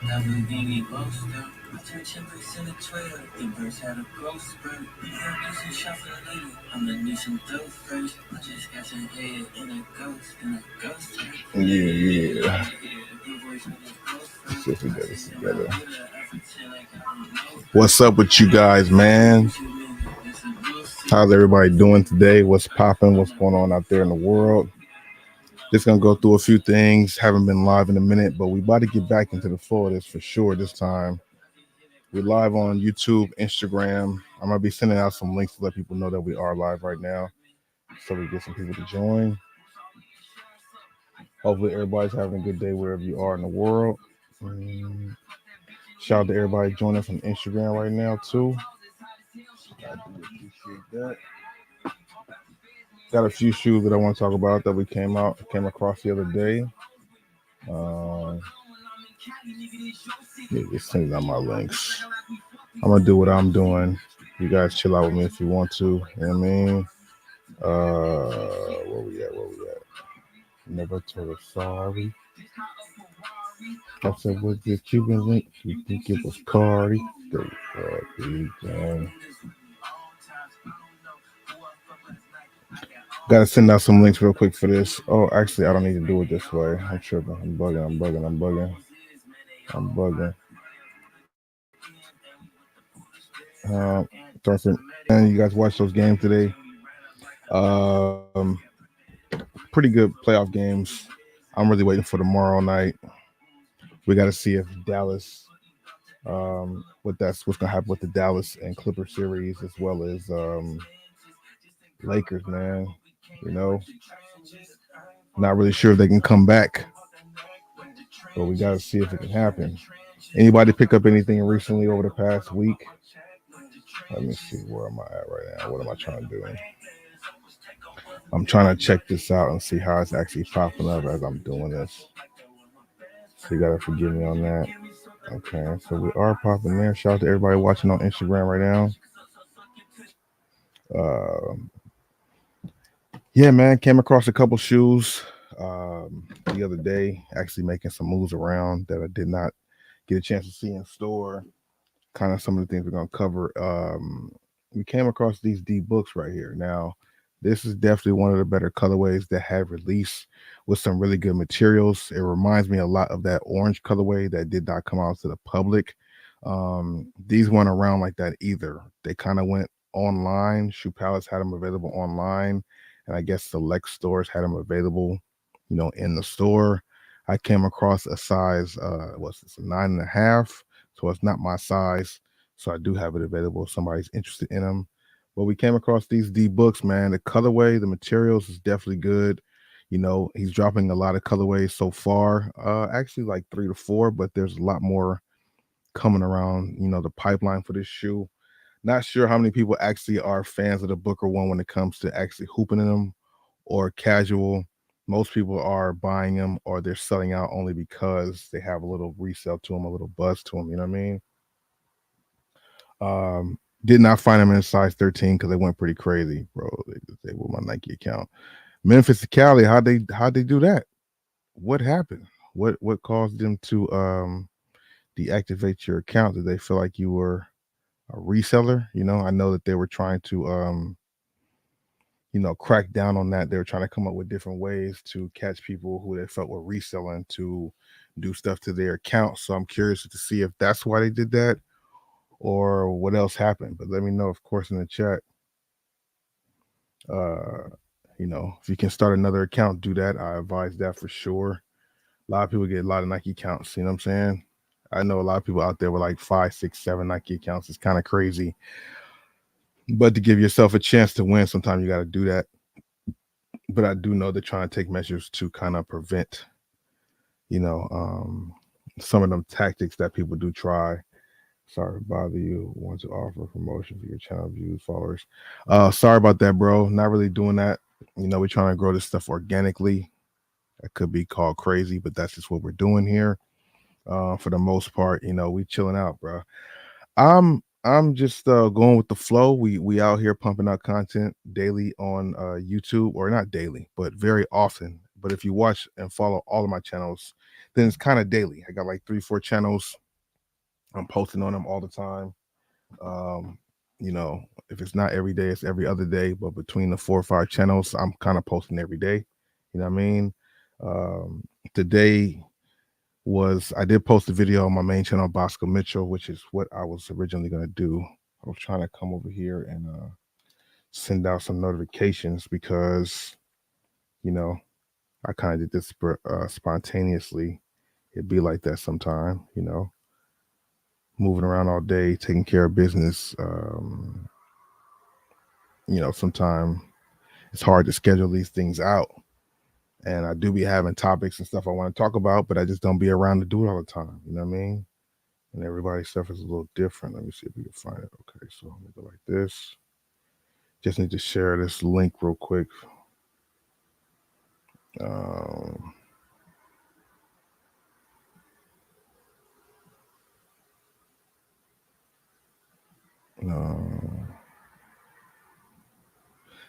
Yeah. See if we get this together. What's up with you guys, man? How's everybody doing today? What's popping? What's going on out there in the world? Just gonna go through a few things. Haven't been live in a minute, but we about to get back into the flow of this for sure this time. We're live on YouTube, Instagram. I'm gonna be sending out some links to let people know that we are live right now, so we get some people to join. Hopefully everybody's having a good day wherever you are in the world. Shout out to everybody joining us on Instagram right now too. I do appreciate that. Got a few shoes that I want to talk about that we came across the other day. Just sending out my links. I'm gonna do what I'm doing. You guys chill out with me if you want to. You know what I mean? Where we at? Never told us sorry. I said, was this Cuban link? You think it was Cardi? Gotta send out some links real quick for this. Oh, actually, I don't need to do it this way. I'm tripping. I'm bugging. And you guys watch those games today? Pretty good playoff games. I'm really waiting for tomorrow night. We got to see if Dallas, what's gonna happen with the Dallas and Clipper series, as well as Lakers, man. You know, not really sure if they can come back, but we got to see if it can happen. Anybody pick up anything recently over the past week? Let me see, where am I at right now? What am I trying to do? I'm trying to check this out and see how it's actually popping up as I'm doing this. So you gotta forgive me on that. Okay, so we are popping there. Shout out to everybody watching on Instagram right now. Yeah, man, came across a couple shoes the other day, actually making some moves around that I did not get a chance to see in store. Kind of some of the things we're going to cover. We came across these D books right here. Now, this is definitely one of the better colorways that have released with some really good materials. It reminds me a lot of that orange colorway that did not come out to the public. These weren't around like that either. They kind of went online. Shoe Palace had them available online, and I guess select stores had them available, in the store. I came across a size, what's this, a 9.5. So it's not my size. So I do have it available if somebody's interested in them. But we came across these D books, man. The colorway, the materials is definitely good. He's dropping a lot of colorways so far. Actually like 3 to 4, but there's a lot more coming around, the pipeline for this shoe. Not sure how many people actually are fans of the Booker one when it comes to actually hooping in them or casual. Most people are buying them or they're selling out only because they have a little resale to them, a little buzz to them. You know what I mean? Did not find them in size 13 because they went pretty crazy, bro. They were my Nike account. Memphis to Cali, how'd they do that? What happened? What caused them to deactivate your account? Did they feel like you were a reseller? I know that they were trying to crack down on that. They were trying to come up with different ways to catch people who they felt were reselling to do stuff to their account. So I'm curious to see if that's why they did that or what else happened. But let me know, of course, in the chat. If you can start another account, do that. I advise that for sure. A lot of people get a lot of Nike accounts. You know what I'm saying? I know a lot of people out there with like 5, 6, 7 Nike accounts. It's kind of crazy. But to give yourself a chance to win, sometimes you got to do that. But I do know they're trying to take measures to kind of prevent, some of them tactics that people do try. Sorry to bother you. Want to offer promotion for your channel views, followers. Sorry about that, bro. Not really doing that. We're trying to grow this stuff organically. That could be called crazy, but that's just what we're doing here. For the most part, we chilling out, bro. I'm just going with the flow. We out here pumping out content daily on YouTube, or not daily, but very often. But if you watch and follow all of my channels, then it's kind of daily. I got like 3, 4 channels. I'm posting on them all the time. Um, if it's not every day, it's every other day. But between the 4 or 5 channels, I'm kind of posting every day. You know what I mean? Um, Today was I did post a video on my main channel, Bosco Mitchell, which is what I was originally gonna do. I was trying to come over here and send out some notifications because you know I kind of did this spontaneously. It'd be like that sometime, moving around all day, taking care of business. Sometimes it's hard to schedule these things out. And I do be having topics and stuff I want to talk about, but I just don't be around to do it all the time. You know what I mean? And everybody's stuff is a little different. Let me see if we can find it. Okay, so let me go like this. Just need to share this link real quick. Um,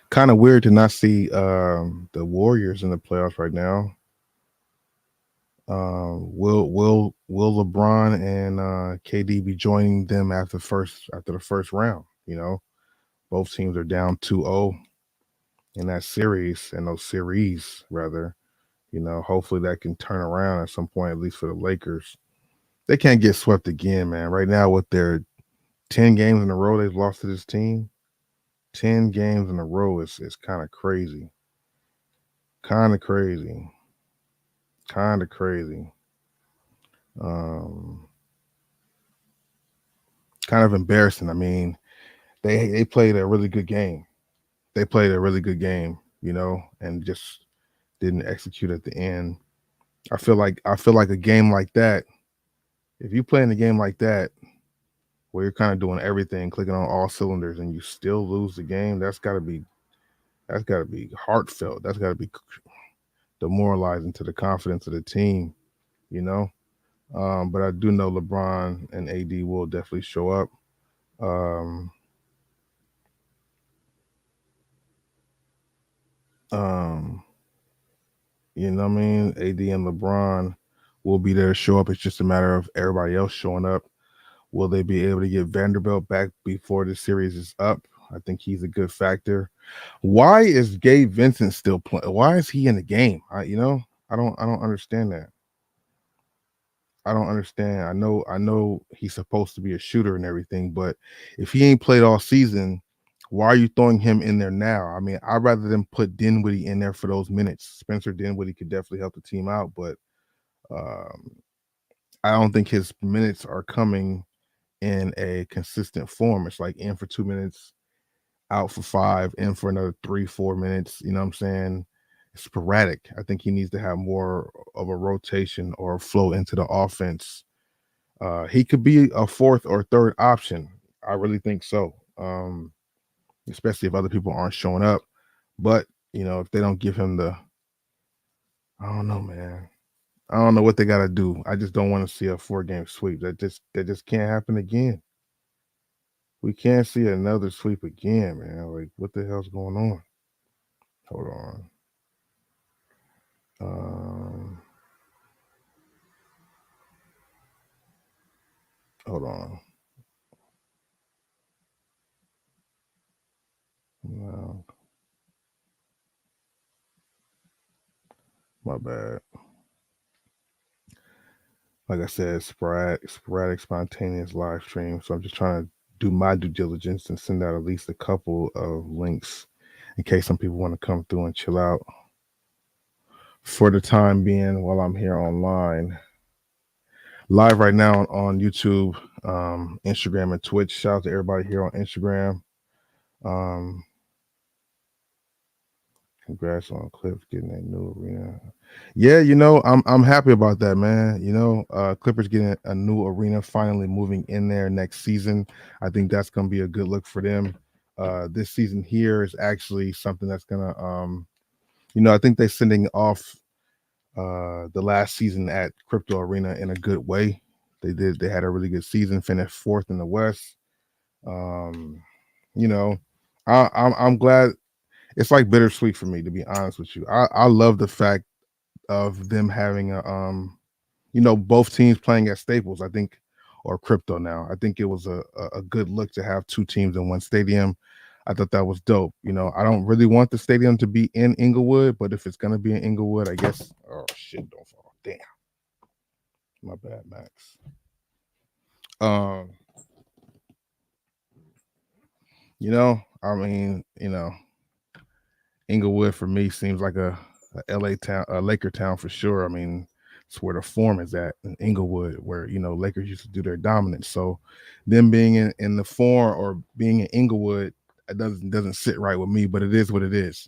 kind of weird to not see the Warriors in the playoffs right now. Will LeBron and KD be joining them after the first round? Both teams are down 2-0 in that series, in those series rather. Hopefully that can turn around at some point, at least for the Lakers. They can't get swept again, man. Right now, with their 10 games in a row they've lost to this team, 10 games in a row is kind of crazy. Kind of crazy. Kind of crazy. Um, Kind of embarrassing. I mean, they played a really good game. They played a really good game, and just didn't execute at the end. I feel like a game like that, if you play in a game like that where you're kind of doing everything, clicking on all cylinders, and you still lose the game, that's got to be heartfelt. That's got to be demoralizing to the confidence of the team, you know. But I do know LeBron and AD will definitely show up. Um, um, you know what I mean? AD and LeBron will be there to show up. It's just a matter of everybody else showing up. Will they be able to get Vanderbilt back before the series is up? I think he's a good factor. Why is Gabe Vincent still playing? Why is he in the game? I don't understand that. I don't understand. I know he's supposed to be a shooter and everything, but if he ain't played all season, why are you throwing him in there now? I mean, I'd rather than put Dinwiddie in there for those minutes. Spencer Dinwiddie could definitely help the team out, but um, I don't think his minutes are coming in a consistent form. It's like in for 2 minutes, out for five, in for another 3, 4 minutes. You know what I'm saying? It's sporadic. I think he needs to have more of a rotation or a flow into the offense. He could be a fourth or third option. I really think so. Especially if other people aren't showing up. But if they don't give him I don't know, man. I don't know what they got to do. I just don't want to see a 4-game sweep. That just can't happen again. We can't see another sweep again, man. Like, what the hell's going on? Hold on. Um, Hold on. No, my bad. Like I said, sporadic, spontaneous live stream. So I'm just trying to do my due diligence and send out at least a couple of links in case some people want to come through and chill out for the time being while I'm here online. Live right now on YouTube, Instagram, and Twitch. Shout out to everybody here on Instagram. Um, Congrats on Clips getting a new arena. Yeah, I'm happy about that, man. Clippers getting a new arena, finally moving in there next season. I think that's gonna be a good look for them. This season here is actually something that's gonna I think they're sending off the last season at Crypto Arena in a good way. They had a really good season, finished fourth in the West. Um, you know, I'm glad. It's like bittersweet for me, to be honest with you. I love the fact of them having both teams playing at Staples, I think, or Crypto now. I think it was a good look to have two teams in one stadium. I thought that was dope. I don't really want the stadium to be in Inglewood, but if it's gonna be in Inglewood, I guess. Oh shit! Don't fall. Damn, my bad, Max. Um, I mean, Inglewood for me seems like a LA town, a Laker town for sure. I mean, it's where the form is at in Inglewood, where Lakers used to do their dominance. So, them being in the form or being in Inglewood, it doesn't sit right with me. But it is what it is.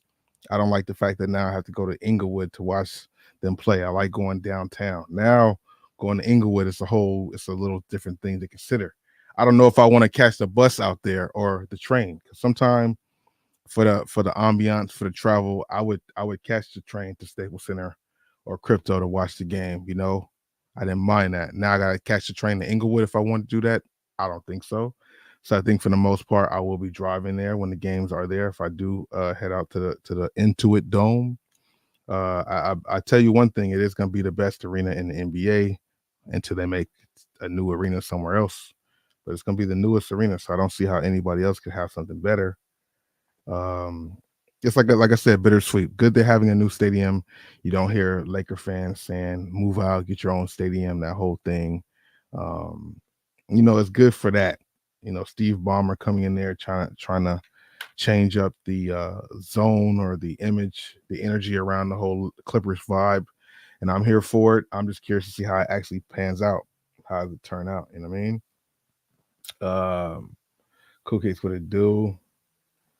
I don't like the fact that now I have to go to Inglewood to watch them play. I like going downtown. Now going to Inglewood, it's a little different thing to consider. I don't know if I want to catch the bus out there or the train. Because sometimes for the ambiance, for the travel, I would catch the train to Staples Center or Crypto to watch the game. I didn't mind that. Now I gotta catch the train to Inglewood if I want to do that. I don't think so. So I think for the most part, I will be driving there when the games are there. If I do head out to the Intuit Dome, I tell you one thing: it is going to be the best arena in the NBA until they make a new arena somewhere else. But it's going to be the newest arena, so I don't see how anybody else could have something better. um, it's like I said, bittersweet. Good they're having a new stadium. You don't hear Laker fans saying, "Move out, get your own stadium." That whole thing. Um, it's good for that. Steve Ballmer coming in there trying to change up the zone or the image, the energy around the whole Clippers vibe, and I'm here for it. I'm just curious to see how it actually pans out. How does it turn out? You know what I mean? Cool Case, what it do?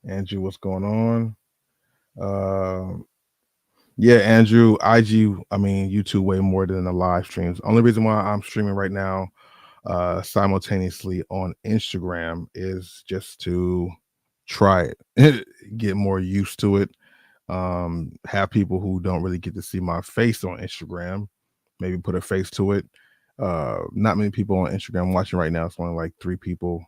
Andrew, what's going on? Um, yeah, Andrew, IG, I mean, YouTube way more than the live streams. Only reason why I'm streaming right now, simultaneously on Instagram is just to try it, get more used to it. Have people who don't really get to see my face on Instagram, maybe put a face to it. Not many people on Instagram watching right now. It's only like 3 people,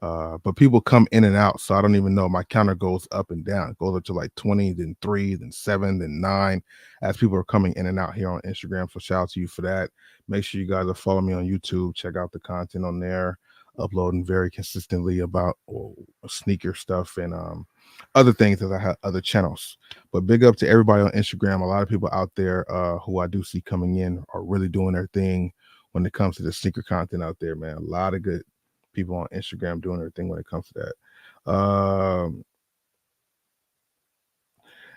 but people come in and out, so I don't even know. My counter goes up and down. It goes up to like 20, then 3, then 7, then 9, as people are coming in and out here on Instagram. So shout out to you for that. Make sure you guys are following me on YouTube. Check out the content on there. Uploading very consistently about sneaker stuff and other things as I have other channels. But big up to everybody on Instagram. A lot of people out there who I do see coming in are really doing their thing when it comes to the sneaker content out there, man. A lot of good people on Instagram doing their thing when it comes to that.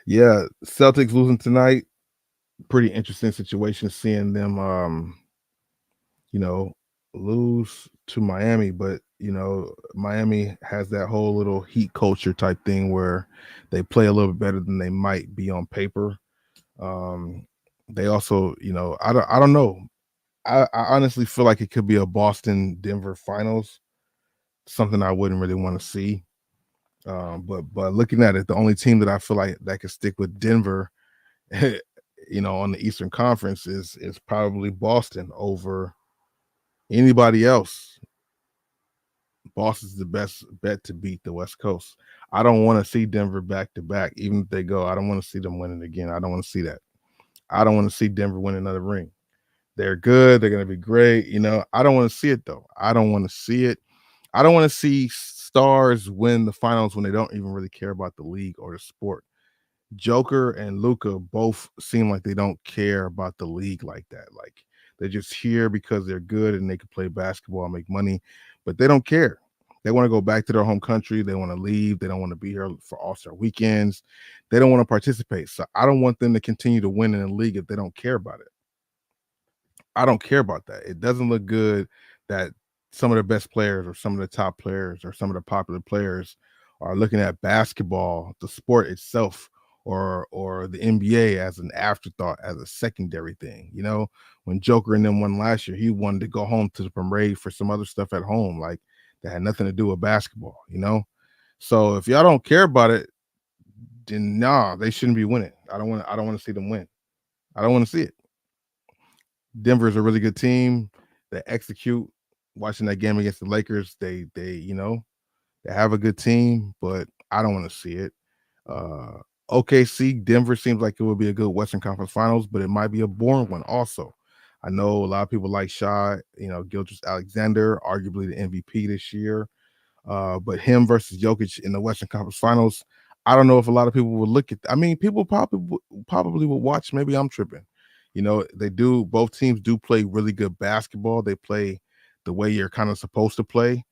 Yeah, Celtics losing tonight. Pretty interesting situation seeing them, you know, lose to Miami, but Miami has that whole little heat culture type thing where they play a little bit better than they might be on paper. Um, they also, I don't know. I honestly feel like it could be a Boston Denver finals, something I wouldn't really want to see. But looking at it, the only team that I feel like that could stick with Denver, on the Eastern Conference is probably Boston over anybody else. Boston's the best bet to beat the West Coast. I don't want to see Denver back to back, even if they go. I don't want to see them winning again. I don't want to see that. I don't want to see Denver win another ring. They're good. They're going to be great. I don't want to see it though. I don't want to see it. I don't want to see stars win the finals when they don't even really care about the league or the sport. Joker and Luca both seem like they don't care about the league like that. Like they're just here because they're good and they can play basketball and make money, but they don't care. They want to go back to their home country. They want to leave. They don't want to be here for All-Star weekends. They don't want to participate. So I don't want them to continue to win in the league if they don't care about it. I don't care about that. It doesn't look good that some of the best players or some of the top players or some of the popular players are looking at basketball, the sport itself, or the NBA as an afterthought, as a secondary thing. When Joker and them won last year, he wanted to go home to the parade for some other stuff at home, like that had nothing to do with basketball. So if y'all don't care about it, then nah, they shouldn't be winning. I don't want to see them win. I don't want to see it. Denver is a really good team. They execute. Watching that game against the Lakers, they have a good team, but I don't want to see it. OKC, Denver seems like it would be a good Western Conference Finals, but it might be a boring one also. I know a lot of people like Shaw, Gilchrist Alexander, arguably the MVP this year. But him versus Jokic in the Western Conference Finals, I don't know if a lot of people would look at. I mean, people probably would watch. Maybe I'm tripping. They do. Both teams do play really good basketball. They play the way you're kind of supposed to play,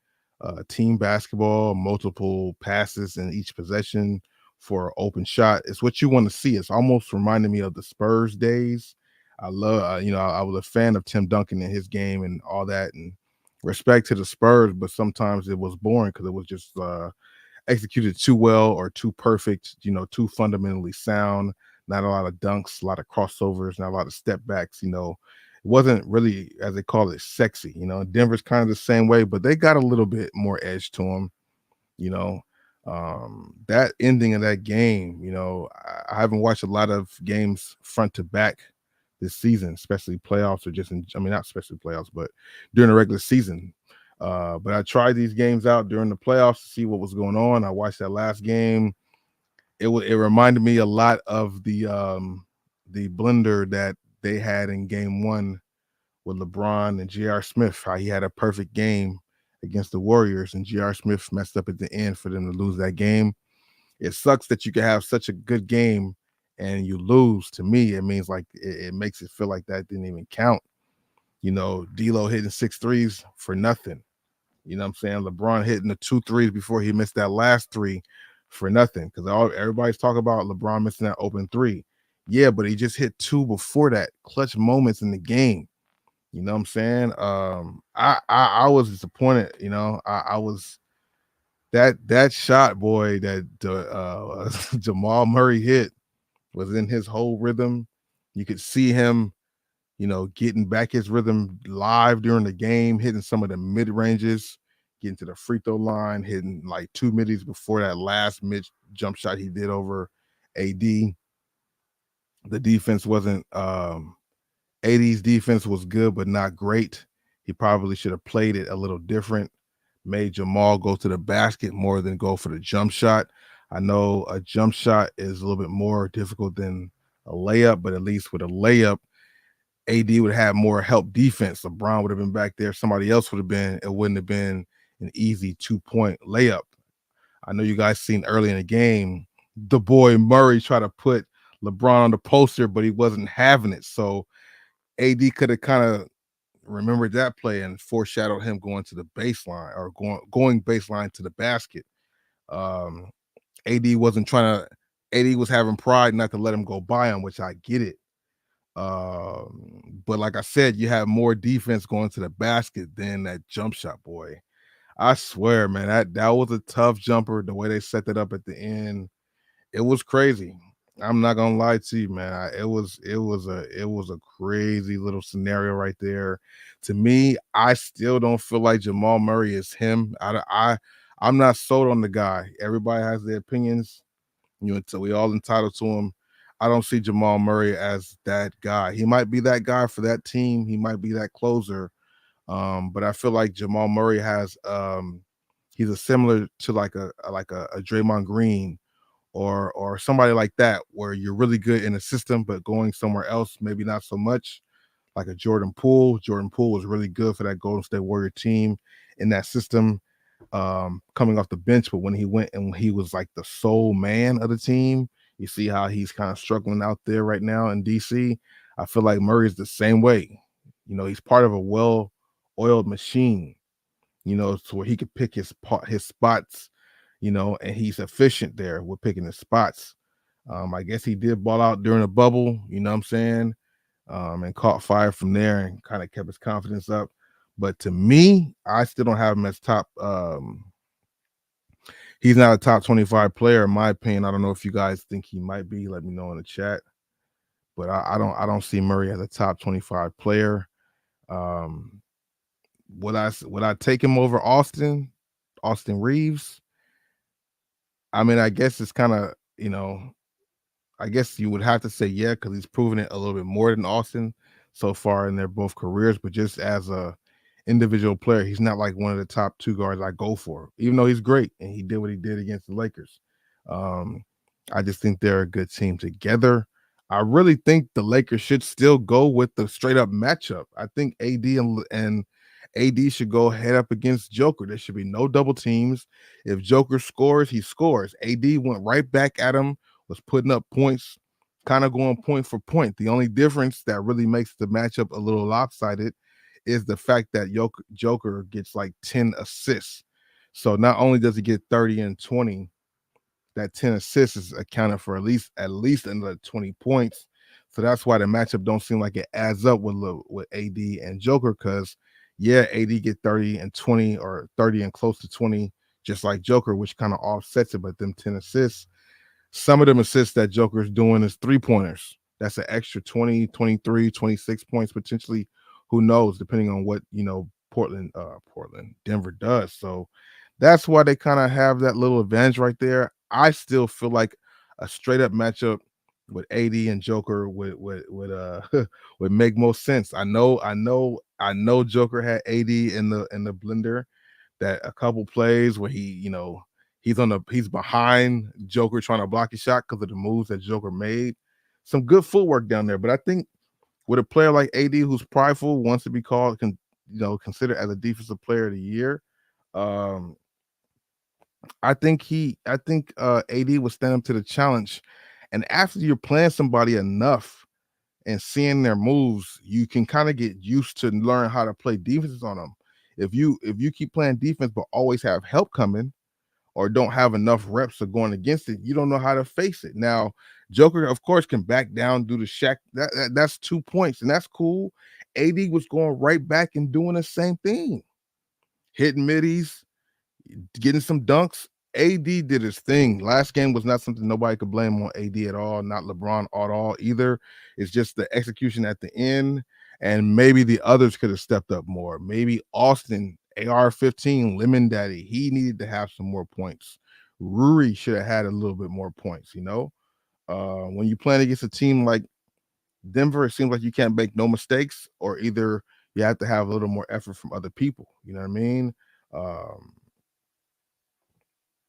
team basketball, multiple passes in each possession for an open shot. It's what you want to see. It's almost reminding me of the Spurs days. I love, I was a fan of Tim Duncan in his game and all that, and respect to the Spurs, but sometimes it was boring because it was just executed too well or too perfect, too fundamentally sound. Not a lot of dunks, a lot of crossovers, not a lot of step backs. It wasn't really, as they call it, sexy. Denver's kind of the same way, but they got a little bit more edge to them. you know that ending of that game, I haven't watched a lot of games front to back this season, especially playoffs, or just I mean, not especially playoffs, but during the regular season. But I tried these games out during the playoffs to see what was going on. I watched that last game. It reminded me a lot of the blender that they had in game one with LeBron and J.R. Smith, how he had a perfect game against the Warriors, and J.R. Smith messed up at the end for them to lose that game. It sucks that you can have such a good game and you lose. To me, it means like it makes it feel like that didn't even count. D'Lo hitting 6 threes for nothing. You know what I'm saying? LeBron hitting the 2 threes before he missed that last three for nothing. Because everybody's talking about LeBron missing that open three. Yeah, but he just hit two before that. Clutch moments in the game. You know what I'm saying? I was disappointed. I was that shot, boy, that Jamal Murray hit was in his whole rhythm. You could see him, getting back his rhythm live during the game, hitting some of the mid ranges, getting to the free throw line, hitting like 2 middies before that last mid jump shot he did over AD. The defense wasn't AD's defense was good, but not great. He probably should have played it a little different, made Jamal go to the basket more than go for the jump shot. I know a jump shot is a little bit more difficult than a layup, but at least with a layup, AD would have more help defense. LeBron would have been back there. Somebody else would have been. It wouldn't have been an easy 2-point layup. I know you guys seen early in the game, the boy Murray try to put LeBron on the poster, but he wasn't having it. So AD could have kind of remembered that play and foreshadowed him going to the baseline, or going baseline to the basket. AD wasn't trying to. AD was having pride not to let him go by him, which I get it. But like I said, you have more defense going to the basket than that jump shot, boy. I swear, man, that was a tough jumper. The way they set that up at the end, it was crazy. I'm not gonna lie to you, man. It was a crazy little scenario right there. To me, I still don't feel like Jamal Murray is him. I'm not sold on the guy. Everybody has their opinions. So we all entitled to him. I don't see Jamal Murray as that guy. He might be that guy for that team. He might be that closer. But I feel like Jamal Murray has he's a similar to like a Draymond Green or somebody like that, where you're really good in a system, but going somewhere else, maybe not so much. Like a Jordan Poole. Jordan Poole was really good for that Golden State Warrior team in that system, coming off the bench. But when he went and he was like the sole man of the team, you see how he's kind of struggling out there right now in DC. I feel like Murray's the same way. He's part of a well-oiled machine, to where he could pick his spots, and he's efficient there with picking his spots. I guess he did ball out during the bubble, you know what I'm saying? And caught fire from there and kind of kept his confidence up. But to me, I still don't have him as top. He's not a top 25 player in my opinion. I don't know if you guys think he might be. Let me know in the chat. But I don't see Murray as a top 25 player. Um, would I take him over Austin Reeves? I mean, I guess it's kind of, I guess you would have to say yeah, because he's proven it a little bit more than Austin so far in their both careers. But just as a individual player, he's not like one of the top two guards I go for, even though he's great and he did what he did against the Lakers. Um, I just think they're a good team together. I really think the Lakers should still go with the straight up matchup. I think and AD should go head up against Joker. There should be no double teams. If Joker scores, he scores. AD went right back at him, was putting up points, kind of going point for point. The only difference that really makes the matchup a little lopsided is the fact that Joker gets like 10 assists. So not only does he get 30 and 20, that 10 assists is accounted for at least another 20 points. So that's why the matchup don't seem like it adds up with AD and Joker, because yeah, AD get 30 and 20 or 30 and close to 20, just like Joker, which kind of offsets it, but them 10 assists, some of them assists that Joker's doing is three-pointers. That's an extra 20, 23, 26 points potentially. Who knows, depending on what, Denver does. So that's why they kind of have that little advantage right there. I still feel like a straight up matchup with AD and Joker would make most sense. I know Joker had AD in the blender, that a couple plays where he's behind Joker trying to block his shot because of the moves that Joker made. Some good footwork down there, but I think with a player like AD who's prideful, wants to be called, considered as a defensive player of the year. Um, I think AD would stand up to the challenge. And after you're playing somebody enough and seeing their moves, you can kind of get used to learn how to play defenses on them. If you keep playing defense but always have help coming, or don't have enough reps of going against it, you don't know how to face it. Now, Joker, of course, can back down, do the Shaq. That's 2 points, and that's cool. AD was going right back and doing the same thing, hitting middies, getting some dunks. AD did his thing. Last game was not something nobody could blame on AD at all, not LeBron at all either. It's just the execution at the end, and maybe the others could have stepped up more. Maybe Austin, AR-15, Lemon Daddy, he needed to have some more points. Ruri should have had a little bit more points. When you playing against a team like Denver, it seems like you can't make no mistakes, or either you have to have a little more effort from other people. You know what I mean? Um,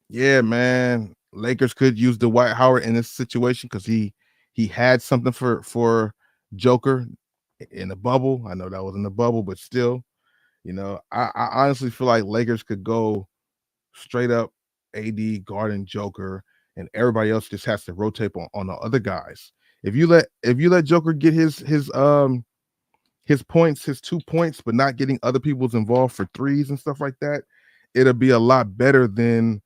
Yeah, man. Lakers could use Dwight Howard in this situation because he had something for Joker in the bubble. I know that was in the bubble, but still, I honestly feel like Lakers could go straight up AD guarding Joker, and everybody else just has to rotate on the other guys. If you let Joker get his points, his 2 points, but not getting other people's involved for threes and stuff like that, it'll be a lot better than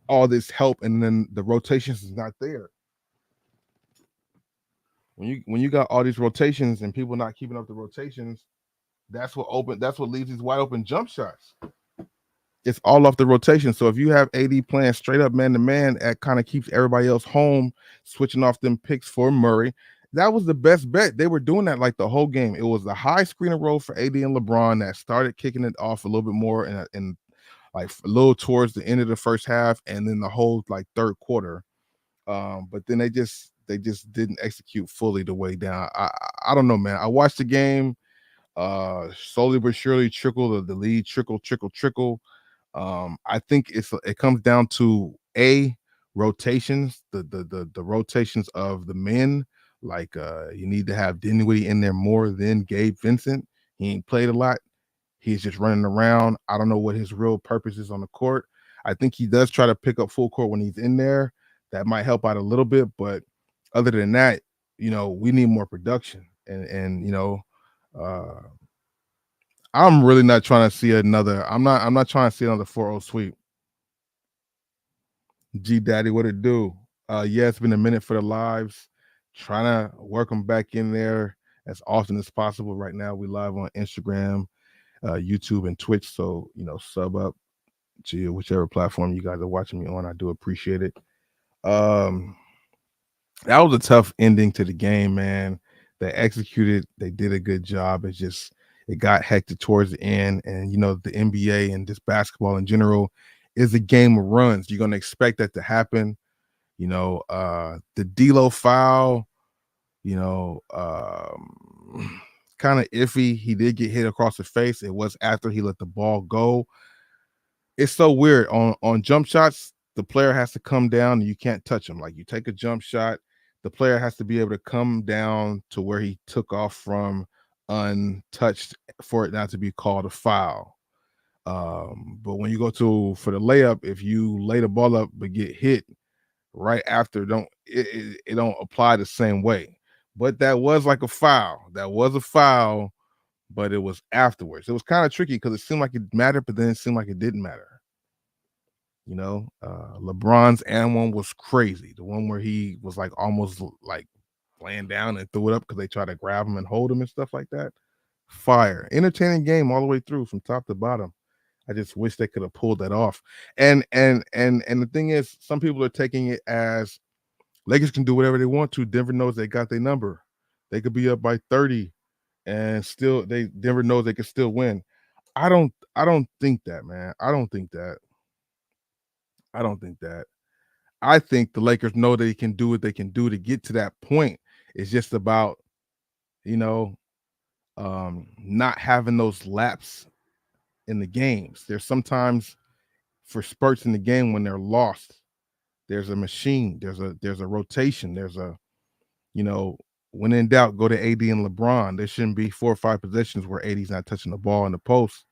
all this help and then the rotations is not there. When you got all these rotations and people not keeping up the rotations, that's what leaves these wide open jump shots. It's all off the rotation. So if you have AD playing straight up man to man, that kind of keeps everybody else home, switching off them picks for Murray. That was the best bet. They were doing that like the whole game. It was the high screen and roll for AD and LeBron that started kicking it off a little bit more in like a little towards the end of the first half, and then the whole like third quarter. But then they just didn't execute fully the way down. I don't know, man. I watched the game, slowly but surely trickle the lead, trickle. I think it comes down to rotations, the rotations of the men. Like you need to have Dinwiddie in there more than Gabe Vincent. He ain't played a lot. He's just running around. I don't know what his real purpose is on the court. I think he does try to pick up full court when he's in there. That might help out a little bit, but other than that, we need more production. And uh, I'm really not trying to see another. I'm not trying to see another 4-0 sweep. G Daddy, what it do? Yeah, it's been a minute for the lives. Trying to work them back in there as often as possible. Right now, we live on Instagram, YouTube, and Twitch. So sub up to whichever platform you guys are watching me on. I do appreciate it. Um, that was a tough ending to the game, man. They executed. They did a good job. It got hectic towards the end, and the NBA and just basketball in general is a game of runs. You're gonna expect that to happen. The D'Lo foul, kind of iffy. He did get hit across the face. It was after he let the ball go. It's so weird on jump shots. The player has to come down and you can't touch him. Like you take a jump shot, the player has to be able to come down to where he took off from untouched for it not to be called a foul. But when you go to for the layup, if you lay the ball up but get hit right after, it don't apply the same way. But that was like a foul. That was a foul, but it was afterwards. It was kind of tricky because it seemed like it mattered, but then it seemed like it didn't matter. LeBron's and one was crazy. The one where he was like almost like laying down and threw it up because they tried to grab him and hold him and stuff like that. Fire, entertaining game all the way through from top to bottom. I just wish they could have pulled that off. And the thing is, some people are taking it as Lakers can do whatever they want to. Denver knows they got their number. They could be up by 30 and still Denver knows they can still win. I don't think that, man. I don't think that. I don't think that. I think the Lakers know they can do what they can do to get to that point. It's just about, you know, not having those laps in the games. There's sometimes for spurts in the game when they're lost. There's a machine. There's a rotation. There's a, you know, when in doubt, go to AD and LeBron. There shouldn't be 4 or 5 possessions where AD's not touching the ball in the post,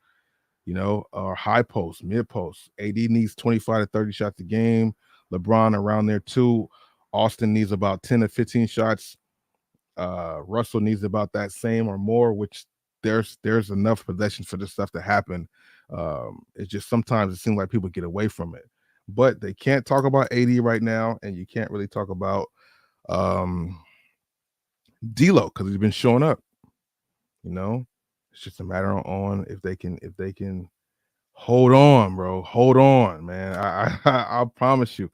or high post, mid post. AD needs 25 to 30 shots a game. LeBron around there too. Austin needs about 10 to 15 shots. Russell needs about that same or more, which there's enough possessions for this stuff to happen. It's just sometimes it seems like people get away from it. But they can't talk about AD right now, and you can't really talk about D'Lo because he's been showing up. It's just a matter on if they can hold on, bro. Hold on, man. I promise you,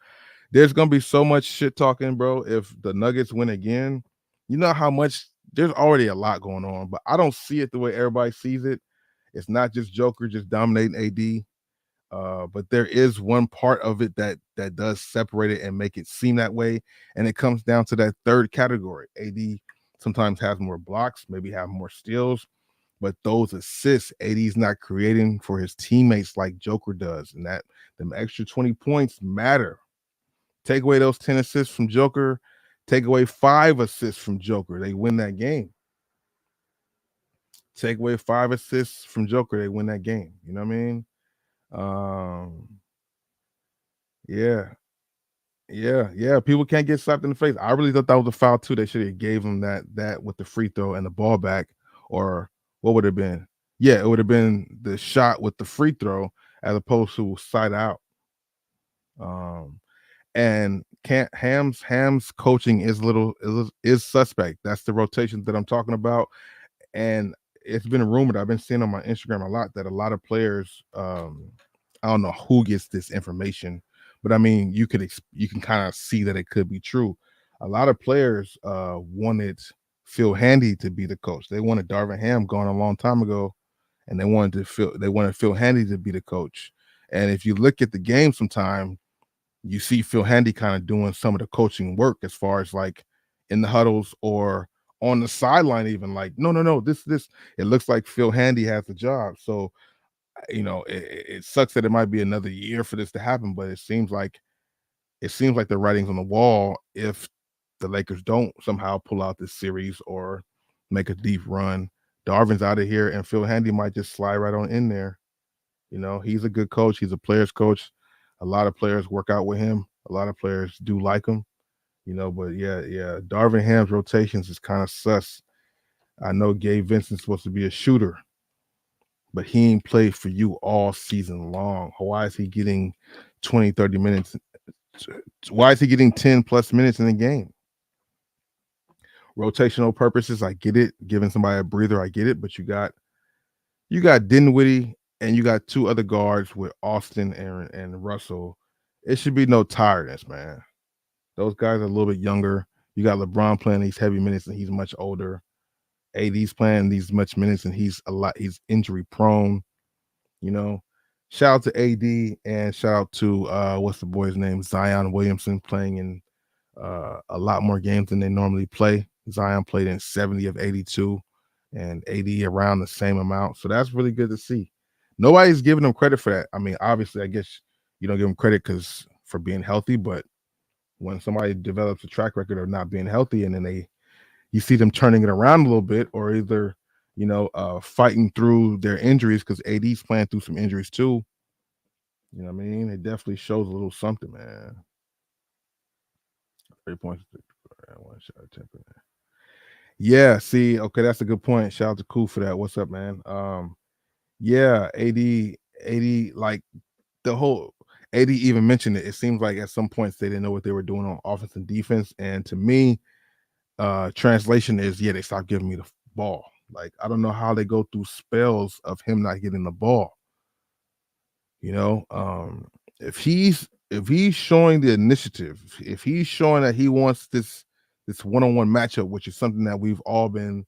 there's gonna be so much shit talking, bro. If the Nuggets win again, you know how much there's already a lot going on, but I don't see it the way everybody sees it. It's not just Joker just dominating AD. But there is one part of it that does separate it and make it seem that way, and it comes down to that third category. AD sometimes has more blocks, maybe have more steals, but those assists AD's not creating for his teammates like Joker does, and that them extra 20 points matter. Take away those 10 assists from Joker, take away 5 assists from Joker, they win that game. Take away 5 assists from Joker, they win that game. You know what I mean? Yeah, yeah. People can't get slapped in the face. I really thought that was a foul too. They should have gave him that with the free throw and the ball back, or what would have been? Yeah, it would have been the shot with the free throw as opposed to side out. And can't Ham's coaching is suspect. That's the rotation that I'm talking about, and it's been rumored. I've been seeing on my Instagram a lot that a lot of players. I don't know who gets this information, but I mean, you can kind of see that it could be true. A lot of players wanted Phil Handy to be the coach. They wanted Darvin Ham gone a long time ago, and they wanted Phil Handy to be the coach. And if you look at the game sometime, you see Phil Handy kind of doing some of the coaching work as far as like in the huddles or on the sideline, even like, no, this. It looks like Phil Handy has the job. So it sucks that it might be another year for this to happen, but it seems like the writing's on the wall if the Lakers don't somehow pull out this series or make a deep run. Darvin's out of here, and Phil Handy might just slide right on in there. He's a good coach. He's a player's coach. A lot of players work out with him. A lot of players do like him. But yeah. Darvin Ham's rotations is kind of sus. I know Gabe Vincent's supposed to be a shooter, but he ain't played for you all season long. Why is he getting 20, 30 minutes? Why is he getting 10 plus minutes in the game? Rotational purposes, I get it. Giving somebody a breather, I get it. But you got Dinwiddie and you got 2 other guards with Austin and Russell. It should be no tiredness, man. Those guys are a little bit younger. You got LeBron playing these heavy minutes and he's much older. AD's playing these much minutes and he's injury prone. Shout out to AD and shout out to what's the boy's name, Zion Williamson, playing in a lot more games than they normally play. Zion played in 70 of 82 and AD around the same amount, so that's really good to see. Nobody's giving them credit for that. I mean, obviously, I guess you don't give them credit for being healthy, but when somebody develops a track record of not being healthy, and then you see them turning it around a little bit, or either fighting through their injuries, because AD's playing through some injuries too. You know what I mean? It definitely shows a little something, man. 3 points, one shot, 10. Yeah, see, okay, that's a good point. Shout out to Cool for that. What's up, man? Yeah, AD, like the whole AD even mentioned it. It seems like at some points they didn't know what they were doing on offense and defense. And to me, translation is, yeah, they stopped giving me the ball. Like, I don't know how they go through spells of him not getting the ball. You know, if he's showing the initiative, if he's showing that he wants this one-on-one matchup, which is something that we've all been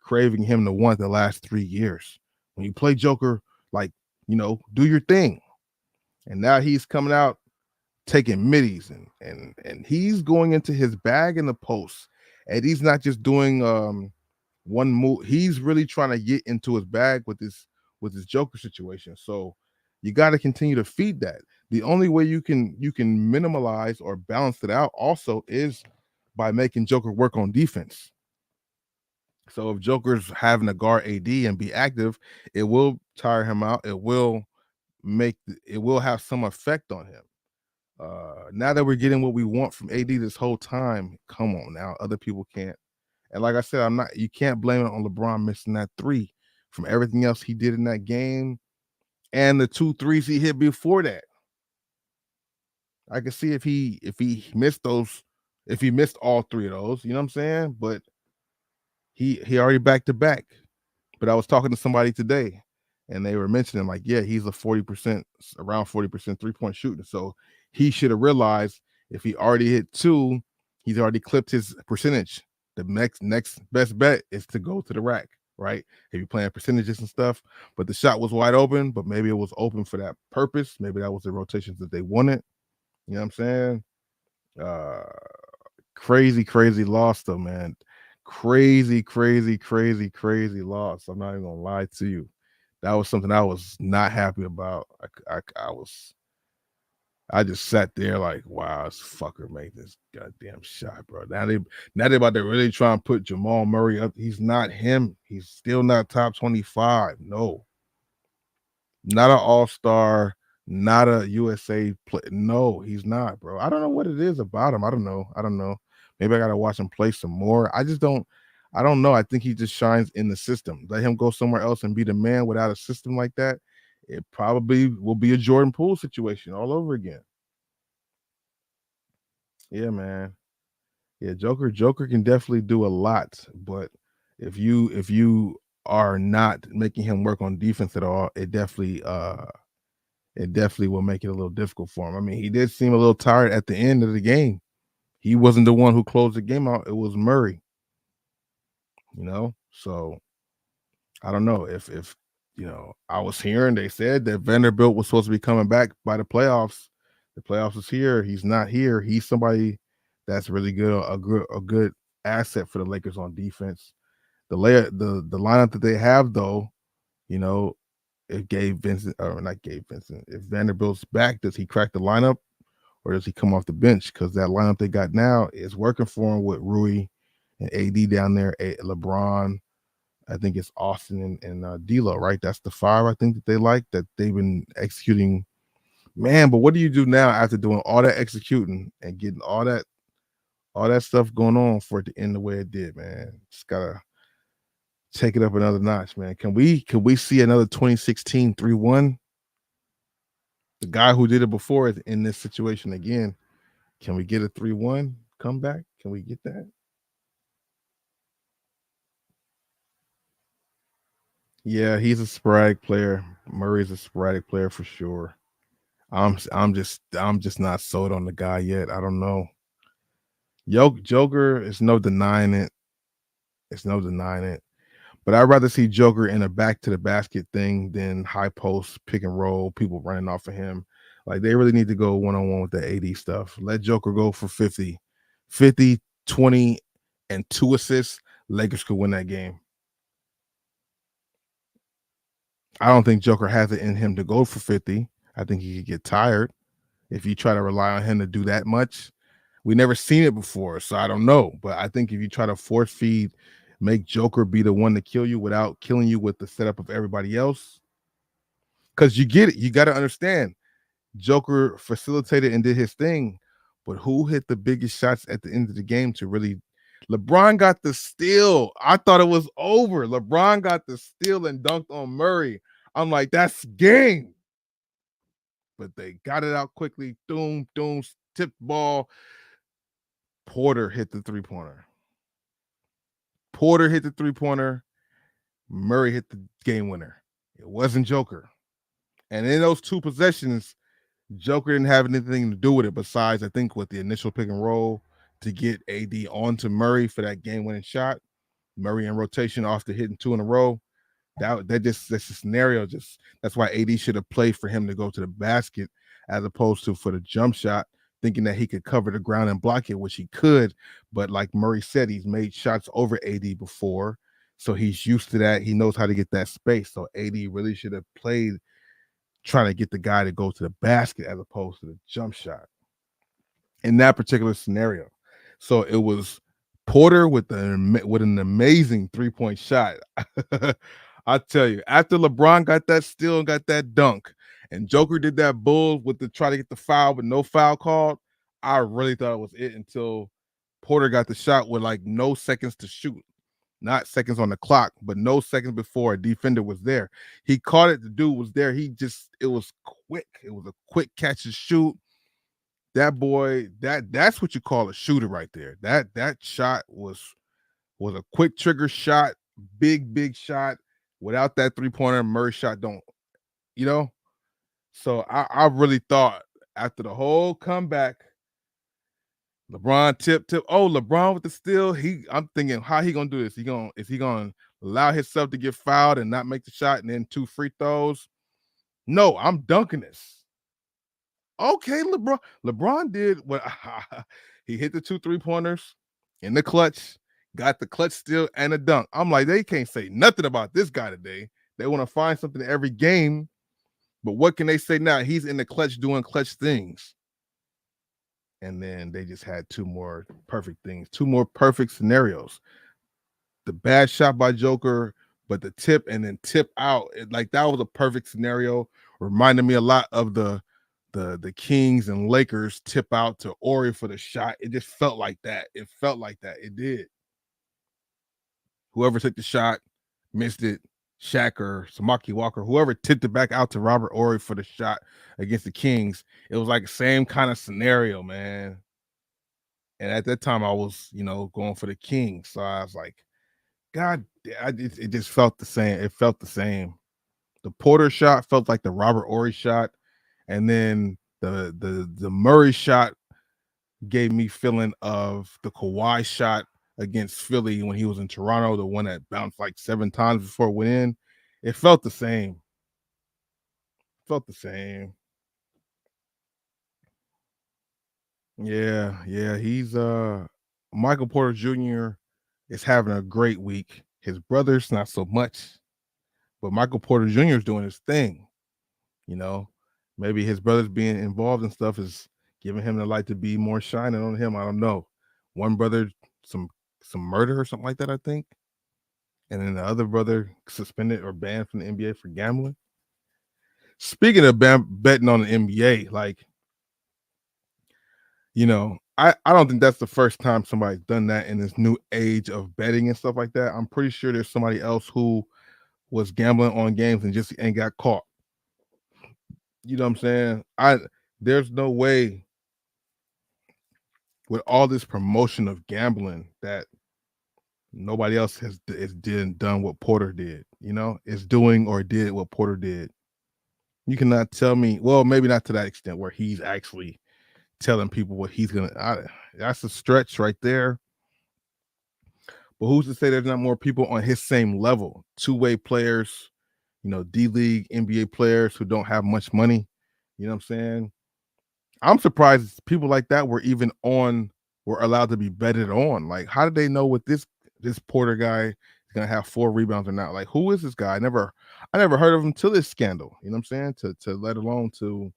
craving him to want the last 3 years. When you play Joker, like, do your thing. And now he's coming out taking middies, and he's going into his bag in the post, and he's not just doing one move. He's really trying to get into his bag with this Joker situation. So you got to continue to feed that. The only way you can minimize or balance it out also is by making Joker work on defense. So if Joker's having to guard AD and be active, it will tire him out. It will have some effect on him. Now that we're getting what we want from AD this whole time, come on now, other people can't. And like I said, you can't blame it on LeBron missing that three from everything else he did in that game and the 2 threes he hit before that. I can see if he missed those, if he missed all three of those, you know what I'm saying? But he already back to back. But I was talking to somebody today, and they were mentioning, like, yeah, he's a 40%, around 40% 3-point shooter. So he should have realized if he already hit two, he's already clipped his percentage. The next best bet is to go to the rack, right? If you're playing percentages and stuff, but the shot was wide open, but maybe it was open for that purpose. Maybe that was the rotations that they wanted. You know what I'm saying? Uh crazy loss though, man. Crazy loss. I'm not even gonna lie to you. That was something I was not happy about. I just sat there like, wow, this fucker made this goddamn shot, bro. Now they about to really try and put Jamal Murray up. He's not him. He's still not top 25. No, not an all-star, not a USA play. No, he's not, bro. I don't know what it is about him. I don't know. Maybe I gotta watch him play some more. I don't know. I think he just shines in the system. Let him go somewhere else and be the man without a system like that. It probably will be a Jordan Poole situation all over again. Yeah, man. Yeah, Joker can definitely do a lot, but if you are not making him work on defense at all, it definitely will make it a little difficult for him. I mean, he did seem a little tired at the end of the game. He wasn't the one who closed the game out. It was Murray, So I don't know if I was hearing they said that Vanderbilt was supposed to be coming back by the playoffs. The playoffs is here. He's not here. He's somebody that's really good, a good asset for the Lakers on defense. The lineup that they have though, you know, if Gabe Vincent, or not Gabe Vincent, if Vanderbilt's back, does he crack the lineup or does he come off the bench? Because that lineup they got now is working for him with Rui and AD down there, LeBron. I think it's Austin and D'Lo, right? That's the five I think that they like, that they've been executing. Man, but what do you do now after doing all that executing and getting all that stuff going on for it to end the way it did, man? Just gotta take it up another notch, man. Can we see another 2016 3-1? The guy who did it before is in this situation again. Can we get a 3-1 comeback? Can we get that? Yeah, he's a sporadic player. Murray's a sporadic player for sure. I'm just not sold on the guy yet. I don't know. Joker is no denying it. It's no denying it. But I'd rather see Joker in a back to the basket thing than high post pick and roll, people running off of him. Like, they really need to go one-on-one with the AD stuff. Let Joker go for 50, 20, and 2 assists. Lakers could win that game. I don't think Joker has it in him to go for 50. I think he could get tired if you try to rely on him to do that much. We never seen it before, so I don't know. But I think if you try to force feed, make Joker be the one to kill you without killing you with the setup of everybody else, because you get it. You got to understand, Joker facilitated and did his thing, but who hit the biggest shots at the end of the game to really? LeBron got the steal. I thought it was over. LeBron got the steal and dunked on Murray. I'm like, that's game. But they got it out quickly. Doom, doom, tipped ball. Porter hit the three-pointer. Porter hit the three-pointer. Murray hit the game winner. It wasn't Joker. And in those two possessions, Joker didn't have anything to do with it besides, I think, with the initial pick and roll to get AD onto Murray for that game-winning shot. Murray in rotation after hitting two in a row. That's the scenario. Just that's why AD should have played for him to go to the basket as opposed to for the jump shot, thinking that he could cover the ground and block it, which he could. But like Murray said, he's made shots over AD before, so he's used to that. He knows how to get that space. So AD really should have played trying to get the guy to go to the basket as opposed to the jump shot in that particular scenario. So it was Porter with an amazing 3-point shot. I tell you, after LeBron got that steal and got that dunk, and Joker did that bull with the try to get the foul but no foul called, I really thought it was it until Porter got the shot with like no seconds to shoot. Not seconds on the clock, but no seconds before a defender was there. He caught it. The dude was there. It was quick. It was a quick catch and shoot. That boy, that's what you call a shooter right there. That shot was a quick trigger shot, big shot. Without that 3-pointer, Murray shot don't, you know? So I really thought after the whole comeback, LeBron tip. Oh, LeBron with the steal. I'm thinking, how he gonna do this? Is he gonna allow himself to get fouled and not make the shot and then 2 free throws? No, I'm dunking this. Okay, LeBron. LeBron did what he hit the 2 3-pointers in the clutch, got the clutch steal and a dunk. I'm like, they can't say nothing about this guy today. They want to find something every game, but what can they say now? He's in the clutch doing clutch things. And then they just had 2 more perfect things, 2 more perfect scenarios. The bad shot by Joker, but the tip and then tip out. Like that was a perfect scenario. Reminded me a lot of the Kings and Lakers tip out to Ori for the shot. It just felt like that. It felt like that. It did. Whoever took the shot, missed it. Shaq or Samaki Walker, whoever tipped it back out to Robert Ori for the shot against the Kings. It was like the same kind of scenario, man. And at that time, I was, going for the Kings. So I was like, God, it just felt the same. It felt the same. The Porter shot felt like the Robert Ori shot. And then the Murray shot gave me feeling of the Kawhi shot against Philly when he was in Toronto, the one that bounced like 7 times before it went in. It felt the same. Felt the same. Yeah. He's Michael Porter Jr. is having a great week. His brother's not so much, but Michael Porter Jr. is doing his thing. Maybe his brother's being involved in stuff is giving him the light to be more shining on him. I don't know. One brother, some murder or something like that, I think. And then the other brother suspended or banned from the NBA for gambling. Speaking of betting on the NBA, like, I don't think that's the first time somebody's done that in this new age of betting and stuff like that. I'm pretty sure there's somebody else who was gambling on games and just ain't got caught. You know what I'm saying? There's no way with all this promotion of gambling that nobody else has done what Porter did, is doing or did what Porter did. You cannot tell me, well, maybe not to that extent where he's actually telling people what he's gonna. That's a stretch right there. But who's to say there's not more people on his same level? Two-way players, D-League, NBA players who don't have much money. You know what I'm saying? I'm surprised people like that were allowed to be betted on. Like, how did they know what this Porter guy is gonna have 4 rebounds or not? Like, who is this guy? I never heard of him till this scandal. You know what I'm saying? To let alone to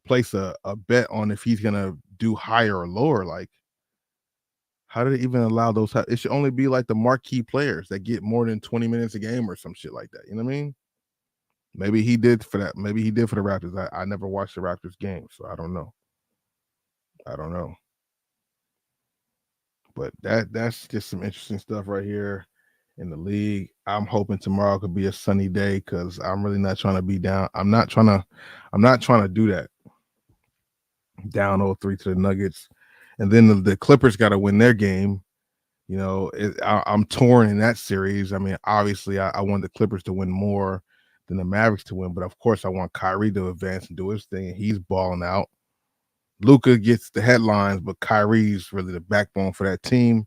place a bet on if he's gonna do higher or lower. Like, how did it even allow those? It should only be like the marquee players that get more than 20 minutes a game or some shit like that. You know what I mean? Maybe he did for that. Maybe he did for the Raptors. I never watched the Raptors game, so I don't know. I don't know. But that's just some interesting stuff right here in the league. I'm hoping tomorrow could be a sunny day because I'm really not trying to be down. I'm not trying to do that. Down 0-3 to the Nuggets. And then the Clippers got to win their game. I'm torn in that series. I mean, obviously, I want the Clippers to win more than the Mavericks to win, but of course, I want Kyrie to advance and do his thing. He's balling out. Luka gets the headlines, but Kyrie's really the backbone for that team.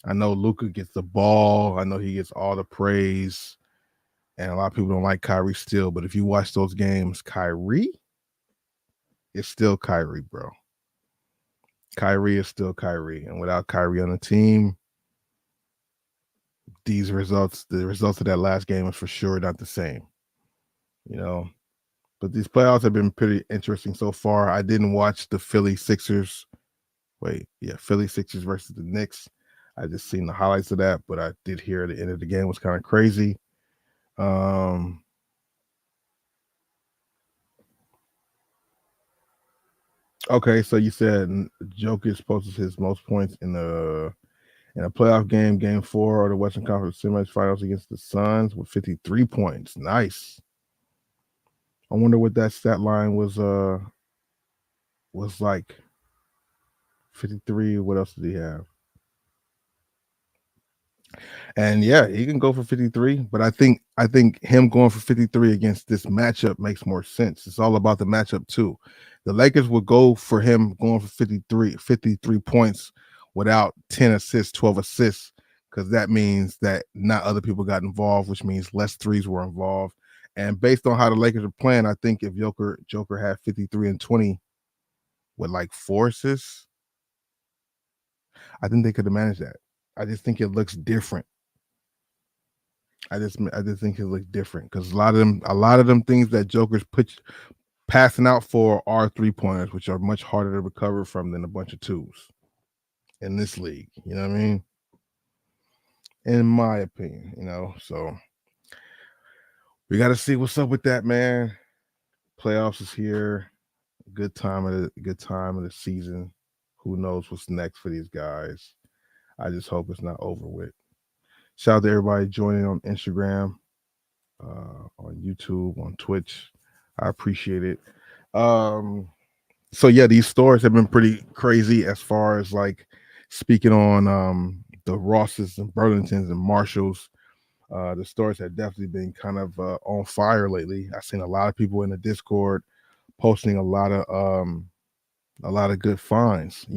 I know Luka gets the ball. I know he gets all the praise, and a lot of people don't like Kyrie still. But if you watch those games, Kyrie is still Kyrie, bro. Kyrie is still Kyrie, and without Kyrie on the team, the results of that last game is for sure not the same. But these playoffs have been pretty interesting so far. I didn't watch the Philly Sixers versus the Knicks. I just seen the highlights of that, but I did hear the end of the game was kind of crazy. Okay, so you said Jokic posted his most points in a playoff game, Game 4 of the Western Conference Semifinals against the Suns with 53 points. Nice. I wonder what that stat line was like. 53. What else did he have? And yeah, he can go for 53, but I think him going for 53 against this matchup makes more sense. It's all about the matchup too. The Lakers would go for him going for 53 points without 10 assists, 12 assists, because that means that not other people got involved, which means less threes were involved. And based on how the Lakers are playing, I think if Joker had 53 and 20 with like 4 assists, I think they could have managed that. I just think it looks different. I just think it looks different because a lot of them things that Joker's passing out for are 3-pointers, which are much harder to recover from than a bunch of 2s in this league. You know what I mean? In my opinion, so we got to see what's up with that, man. Playoffs is here. Good time of the season. Who knows what's next for these guys? I just hope it's not over with. Shout out to everybody joining on Instagram, on YouTube, on Twitch. I appreciate it. So yeah, these stores have been pretty crazy as far as like speaking on the Rosses and Burlingtons and Marshalls. The stores have definitely been kind of on fire lately. I've seen a lot of people in the Discord posting a lot of good finds.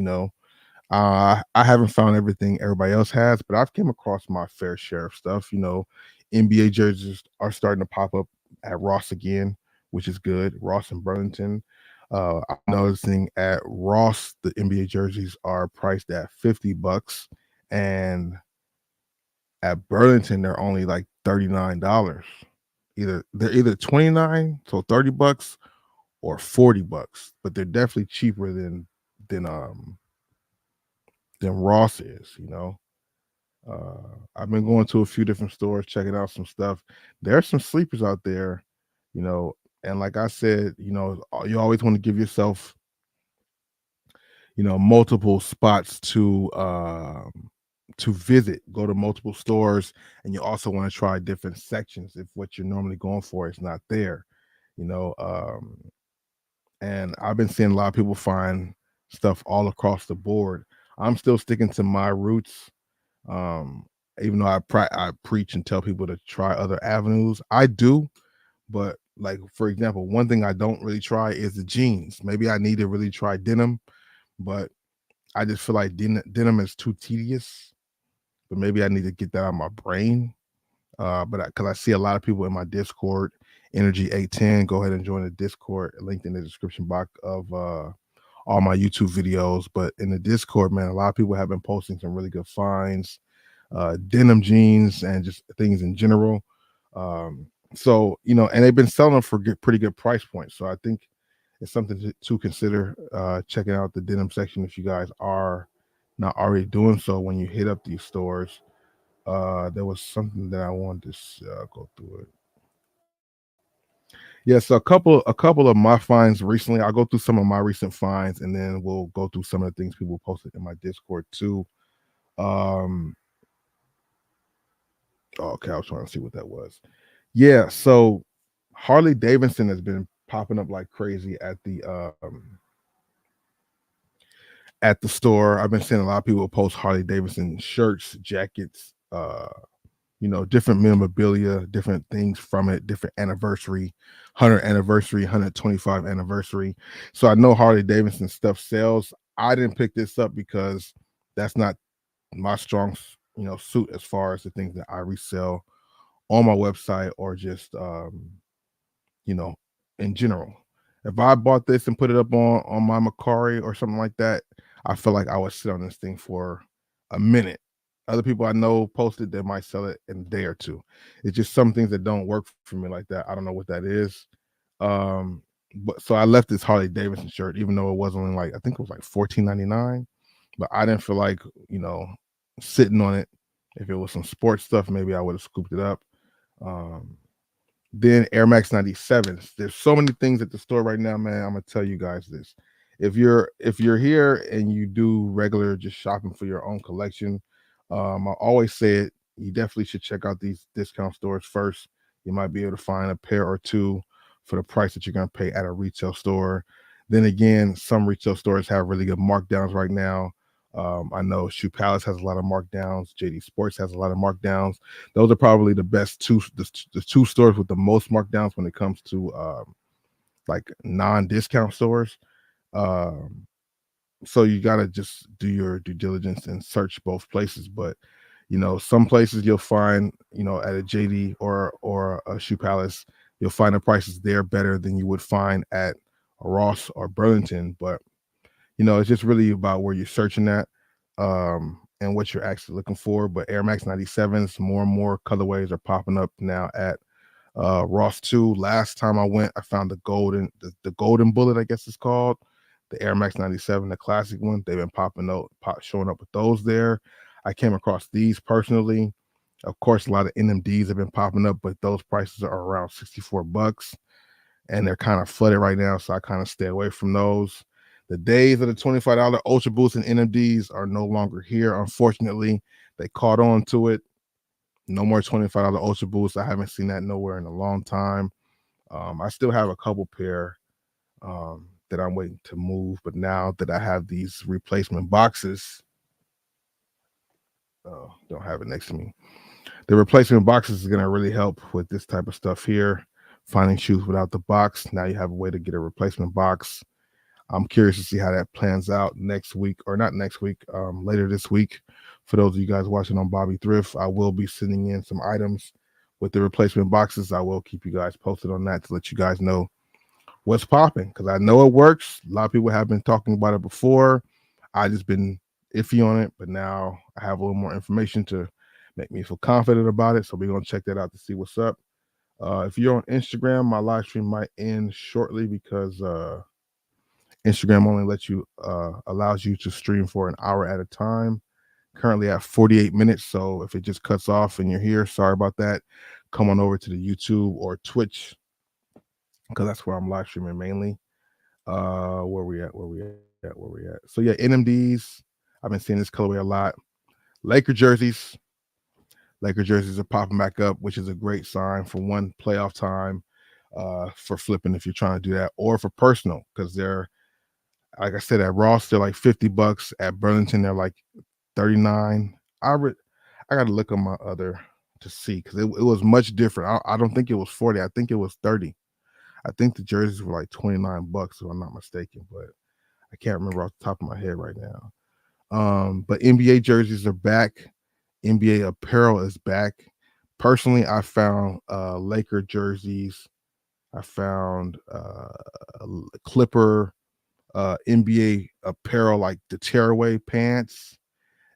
I haven't found everything everybody else has, but I've came across my fair share of stuff. NBA jerseys are starting to pop up at Ross again, which is good. Ross and Burlington. I'm noticing at Ross the NBA jerseys are priced at $50, and at Burlington they're only like $39. They're either 29, so $30 or $40, but they're definitely cheaper than Ross is. I've been going to a few different stores, checking out some stuff. There are some sleepers out there, and like I said, you always want to give yourself, multiple spots to visit, go to multiple stores, and you also want to try different sections if what you're normally going for is not there, you know. And I've been seeing a lot of people find stuff all across the board. I'm still sticking to my roots. Even though I preach and tell people to try other avenues, I do. But like, for example, one thing I don't really try is the jeans. Maybe I need to really try denim, but I just feel like denim is too tedious. But maybe I need to get that out of my brain. But because I see a lot of people in my Discord, Energy 810, go ahead and join the Discord. Linked in the description box of all my YouTube videos. But in the Discord, man, a lot of people have been posting some really good finds, denim jeans, and just things in general. So and they've been selling them for pretty good price points. So I think it's something to consider. Checking out the denim section if you guys are not already doing so when you hit up these stores. There was something that I wanted to go through it. Yeah, so a couple of my finds recently. I'll go through some of my recent finds, and then we'll go through some of the things people posted in my Discord too. Um, okay, I was trying to see what that was. Yeah, so Harley Davidson has been popping up like crazy at the store. I've been seeing a lot of people post Harley Davidson shirts, jackets, different memorabilia, different things from it, different anniversary, 100 anniversary, 125 anniversary. So I know Harley Davidson stuff sells. I didn't pick this up because that's not my strong, suit as far as the things that I resell on my website or just you know, in general. If I bought this and put it up on my Macari or something like that, I feel like I would sit on this thing for a minute. Other people I know posted they might sell it in a day or two. It's just some things that don't work for me like that. I don't know what that is. Um, but so I left this Harley Davidson shirt, even though it was only like I think it was like $14.99. But I didn't feel like sitting on it. If it was some sports stuff, maybe I would have scooped it up. Um, then Air Max 97s. There's so many things at the store right now, man. I'm gonna tell you guys this. If you're here and you do regular just shopping for your own collection, I always say it. You definitely should check out these discount stores first. You might be able to find a pair or two for the price that you're gonna pay at a retail store. Then again, some retail stores have really good markdowns right now. I know Shoe Palace has a lot of markdowns. JD Sports has a lot of markdowns. Those are probably the two stores with the most markdowns when it comes to like non-discount stores. Um, so you gotta just do your due diligence and search both places. But some places you'll find, at a JD or a Shoe Palace, you'll find the prices there better than you would find at a Ross or Burlington. But it's just really about where you're searching at, and what you're actually looking for. But Air Max 97s, more and more colorways are popping up now at Ross too. Last time I went, I found the golden bullet, I guess it's called, the Air Max 97, the classic one. They've been showing up with those there. I came across these personally. Of course, a lot of NMDs have been popping up, but those prices are around $64 and they're kind of flooded right now, so I kind of stay away from those. The days of the $25 Ultra Boost and NMDs are no longer here. Unfortunately, they caught on to it. No more $25 Ultra Boost. I haven't seen that nowhere in a long time. I still have a couple pair that I'm waiting to move, but now that I have these replacement boxes, don't have it next to me. The replacement boxes is going to really help with this type of stuff here. Finding shoes without the box. Now you have a way to get a replacement box. I'm curious to see how that plans out next week, or not next week, later this week. For those of you guys watching on Bobby Thrift, I will be sending in some items with the replacement boxes. I will keep you guys posted on that to let you guys know what's popping, because I know it works. A lot of people have been talking about it before. I just been iffy on it, but now I have a little more information to make me feel confident about it. So we're gonna check that out to see what's up. If you're on Instagram, my live stream might end shortly because Instagram only allows you to stream for an hour at a time. Currently at 48 minutes. So if it just cuts off and you're here, sorry about that. Come on over to the YouTube or Twitch, because that's where I'm live streaming mainly. Where we at? So yeah, NMDs. I've been seeing this colorway a lot. Laker jerseys. Laker jerseys are popping back up, which is a great sign for one, playoff time, for flipping if you're trying to do that, or for personal, because they're, like I said, at Ross they're like $50. At Burlington they're like 39. I got to look on my other to see, because it was much different. I don't think it was 40. I think it was 30. I think the jerseys were like $29, if I'm not mistaken, but I can't remember off the top of my head right now. But NBA jerseys are back. NBA apparel is back. Personally, I found Laker jerseys. I found Clipper NBA apparel, like the tearaway pants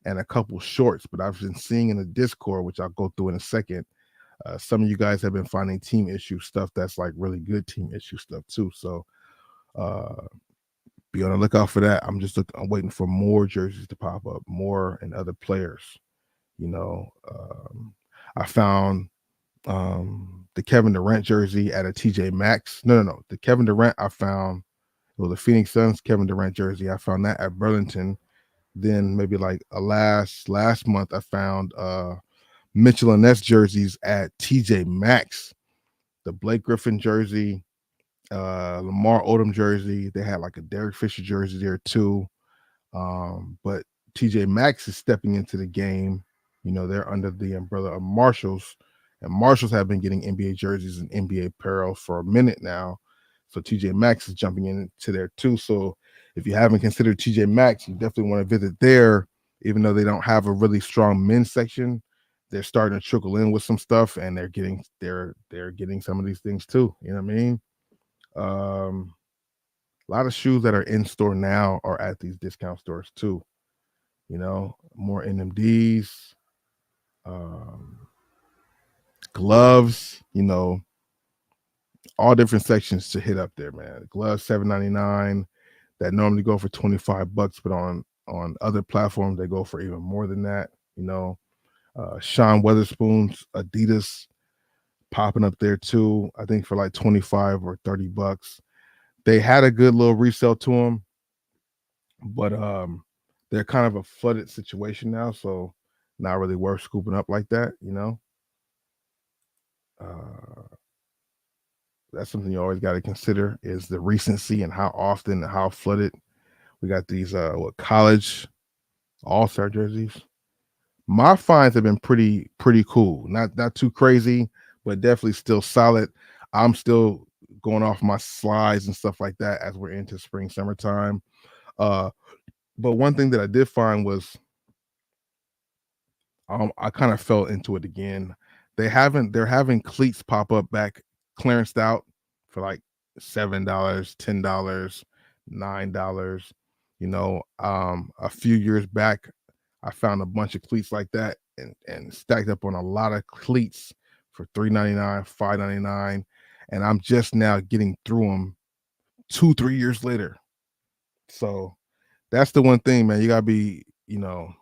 and a couple shorts. But I've been seeing in the Discord, which I'll go through in a second, some of you guys have been finding team issue stuff that's like really good team issue stuff too. So Uh, be on the lookout for that. I'm waiting for more jerseys to pop up, more and other players. You know, I found the Kevin Durant jersey at a TJ Maxx. No. The Kevin Durant I found, well, the Phoenix Suns Kevin Durant jersey. I found that at Burlington. Then maybe like last month I found Mitchell and Ness jerseys at TJ Maxx. The Blake Griffin jersey, Lamar Odom jersey. They had like a Derek Fisher jersey there too. But TJ Maxx is stepping into the game. You know, they're under the umbrella of Marshalls, and Marshalls have been getting NBA jerseys and NBA apparel for a minute now. So TJ Maxx is jumping into there too. So if you haven't considered TJ Maxx, you definitely want to visit there, even though they don't have a really strong men's section. They're starting to trickle in with some stuff, and they're getting some of these things too. You know what I mean? Um, a lot of shoes that are in store now are at these discount stores too. You know, more NMDs, um, gloves. You know, all different sections to hit up there, man. Gloves $7.99 that normally go for $25, but on other platforms they go for even more than that. You know, Sean Weatherspoon's Adidas popping up there too. I think for like 25 or $30. They had a good little resale to them, but they're kind of a flooded situation now, so not really worth scooping up like that. You know, uh, that's something you always got to consider is the recency and how often and how flooded. We got these college all-star jerseys. My finds have been pretty cool. Not too crazy, but definitely still solid. I'm still going off my slides and stuff like that as we're into spring summertime. Uh, but one thing that I did find was I kind of fell into it again. They're having cleats pop up back clearanced out for like $7, $10, $9. You know, a few years back, I found a bunch of cleats like that and stacked up on a lot of cleats for $3.99, $5.99, and I'm just now getting through them 2-3 years later. So that's the one thing, man. You gotta be, you know,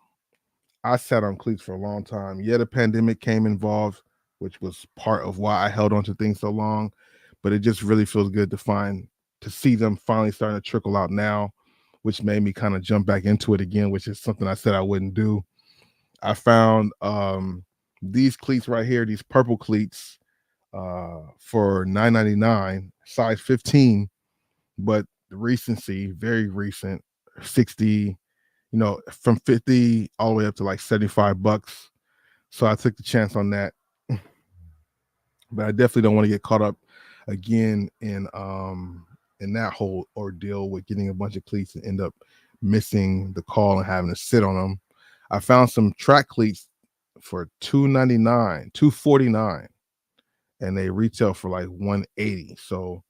I sat on cleats for a long time. Yeah, the pandemic came involved, which was part of why I held on to things so long. But it just really feels good to see them finally starting to trickle out now, which made me kind of jump back into it again, which is something I said I wouldn't do. I found these cleats right here, these purple cleats, for $9.99, size 15, but the recency, very recent, 60, you know, from 50 all the way up to like $75. So I took the chance on that. But I definitely don't want to get caught up again in that whole ordeal with getting a bunch of cleats and end up missing the call and having to sit on them. I found some track cleats for $2.99, $2.49, and they retail for like $180. So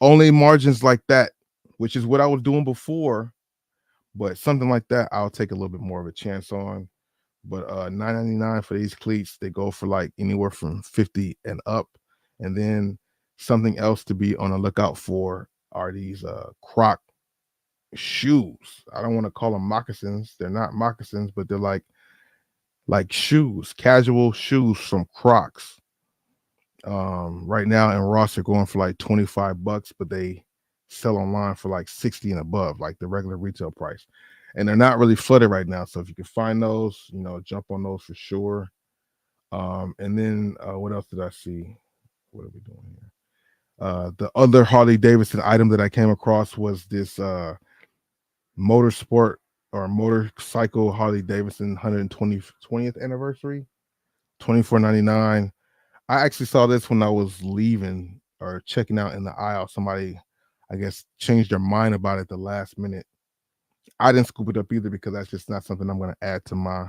only margins like that, which is what I was doing before, but something like that I'll take a little bit more of a chance on. But $9.99 for these cleats, they go for like anywhere from 50 and up. And then something else to be on the lookout for are these Croc shoes. I don't want to call them moccasins. They're not moccasins, but they're like shoes, casual shoes from Crocs. Right now in Ross they're going for like $25, but they sell online for like 60 and above, like the regular retail price. And they're not really flooded right now. So if you can find those, you know, jump on those for sure. And then what else did I see? What are we doing here? The other Harley Davidson item that I came across was this motorsport or motorcycle Harley Davidson 120th anniversary, $24.99. I actually saw this when I was leaving or checking out in the aisle. Somebody, I guess, changed their mind about it at the last minute. I didn't scoop it up either because that's just not something I'm going to add to my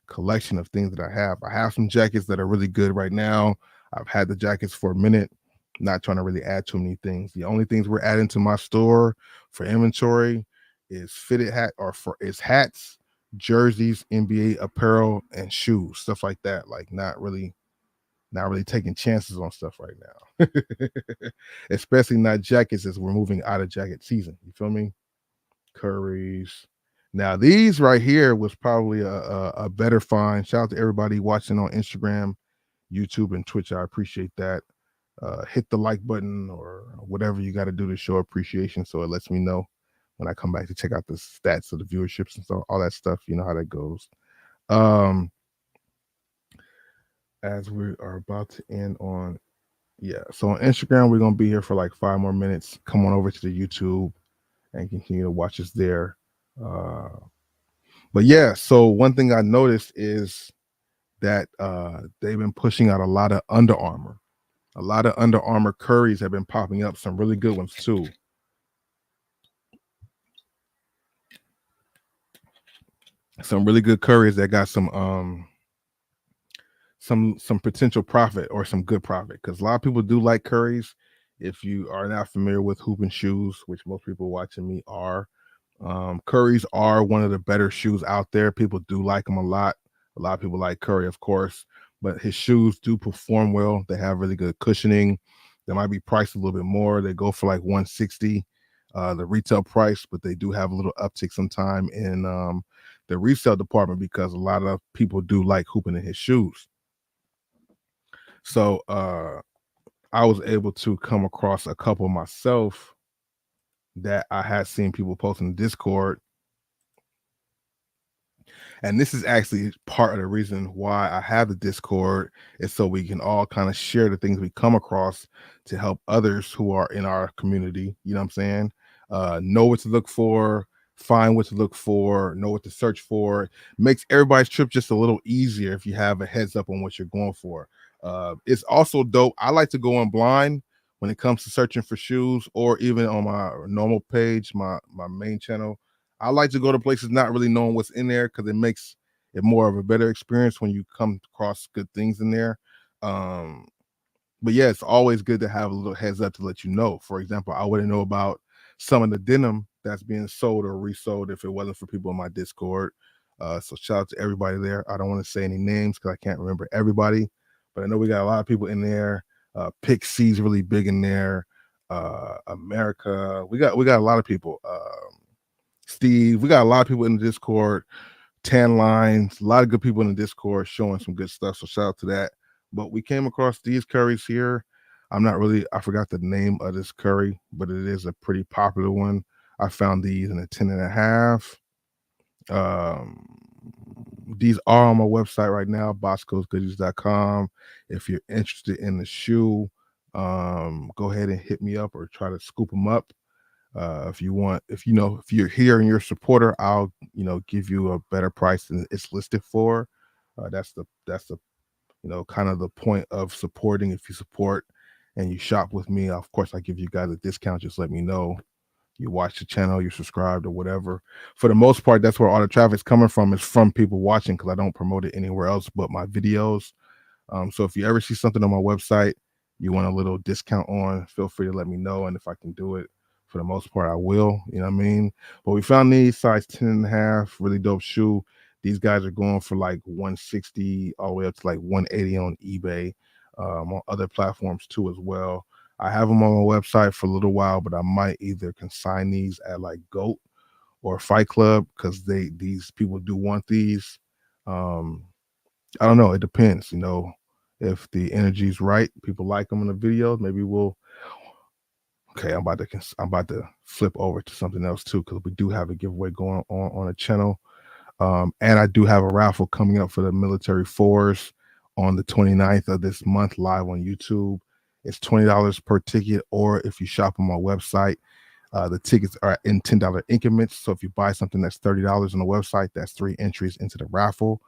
collection of things that I have. I have some jackets that are really good right now. I've had the jackets for a minute, not trying to really add too many things. The only things we're adding to my store for inventory is fitted hat or for is hats, jerseys, NBA apparel, and shoes, stuff like that. Like not really not really taking chances on stuff right now. Especially not jackets, as we're moving out of jacket season. You feel me? Curries. Now these right here was probably a better find. Shout out to everybody watching on Instagram, YouTube, and Twitch. I appreciate that. Hit the like button or whatever you got to do to show appreciation, so it lets me know when I come back to check out the stats of the viewerships and stuff, all that stuff. You know how that goes. As we are about to end on, yeah. So on Instagram, we're gonna be here for like 5 more minutes. Come on over to the YouTube and continue to watch us there. But yeah, so one thing I noticed is that they've been pushing out a lot of Under Armour. A lot of Under Armour curries have been popping up, some really good ones too. Some really good curries that got some potential profit or some good profit, because a lot of people do like curries. If you are not familiar with hoop and shoes, which most people watching me are, curries are one of the better shoes out there. People do like them a lot. A lot of people like Curry, of course, but his shoes do perform well. They have really good cushioning. They might be priced a little bit more. They go for like $160, the retail price, but they do have a little uptick sometime in the resale department, because a lot of people do like hooping in his shoes. So I was able to come across a couple myself that I had seen people post in Discord. And this is actually part of the reason why I have the Discord, is so we can all kind of share the things we come across to help others who are in our community. You know what I'm saying? Know what to look for, find what to look for, know what to search for. Makes everybody's trip just a little easier if you have a heads up on what you're going for. It's also dope. I like to go in blind when it comes to searching for shoes, or even on my normal page, my main channel. I like to go to places not really knowing what's in there, because it makes it more of a better experience when you come across good things in there. But yeah, it's always good to have a little heads up to let you know. For example, I wouldn't know about some of the denim that's being sold or resold if it wasn't for people in my Discord. So shout out to everybody there. I don't want to say any names because I can't remember everybody, but I know we got a lot of people in there. Pick C's really big in there. America, we got a lot of people. Steve, we got a lot of people in the Discord. Tan Lines, a lot of good people in the Discord showing some good stuff. So shout out to that. But we came across these curries here. I forgot the name of this curry, but it is a pretty popular one. I found these in a 10.5. These are on my website right now, boscosgoodies.com. If you're interested in the shoe, go ahead and hit me up or try to scoop them up. If you're here and you're a supporter, I'll give you a better price than it's listed for. That's the kind of the point of supporting. If you support and you shop with me, of course I give you guys a discount. Just let me know you watch the channel, you're subscribed or whatever. For the most part, that's where all the traffic's coming from, is from people watching, because I don't promote it anywhere else but my videos. So if you ever see something on my website you want a little discount on, feel free to let me know, and if I can do it, for the most part I will. You know what I mean? But we found these size 10.5, really dope shoe. These guys are going for like 160 all the way up to like 180 on eBay, on other platforms too as well. I have them on my website for a little while, but I might either consign these at like GOAT or Fight Club, because these people do want these. I don't know. It depends, if the energy's right, people like them in the videos. Maybe we'll. Okay, I'm about to flip over to something else too, because we do have a giveaway going on the channel, and I do have a raffle coming up for the military fours on the 29th of this month, live on YouTube. It's $20 per ticket, or if you shop on my website, the tickets are in $10 increments. So if you buy something that's $30 on the website, that's 3 entries into the raffle.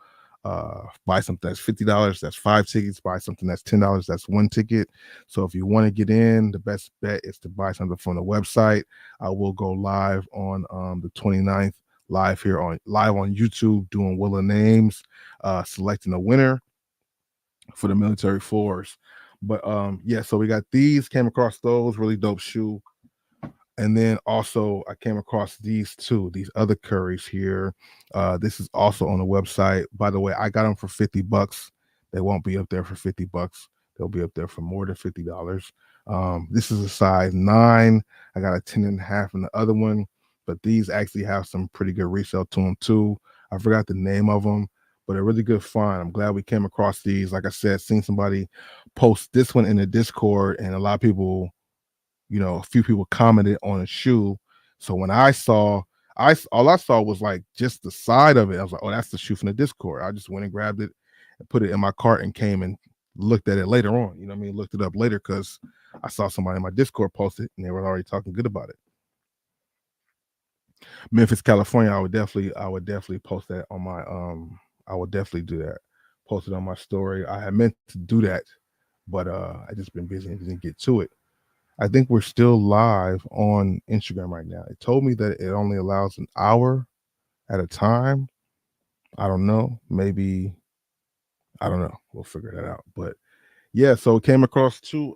Buy something that's $50, that's 5 tickets. Buy something that's $10, that's 1 ticket. So if you want to get in, the best bet is to buy something from the website. I will go live on the 29th, live on YouTube, doing Wheel of Names, selecting a winner for the military fours. But yeah, so we got these, came across those, really dope shoe. And then also I came across these other curries here. This is also on the website. By the way, I got them for $50. They won't be up there for $50. They'll be up there for more than $50. This is a size 9. I got a 10.5 in the other one, but these actually have some pretty good resale to them too. I forgot the name of them, but a really good find. I'm glad we came across these. Like I said, seen somebody post this one in the Discord, and a lot of people, a few people commented on a shoe. So when I saw, all I saw was like just the side of it. I was like, oh, that's the shoe from the Discord. I just went and grabbed it and put it in my cart and came and looked at it later on. You know what I mean? Looked it up later because I saw somebody in my Discord post it and they were already talking good about it. Memphis, California. I would definitely post that on my I would definitely do that. Post it on my story. I had meant to do that, but I just been busy and didn't get to it. I think we're still live on Instagram right now. It told me that it only allows an hour at a time. I don't know. Maybe I don't know. We'll figure that out. But yeah, so it came across two.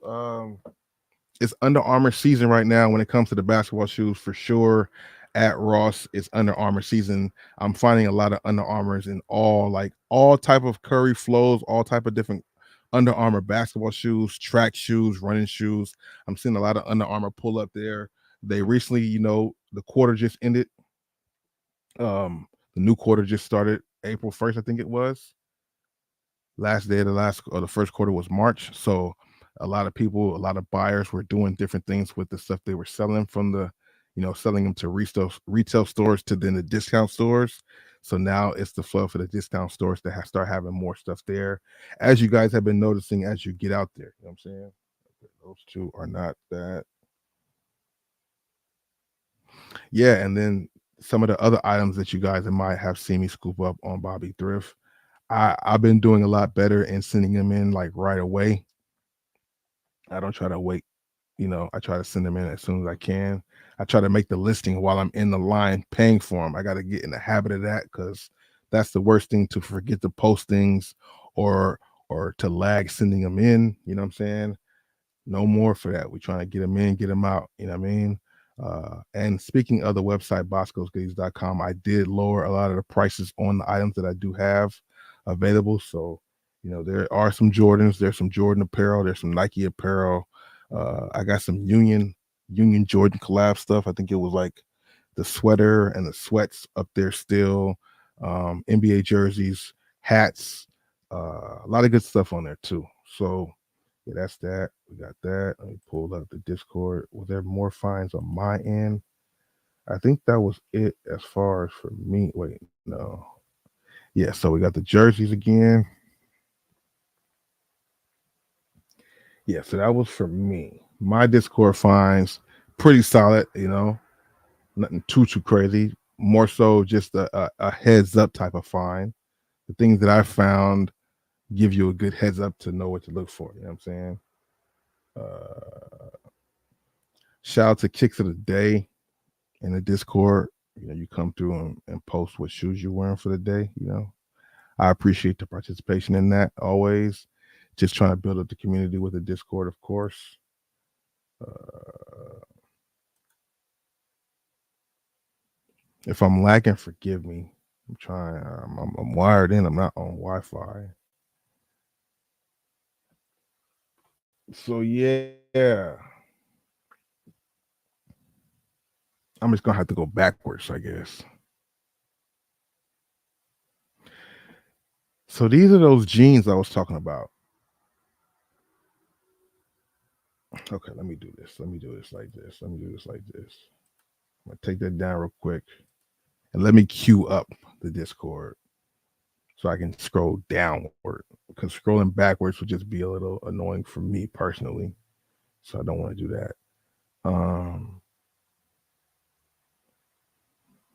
It's Under Armour season right now when it comes to the basketball shoes for sure. At Ross, it's Under Armour season. I'm finding a lot of Under Armours in all type of Curry flows, all type of different Under Armour basketball shoes, track shoes, running shoes. I'm seeing a lot of Under Armour pull up there. They recently, the quarter just ended. The new quarter just started April 1st, I think it was. Last day of the first quarter was March. So a lot of people, a lot of buyers were doing different things with the stuff they were selling from selling them to retail stores to then the discount stores. So now it's the flow for the discount stores to start having more stuff there. As you guys have been noticing as you get out there, you know what I'm saying? Okay, those two are not that. Yeah, and then some of the other items that you guys might have seen me scoop up on Bobby Thrift. I've been doing a lot better in sending them in like right away. I don't try to wait. I try to send them in as soon as I can. I try to make the listing while I'm in the line paying for them. I got to get in the habit of that because that's the worst thing, to forget to post things or to lag sending them in. You know what I'm saying? No more for that. We're trying to get them in, get them out. You know what I mean? And speaking of the website, boscosgoodies.com, I did lower a lot of the prices on the items that I do have available. So, there are some Jordans, there's some Jordan apparel, there's some Nike apparel. I got some Union Jordan collab stuff. I think it was like the sweater and the sweats up there still. NBA jerseys, hats, a lot of good stuff on there too. So yeah, that's that. We got that. Let me pull up the Discord. Was there more finds on my end? I think that was it as far as for me. Wait, no. Yeah, so we got the jerseys again. Yeah, so that was for me. My Discord finds pretty solid, nothing too crazy. More so just a heads up type of find. The things that I found give you a good heads up to know what to look for. You know what I'm saying? Shout out to Kicks of the Day in the Discord. You come through and post what shoes you're wearing for the day. I appreciate the participation in that always. Just trying to build up the community with the Discord, of course. If I'm lagging, forgive me. I'm trying. I'm wired in. I'm not on Wi-Fi. So yeah, I'm just gonna have to go backwards, I guess. So these are those jeans I was talking about. Okay, let me do this. Let me do this like this. Let me do this like this. I'm gonna take that down real quick and let me queue up the Discord so I can scroll downward. Because scrolling backwards would just be a little annoying for me personally. So I don't want to do that.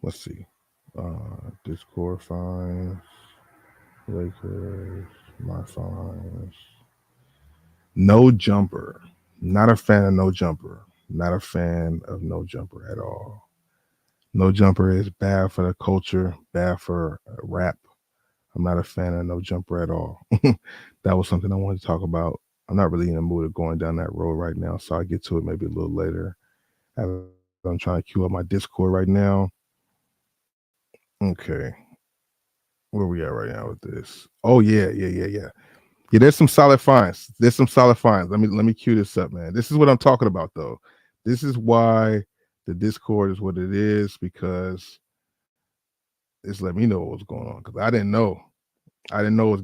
Let's see. Discord finds, Lakers, my finds. No jumper. Not a fan of no jumper. Not a fan of no jumper at all. No jumper is bad for the culture, bad for rap. I'm not a fan of no jumper at all. That was something I wanted to talk about. I'm not really in the mood of going down that road right now, so I'll get to it maybe a little later. I'm trying to queue up my Discord right now. Okay. Where we at right now with this? Oh, yeah. Yeah, there's some solid finds. There's some solid finds. Let me cue this up, man. This is what I'm talking about, though. This is why the Discord is what it is, because it's let me know what was going on, because I didn't know. I didn't know it was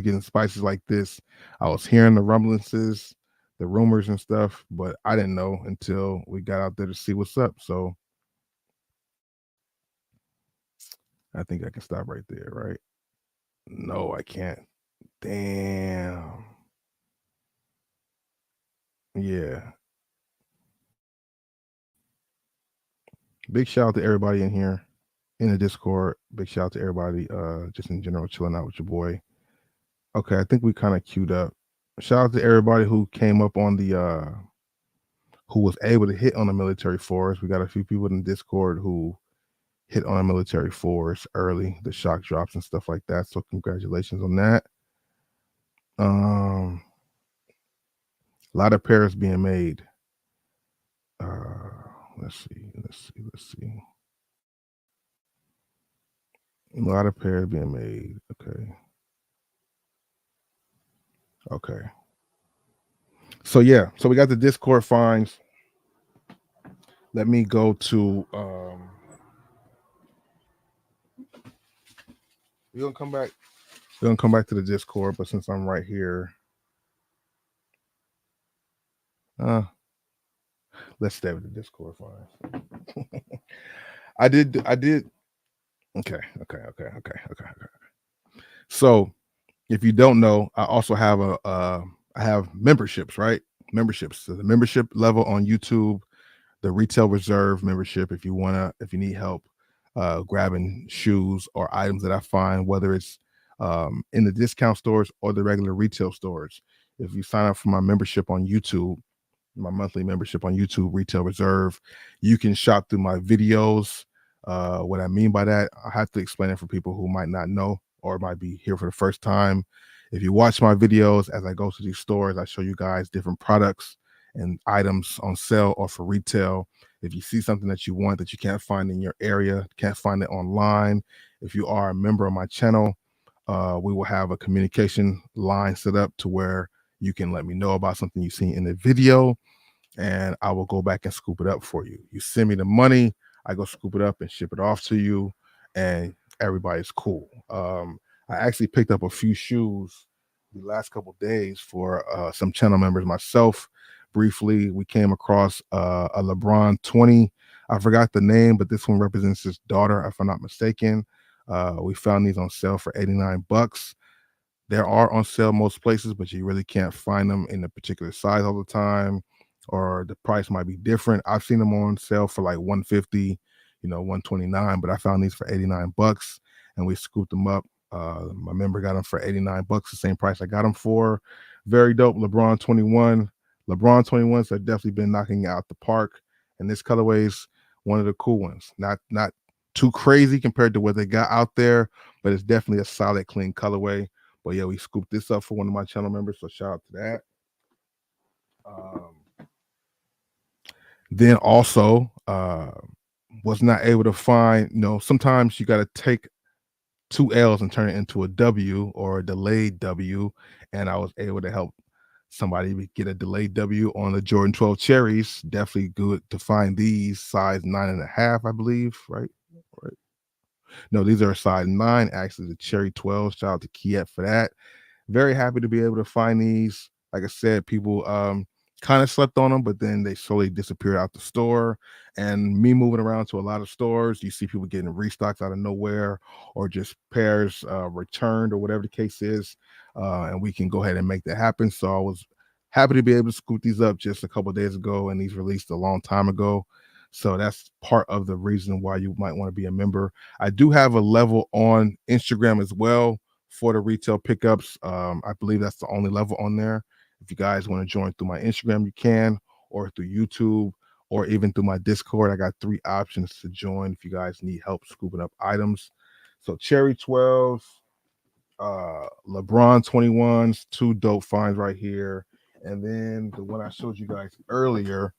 getting spices like this. I was hearing the rumblings, the rumors and stuff, but I didn't know until we got out there to see what's up. So I think I can stop right there, right? No, I can't. Damn. Yeah. Big shout out to everybody in here in the Discord. Big shout out to everybody just in general chilling out with your boy. Okay, I think we kind of queued up. Shout out to everybody who came up on the who was able to hit on the military force. We got a few people in Discord who hit on a military force early, the shock drops and stuff like that. So congratulations on that. A lot of pairs being made. Let's see. A lot of pairs being made. Okay. So yeah, so we got the Discord finds. Let me go to we're gonna come back. We're gonna come back to the Discord, but since I'm right here, let's stay with the Discord finds. I did. Okay. So if you don't know, I also have I have memberships, right? Memberships. So the membership level on YouTube, the Retail Reserve membership. If you need help grabbing shoes or items that I find, whether it's in the discount stores or the regular retail stores. If you sign up for my membership on YouTube, my monthly membership on YouTube, Retail Reserve, you can shop through my videos. What I mean by that, I have to explain it for people who might not know or might be here for the first time. If you watch my videos as I go to these stores, I show you guys different products and items on sale or for retail. If you see something that you want that you can't find in your area, can't find it online, if you are a member of my channel, we will have a communication line set up to where you can let me know about something you see in the video, and I will go back and scoop it up for you. You send me the money, I go scoop it up and ship it off to you, and everybody's cool. I actually picked up a few shoes the last couple days for some channel members. Myself, briefly, we came across a LeBron 20. I forgot the name, but this one represents his daughter, if I'm not mistaken. We found these on sale for $89. There are on sale most places, but you really can't find them in a particular size all the time, or the price might be different. I've seen them on sale for like 150, 129, but I found these for $89 and we scooped them up. My member got them for $89, the same price I got them for. Very dope. LeBron 21. LeBron 21s have definitely been knocking it out the park, and this colorway is one of the cool ones. Not too crazy compared to what they got out there, but it's definitely a solid, clean colorway. But yeah, we scooped this up for one of my channel members, so shout out to that. Then also was not able to find, sometimes you got to take two L's and turn it into a W or a delayed W. And I was able to help somebody get a delayed W on the Jordan 12 cherries. Definitely good to find these, size 9.5, I believe, right? No, these are a size 9, actually, the cherry 12. Shout out to Kiet for that. Very happy to be able to find these. Like I said, people kind of slept on them, but then they slowly disappeared out the store. And me moving around to a lot of stores, you see people getting restocks out of nowhere, or just pairs returned, or whatever the case is. And we can go ahead and make that happen. So I was happy to be able to scoop these up just a couple of days ago, and these released a long time ago. So that's part of the reason why you might want to be a member. I do have a level on Instagram as well for the retail pickups. I believe that's the only level on there. If you guys want to join through my Instagram, you can, or through YouTube, or even through my Discord. I got 3 options to join if you guys need help scooping up items. So Cherry 12, LeBron 21s, 2 dope finds right here. And then the one I showed you guys earlier,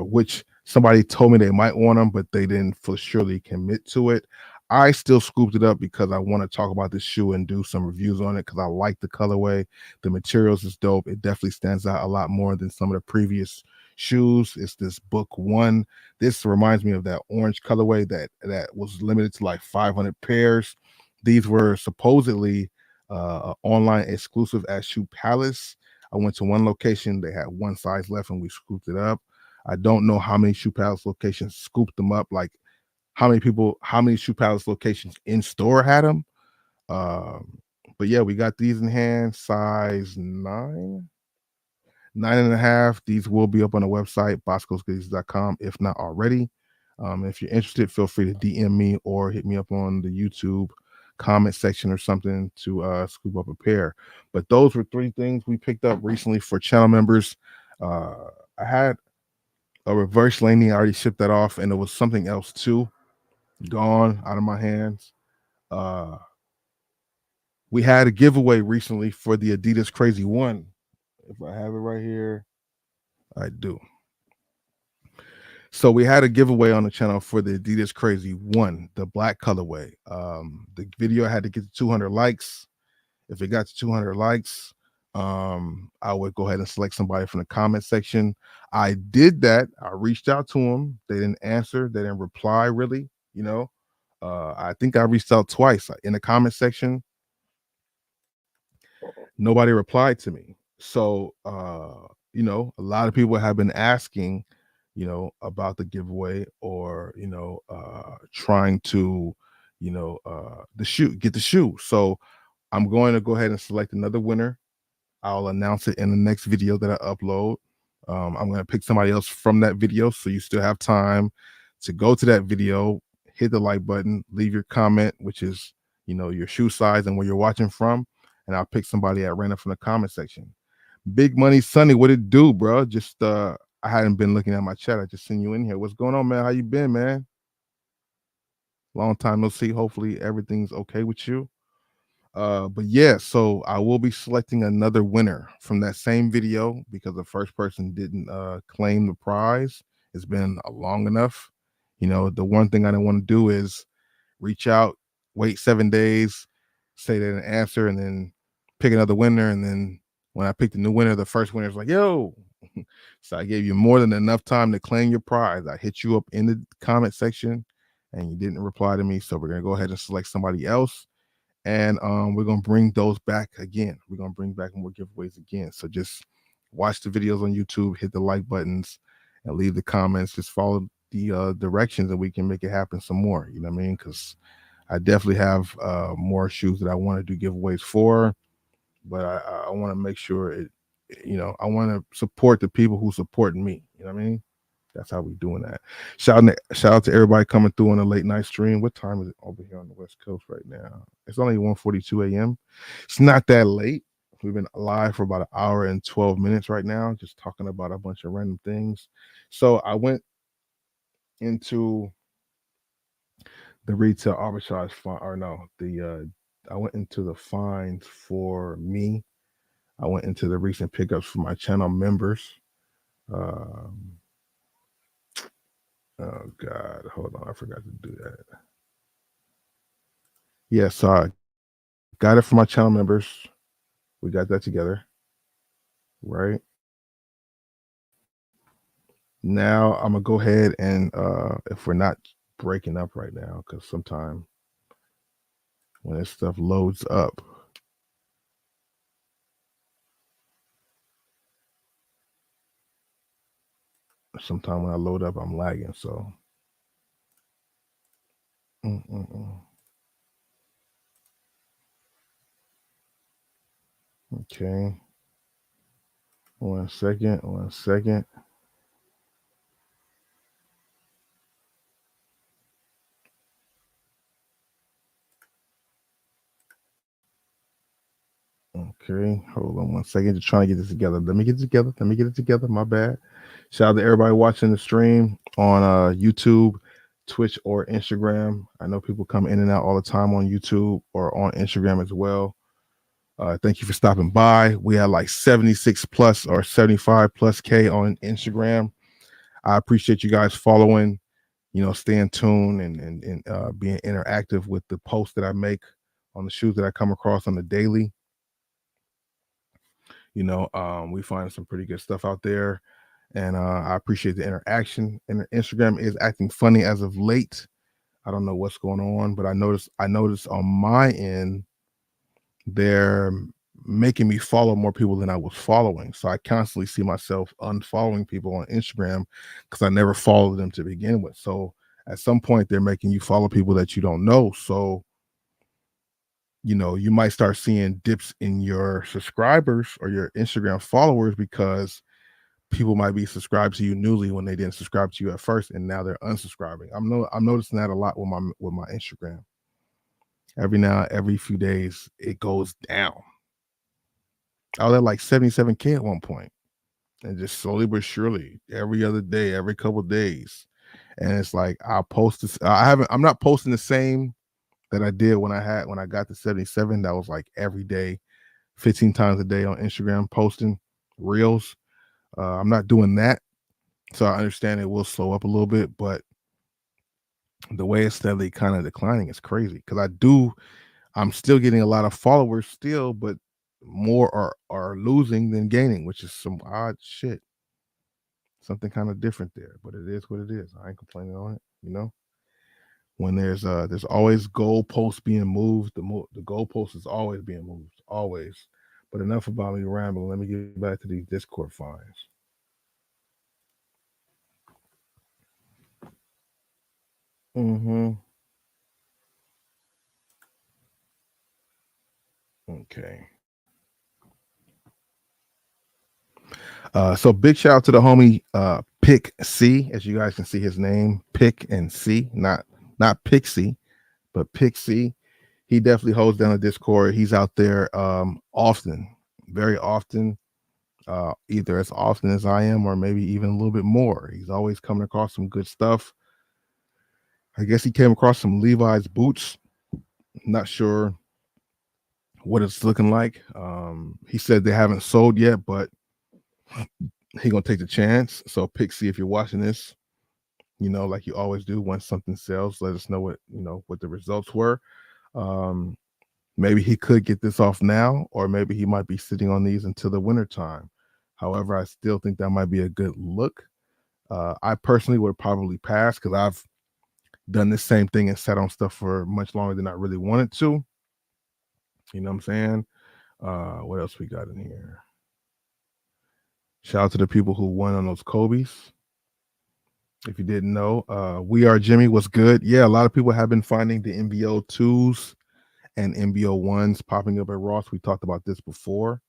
which somebody told me they might want them, but they didn't for surely commit to it. I still scooped it up because I want to talk about this shoe and do some reviews on it because I like the colorway. The materials is dope. It definitely stands out a lot more than some of the previous shoes. It's this book one. This reminds me of that orange colorway that was limited to like 500 pairs. These were supposedly online exclusive at Shoe Palace. I went to one location. They had one size left and we scooped it up. I don't know how many Shoe Palace locations scooped them up. Like how many Shoe Palace locations in store had them. Um, but yeah, we got these in hand, size 9.5. These will be up on the website, boscosgoodies.com, if not already. If you're interested, feel free to DM me or hit me up on the YouTube comment section or something to scoop up a pair. But those were three things we picked up recently for channel members. I had a reverse laning. I already shipped that off, and it was something else too, gone out of my hands. Uh, we had a giveaway recently for the Adidas Crazy One. If I have it right here, I do. So we had a giveaway on the channel for the Adidas Crazy One, the black colorway. The video had to get to 200 likes. If it got to 200 likes, I would go ahead and select somebody from the comment section. I did that. I reached out to them. They didn't answer. They didn't reply really. I think I reached out twice in the comment section. Nobody replied to me. So, a lot of people have been asking, about the giveaway or, trying to, get the shoe. So I'm going to go ahead and select another winner. I'll announce it in the next video that I upload. I'm going to pick somebody else from that video. So you still have time to go to that video, hit the like button, leave your comment, which is, your shoe size and where you're watching from. And I'll pick somebody at random from the comment section. Big Money Sonny, what it do, bro? Just I hadn't been looking at my chat. I just seen you in here. What's going on, man? How you been, man? Long time no see. Hopefully everything's okay with you. But yeah, so I will be selecting another winner from that same video because the first person didn't claim the prize. It's been long enough. The one thing I don't want to do is reach out, wait 7 days, say they didn't answer, and then pick another winner. And then when I pick the new winner, the first winner is like, yo. So I gave you more than enough time to claim your prize. I hit you up in the comment section and you didn't reply to me. So we're going to go ahead and select somebody else. And we're going to bring those back again. We're going to bring back more giveaways again. So just watch the videos on YouTube, hit the like buttons, and leave the comments. Just follow the directions and we can make it happen some more. You know what I mean? Because I definitely have more shoes that I want to do giveaways for. But I want to make sure I want to support the people who support me. You know what I mean? That's how we doing that. Shout out to everybody coming through on a late night stream. What time is it over here on the West Coast right now? It's only 1:42 a.m. It's not that late. We've been live for about an hour and 12 minutes right now, just talking about a bunch of random things. So I went into the retail arbitrage fund, or no, I went into the finds for me. I went into the recent pickups for my channel members. Oh God, hold on, I forgot to do that. Yeah, so I got it for my channel members. We got that together, right? Now I'm gonna go ahead and if we're not breaking up right now, because sometime when this stuff loads up, sometime when I load up, I'm lagging. So, okay. 1 second. 1 second. Okay, hold on 1 second. Just trying to get this together. Let me get it together. My bad. Shout out to everybody watching the stream on YouTube, Twitch, or Instagram. I know people come in and out all the time on YouTube or on Instagram as well. Thank you for stopping by. We had like 76 plus or 75 plus K on Instagram. I appreciate you guys following. staying tuned and being interactive with the posts that I make on the shoes that I come across on the daily. We find some pretty good stuff out there, and I appreciate the interaction. And Instagram is acting funny as of late. I don't know what's going on, but I noticed on my end they're making me follow more people than I was following. So I constantly see myself unfollowing people on Instagram because I never followed them to begin with. So at some point they're making you follow people that you don't know. So you might start seeing dips in your subscribers or your Instagram followers because people might be subscribed to you newly when they didn't subscribe to you at first, and now they're unsubscribing. I'm noticing that a lot with my Instagram. Every few days it goes down. I was at like 77K at one point, and just slowly but surely, every other day, every couple of days, and it's like I'll post this. I'm not posting the same that I did when I got to 77. That was like every day, 15 times a day on Instagram posting reels. I'm not doing that, so I understand it will slow up a little bit, but the way it's steadily kind of declining is crazy because I'm still getting a lot of followers still, but more are losing than gaining, which is some odd shit. Something kind of different there, but it is what it is. I ain't complaining on it. When there's always goalposts being moved, the goalpost is always being moved, always. But enough about me rambling. Let me get back to these Discord finds. Mm-hmm. Okay. So big shout out to the homie Pick C, as you guys can see his name, Pick and C, not Pixie, but Pick C. He definitely holds down the Discord. He's out there often, very often, either as often as I am, or maybe even a little bit more. He's always coming across some good stuff. I guess he came across some Levi's boots. Not sure what it's looking like. He said they haven't sold yet, but he gonna take the chance. So Pixie, if you're watching this, like you always do, once something sells, let us know what the results were. Um, Maybe he could get this off now, or maybe he might be sitting on these until the winter time. However, I still think that might be a good look. I personally would probably pass because I've done the same thing and sat on stuff for much longer than I really wanted to. You know what I'm saying? What else we got in here? Shout out to the people who won on those Kobe's. If you didn't know, We Are Jimmy was good. Yeah, a lot of people have been finding the MBO twos and MBO ones popping up at Ross. We talked about this before.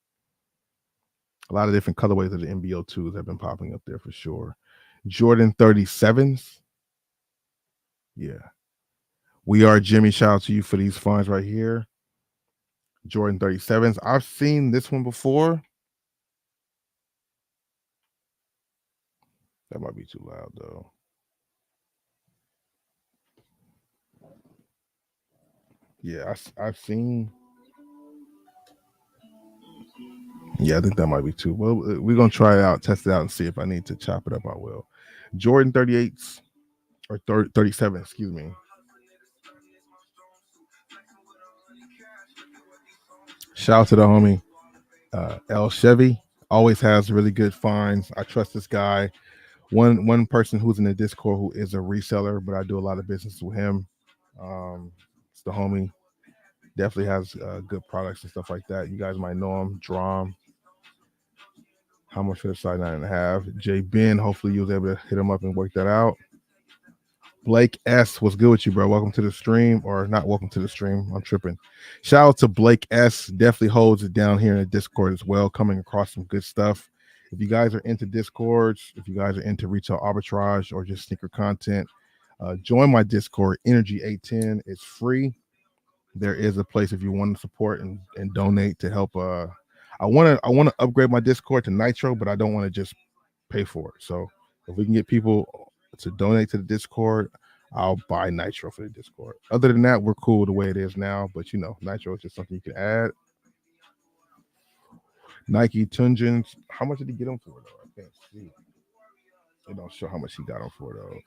A lot of different colorways of the MBO twos have been popping up there for sure. Jordan 37s. Yeah. We Are Jimmy. Shout out to you for these finds right here. Jordan 37s. I've seen this one before. That might be too loud though. Yeah, I've seen. Yeah, I think that might be too. Well, we're gonna try it out, test it out, and see if I need to chop it up. I will. Jordan 38s or 37, excuse me. Shout out to the homie L Chevy. Always has really good finds. I trust this guy. One person who's in the Discord who is a reseller, but I do a lot of business with him. It's the homie. Definitely has good products and stuff like that. You guys might know him. Drom. How much for the side 9.5? Jay Ben. Hopefully you was able to hit him up and work that out. Blake S, what's good with you, bro? Welcome to the stream, or not welcome to the stream. I'm tripping. Shout out to Blake S. Definitely holds it down here in the Discord as well, coming across some good stuff. If you guys are into Discords, if you guys are into retail arbitrage or just sneaker content, join my Discord, Energy 810. It's free. There is a place if you want to support and donate to help. I want to upgrade my Discord to Nitro, but I don't want to just pay for it. So if we can get people to donate to the Discord, I'll buy Nitro for the Discord. Other than that, we're cool the way it is now. But Nitro is just something you can add. Nike Tunjins. How much did he get them for though? I can't see. They don't show how much he got them for though.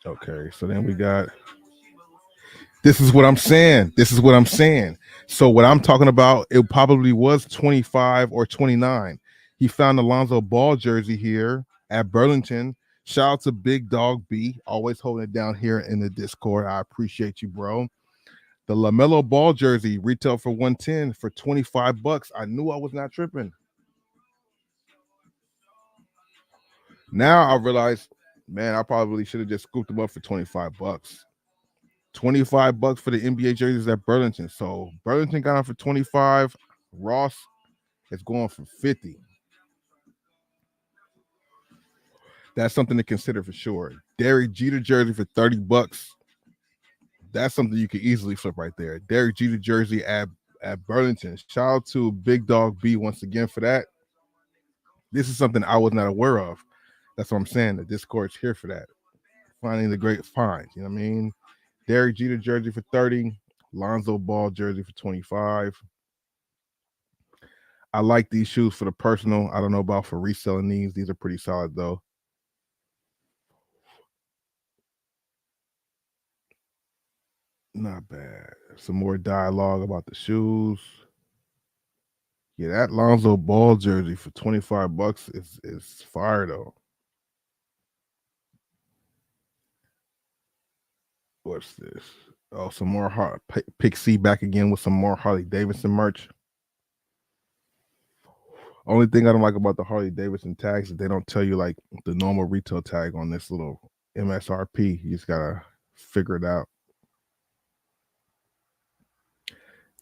Okay, so then we got. This is what I'm saying. This is what I'm saying. So what I'm talking about, it probably was 25 or 29. He found Alonzo Ball jersey here at Burlington. Shout out to Big Dog B, always holding it down here in the Discord. I appreciate you, bro. The LaMelo Ball jersey retail for 110 for 25 bucks. I knew I was not tripping. Now I realize, man, I probably should have just scooped them up for 25 bucks. 25 bucks for the NBA jerseys at Burlington. So Burlington got them for 25. Ross is going for 50. That's something to consider for sure. Derek Jeter jersey for 30 bucks. That's something you can easily flip right there. Derek Jeter jersey at Burlington. Shout out to Big Dog B once again for that. This is something I was not aware of. That's what I'm saying. The Discord's here for that. Finding the great finds. You know what I mean? Derek Jeter jersey for 30. Lonzo Ball jersey for 25. I like these shoes for the personal. I don't know about for reselling these. These are pretty solid though. Not bad. Some more dialogue about the shoes. Yeah, that Lonzo Ball jersey for 25 bucks is fire though. What's this? Oh, some more Pixie back again with some more Harley Davidson merch. Only thing I don't like about the Harley Davidson tags is they don't tell you like the normal retail tag on this little MSRP. You just gotta figure it out.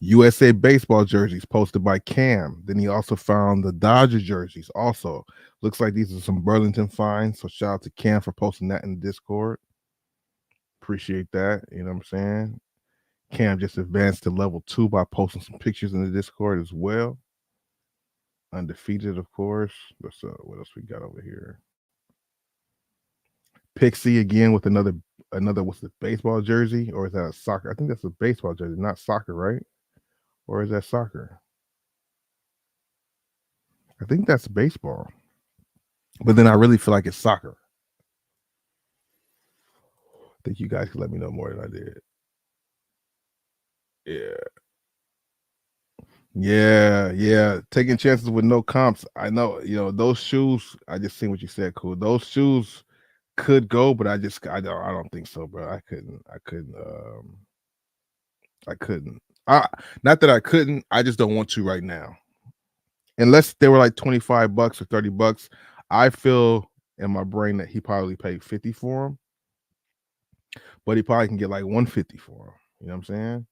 USA baseball jerseys posted by Cam. Then he also found the Dodger jerseys. Also, looks like these are some Burlington finds. So shout out to Cam for posting that in the Discord. Appreciate that. You know what I'm saying? Cam just advanced to level 2 by posting some pictures in the Discord as well. Undefeated, of course. What else we got over here? Pixie again with another what's the baseball jersey, or is that a soccer? I think that's a baseball jersey, not soccer, right? Or is that soccer? I think that's baseball. But then I really feel like it's soccer. I think you guys can let me know more than I did. Yeah. Taking chances with no comps. I know, those shoes. I just seen what you said, cool. Those shoes could go, but I don't think so, bro. I couldn't. Not that I couldn't. I just don't want to right now. Unless they were like 25 bucks or 30 bucks. I feel in my brain that he probably paid 50 for them, but he probably can get like 150 for them. You know what I'm saying?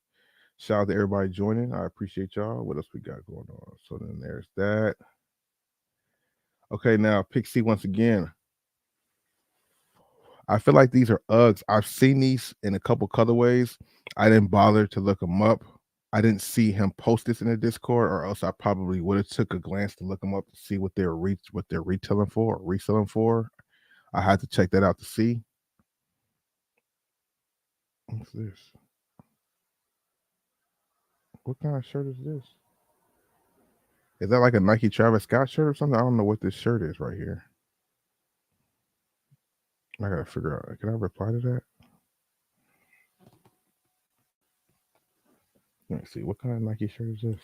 Shout out to everybody joining. I appreciate y'all. What else we got going on? So then there's that. Okay, now Pixie once again. I feel like these are Uggs. I've seen these in a couple colorways. I didn't bother to look them up. I didn't see him post this in the Discord, or else I probably would have took a glance to look them up to see what they're retailing for or reselling for. I had to check that out to see. What's this? What kind of shirt is this? Is that like a Nike Travis Scott shirt or something? I don't know what this shirt is right here. I gotta figure out. Can I reply to that? Let me see. What kind of Nike shirt is this?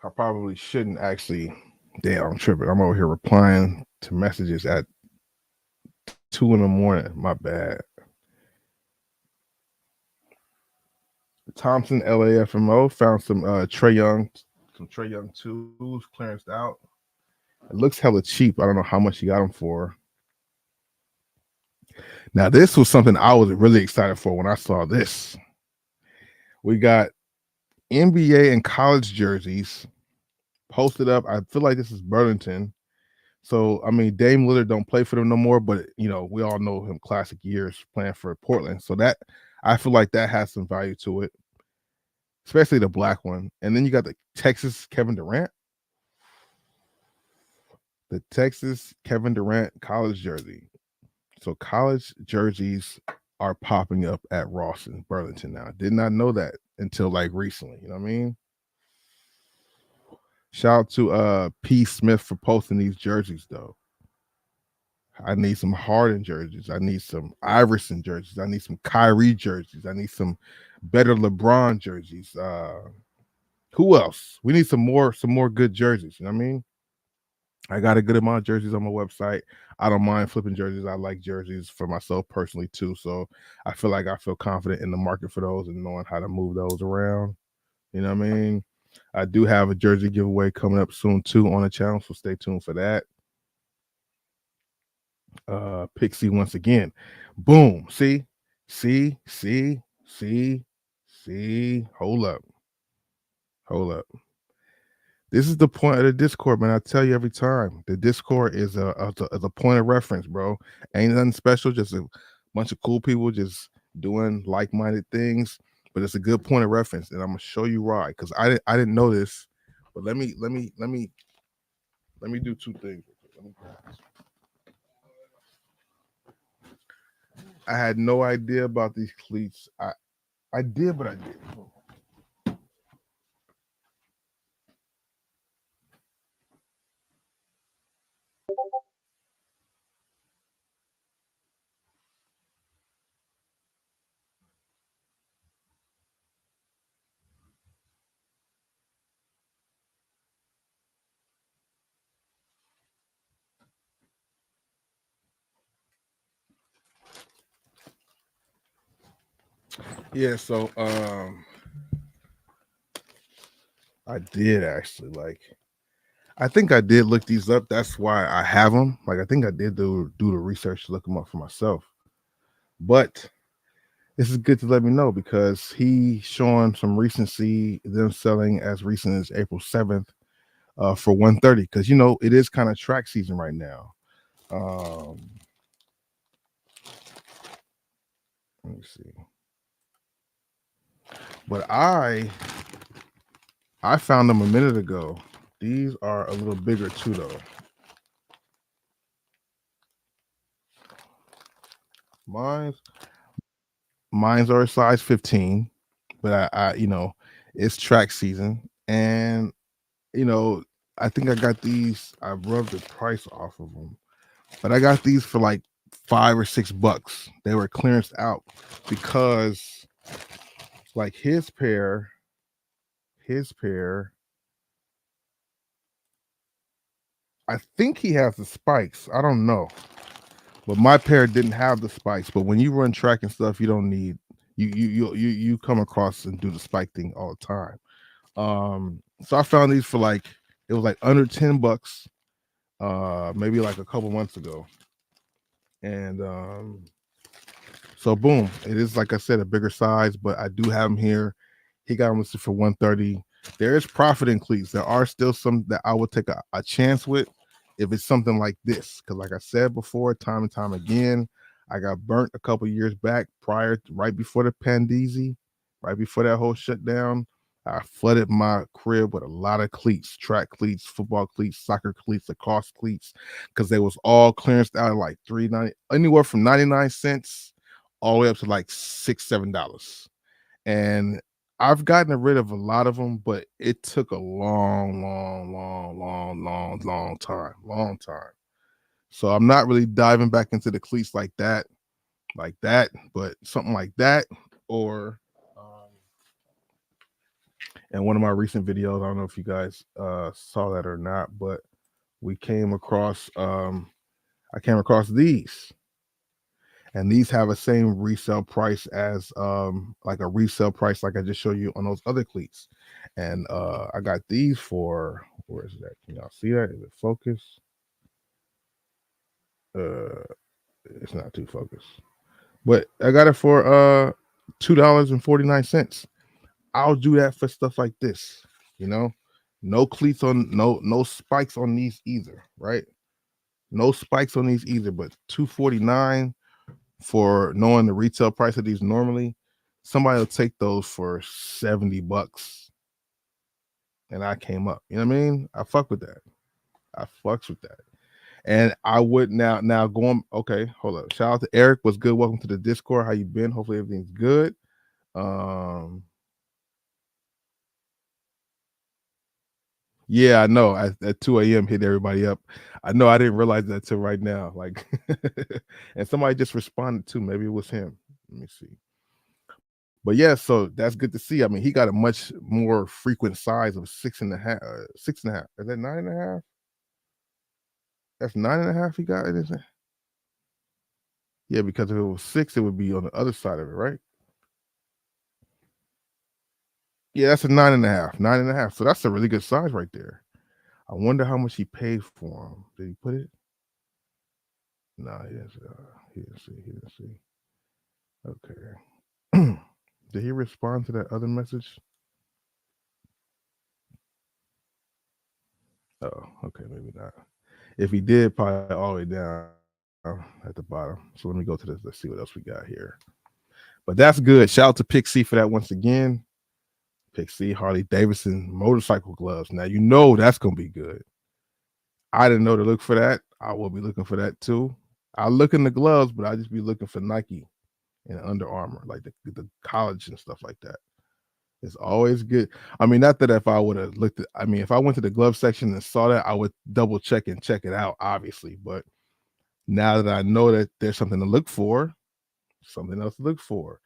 I probably shouldn't actually. Damn, I'm tripping. I'm over here replying to messages at 2 a.m. My bad. Thompson LAFMO found some Trae Young 2s clearanced out. It looks hella cheap. I don't know how much you got them for. Now, this was something I was really excited for when I saw this. We got NBA and college jerseys posted up. I feel like this is Burlington. So, I mean, Dame Lillard don't play for them no more, but, we all know him classic years playing for Portland. So that, I feel like that has some value to it, especially the black one. And then you got the Texas Kevin Durant. The Texas Kevin Durant college jersey. So college jerseys are popping up at Ross in Burlington now. Did not know that until like recently. You know what I mean? Shout out to P. Smith for posting these jerseys though. I need some Harden jerseys. I need some Iverson jerseys. I need some Kyrie jerseys. I need some better LeBron jerseys. Who else? We need some more good jerseys. You know what I mean? I got a good amount of jerseys on my website. I don't mind flipping jerseys. I like jerseys for myself personally too. So I feel confident in the market for those and knowing how to move those around. You know what I mean? I do have a jersey giveaway coming up soon too on the channel, so stay tuned for that. Pixie once again. Boom. See. Hold up. Hold up. This is the point of the Discord, man. I tell you every time. The Discord is a point of reference, bro. Ain't nothing special, just a bunch of cool people just doing like-minded things. But it's a good point of reference, and I'm gonna show you why. Because I didn't know this. But let me do two things. I had no idea about these cleats. I did, but I did. Yeah, so I did actually I think I did look these up. That's why I have them. Like I think I did do the research to look them up for myself. But this is good to let me know because he showing some recency, them selling as recent as April 7th for 130. Because it is kind of track season right now. Let me see. But I found them a minute ago. These are a little bigger too, though. Mine's are a size 15, but I it's track season, and you know, I think I got these. I rubbed the price off of them, but I got these for like $5 or $6. They were clearanced out because, like, his pair. I think he has the spikes. I don't know, but my pair didn't have the spikes. But when you run track and stuff, you don't need you come across and do the spike thing all the time. So I found these for like it was like under $10, maybe like a couple months ago, and so boom, it is like I said a bigger size, but I do have them here. He got them listed for 130. There is profit in cleats. There are still some that I would take a chance with if it's something like this, because like I said before, time and time again, I got burnt a couple years back right before the Pandeezy, right before that whole shutdown. I flooded my crib with a lot of cleats, track cleats, football cleats, soccer cleats, lacrosse cleats, because they was all clearanced out at like $3.90, anywhere from 99 cents all the way up to like $6, $7. And I've gotten rid of a lot of them, but it took a long time, long time. So I'm not really diving back into the cleats like that, but something like that, or in one of my recent videos, I don't know if you guys saw that or not, but we came across I came across these, and these have a same resale price as like a resale price like I just showed you on those other cleats. And I got these for, where is that? Can y'all see that? Is it focus? uh it's not too focused, but I got it for $2.49. I'll do that for stuff like this, you know. No cleats on, no spikes on these either, right? No spikes on these either, but 249 for knowing the retail price of these normally, somebody will take those for $70. And I came up. You know what I mean? I fuck with that. I fucks with that. And I would now going okay, hold up. Shout out to Eric. What's good? Welcome to the Discord. How you been? Hopefully everything's good. Um yeah, I know. At 2 a.m. hit everybody up. I know I didn't realize that till right now. Like and somebody just responded too. Maybe it was him. Let me see. But yeah, so that's good to see. I mean, he got a much more frequent size of 6.5, 6.5. Is that 9.5? That's 9.5 he got in his. Yeah, because if it was 6, it would be on the other side of it, right? Yeah, that's a 9.5, 9.5. So that's a really good size right there. I wonder how much he paid for him. Did he put it? No, he didn't. He didn't see. He didn't see. Okay. Did he respond to that other message? Oh, okay, maybe not. If he did, probably all the way down at the bottom. So let me go to this. Let's see what else we got here. But that's good. Shout out to Pixie for that once again. Pixie, Harley Davidson motorcycle gloves. Now you know that's gonna be good. I didn't know to look for that. I will be looking for that too. I look in the gloves, but I just be looking for Nike and Under Armour, like the college and stuff like that. It's always good. I mean, not that if I would have looked at, I mean, if I went to the glove section and saw that, I would double check and check it out, obviously. But now that I know that there's something to look for, something else to look for.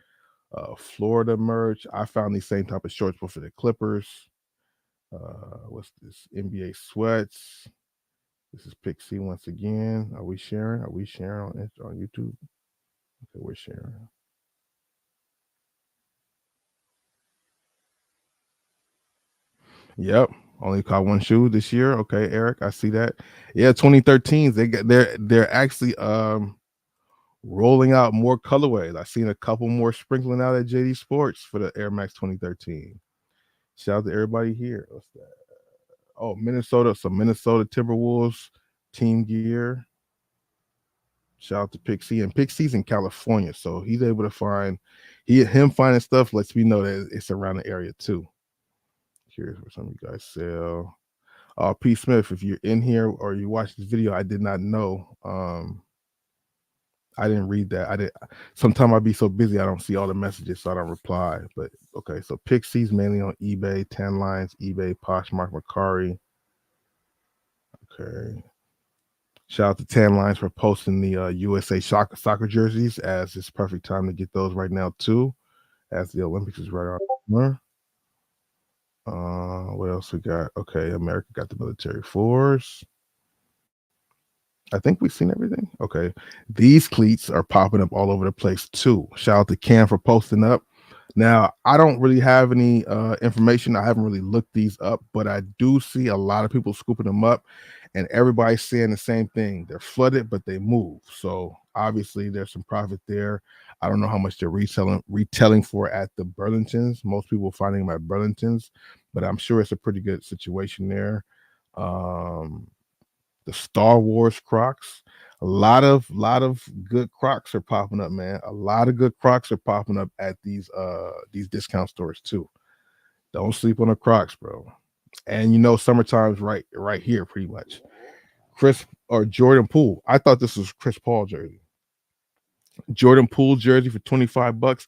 Florida merch. I found these same type of shorts for the Clippers. What's this? NBA sweats. This is Pixie once again. Are we sharing? Are we sharing on YouTube? Okay, we're sharing. Yep. Only caught one shoe this year. Okay, Eric, I see that. Yeah, 2013s. They're actually rolling out more colorways. I've seen a couple more sprinkling out at JD Sports for the Air Max 2013. Shout out to everybody here. What's that? Oh, Minnesota. So Minnesota Timberwolves team gear. Shout out to Pixie. And Pixie's in California. So he's able to find him finding stuff lets me know that it's around the area too. Here's where some of you guys sell. P. Smith, if you're in here or you watch this video, I did not know. I didn't read that. I did. Sometimes I'd be so busy I don't see all the messages, so I don't reply. But okay, so Pixies mainly on eBay, Tan Lines, eBay, Poshmark, Macari. Okay. Shout out to Tan Lines for posting the USA soccer jerseys, as it's perfect time to get those right now too, as the Olympics is right around. What else we got? Okay, America got the military force. I think we've seen everything. Okay. These cleats are popping up all over the place too. Shout out to Cam for posting up. Now, I don't really have any information. I haven't really looked these up, but I do see a lot of people scooping them up, and everybody's saying the same thing. They're flooded, but they move. So obviously there's some profit there. I don't know how much they're retailing for at the Burlingtons. Most people finding them at Burlingtons, but I'm sure it's a pretty good situation there. The Star Wars Crocs. A lot of good Crocs are popping up, man. A lot of good Crocs are popping up at these discount stores too. Don't sleep on the Crocs, bro. And you know, summertime's right here, pretty much. Chris or Jordan Poole. I thought this was Chris Paul jersey. Jordan Poole jersey for $25.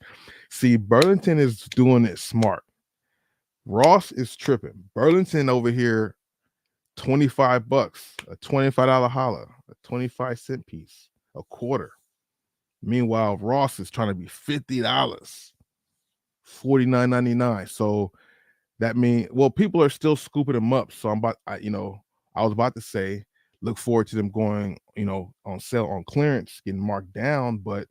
See, Burlington is doing it smart. Ross is tripping. Burlington over here, $25, a $25 holla, a 25-cent piece, a quarter. Meanwhile, Ross is trying to be $50, $49.99. So that means, well, people are still scooping them up. So I was about to say, look forward to them going, on sale on clearance, getting marked down, but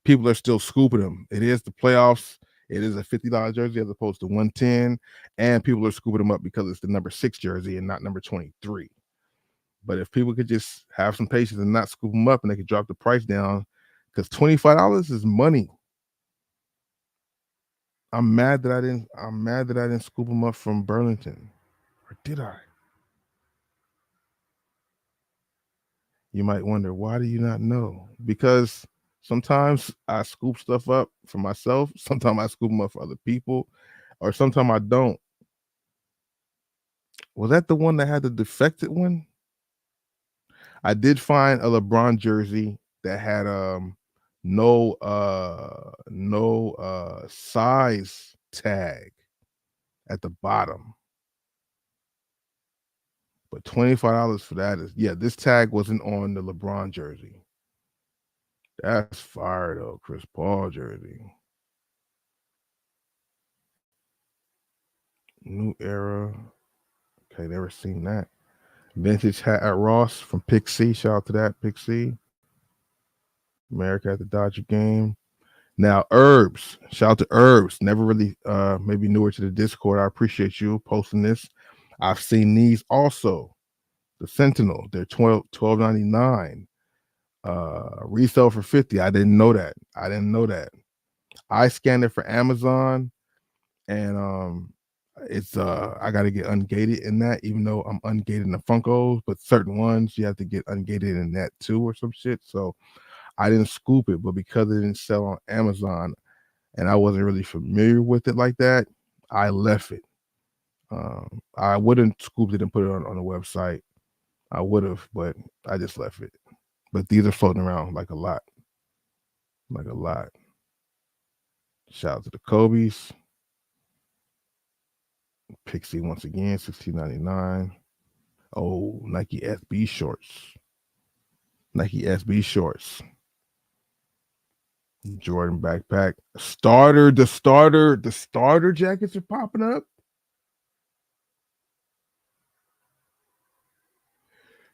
people are still scooping them. It is the playoffs. It is a $50 jersey as opposed to 110, and people are scooping them up because it's the number 6 jersey and not number 23. But if people could just have some patience and not scoop them up, and they could drop the price down, because $25 is money. I'm mad that I didn't scoop them up from Burlington. Or did I? You might wonder, why do you not know? Because sometimes I scoop stuff up for myself, sometimes I scoop them up for other people, or sometimes I don't. Was that the one that had the defected one? I did find a LeBron jersey that had no size tag at the bottom. But $25 for that is, yeah, this tag wasn't on the LeBron jersey. That's fire though, Chris Paul jersey. New era. Okay, never seen that. Vintage hat at Ross from Pick C. Shout out to that, Pick C. America at the Dodger game. Now, Herbs. Shout out to Herbs. Never really maybe newer to the Discord. I appreciate you posting this. I've seen these also. The Sentinel. They're $12.99. Resale for $50. I didn't know that. I scanned it for Amazon, and it's I gotta get ungated in that, even though I'm ungated in the Funkos, but certain ones you have to get ungated in that too or some shit. So I didn't scoop it, but because it didn't sell on Amazon and I wasn't really familiar with it like that, I left it. I wouldn't scoop it and put it on the website. I would have, but I just left it. But these are floating around like a lot. Like a lot. Shout out to the Kobe's. Pixie once again, $16.99. Oh, Nike SB shorts. Nike SB shorts. Jordan backpack. The starter jackets are popping up.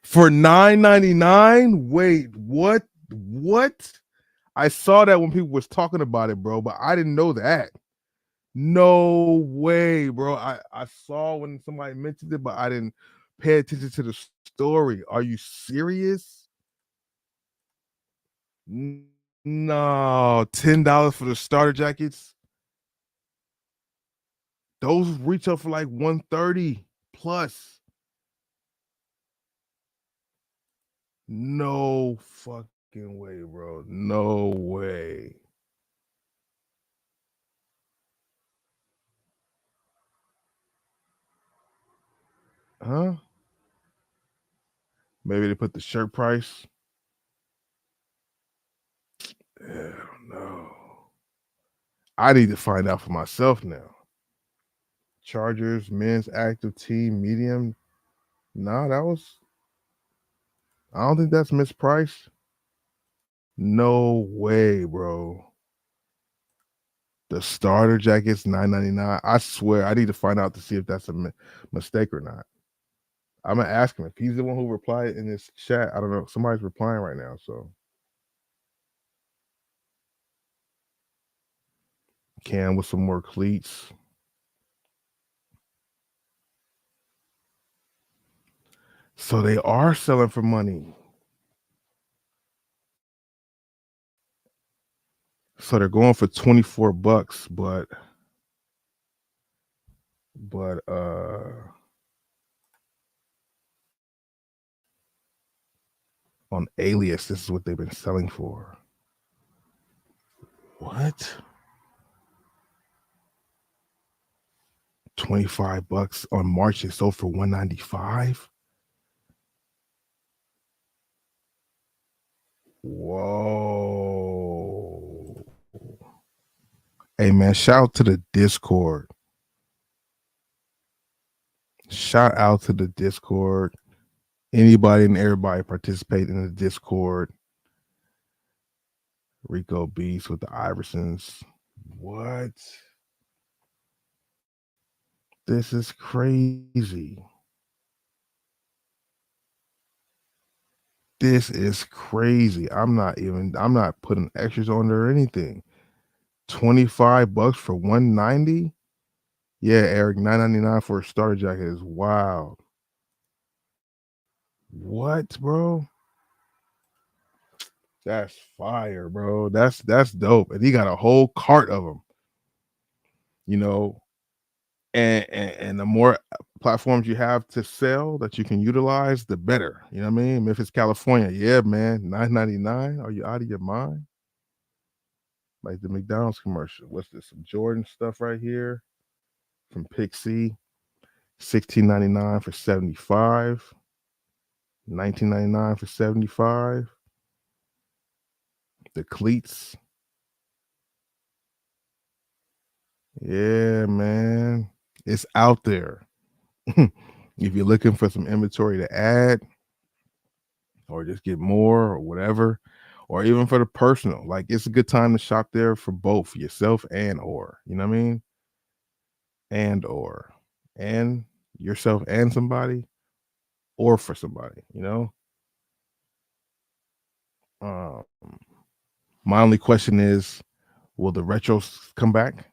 For $9.99? Wait, what? What? I saw that when people was talking about it, bro, but I didn't know that. No way, bro. I saw when somebody mentioned it, but I didn't pay attention to the story. Are you serious? No, $10 for the starter jackets. Those retail for like 130 plus. No fucking way, bro. No way. Huh? Maybe they put the shirt price. I don't know. I need to find out for myself now. Chargers, men's active team, medium. Nah, I don't think that's mispriced. No way, bro. The starter jacket's $9.99. I swear, I need to find out to see if that's a mistake or not. I'm gonna ask him if he's the one who replied in this chat. I don't know. Somebody's replying right now, so Cam with some more cleats. So they are selling for money. So they're going for $24, but on Alias, this is what they've been selling for. What? $25 on March. They sold for $195. Whoa. Hey man, shout out to the Discord. Shout out to the Discord. Anybody and everybody participate in the Discord. Rico Beast with the Iversons. What? This is crazy. This is crazy. I'm not putting extras on there or anything. $25 for 190. Yeah, Eric, $9.99 for a starter jacket is wild. What, bro? That's fire, bro. That's dope. And he got a whole cart of them. You know, and the more platforms you have to sell that you can utilize, the better. You know what I mean? Memphis, California. Yeah, man. $9.99. Are you out of your mind? Like the McDonald's commercial. What's this? Some Jordan stuff right here from Pixie. $16.99 for 75. $19.99 for 75. The cleats. Yeah, man. It's out there. If you're looking for some inventory to add or just get more or whatever, or even for the personal, like it's a good time to shop there for both yourself and or, you know what I mean? And or and yourself and somebody or for somebody, you know? Um, my only question is, will the retros come back?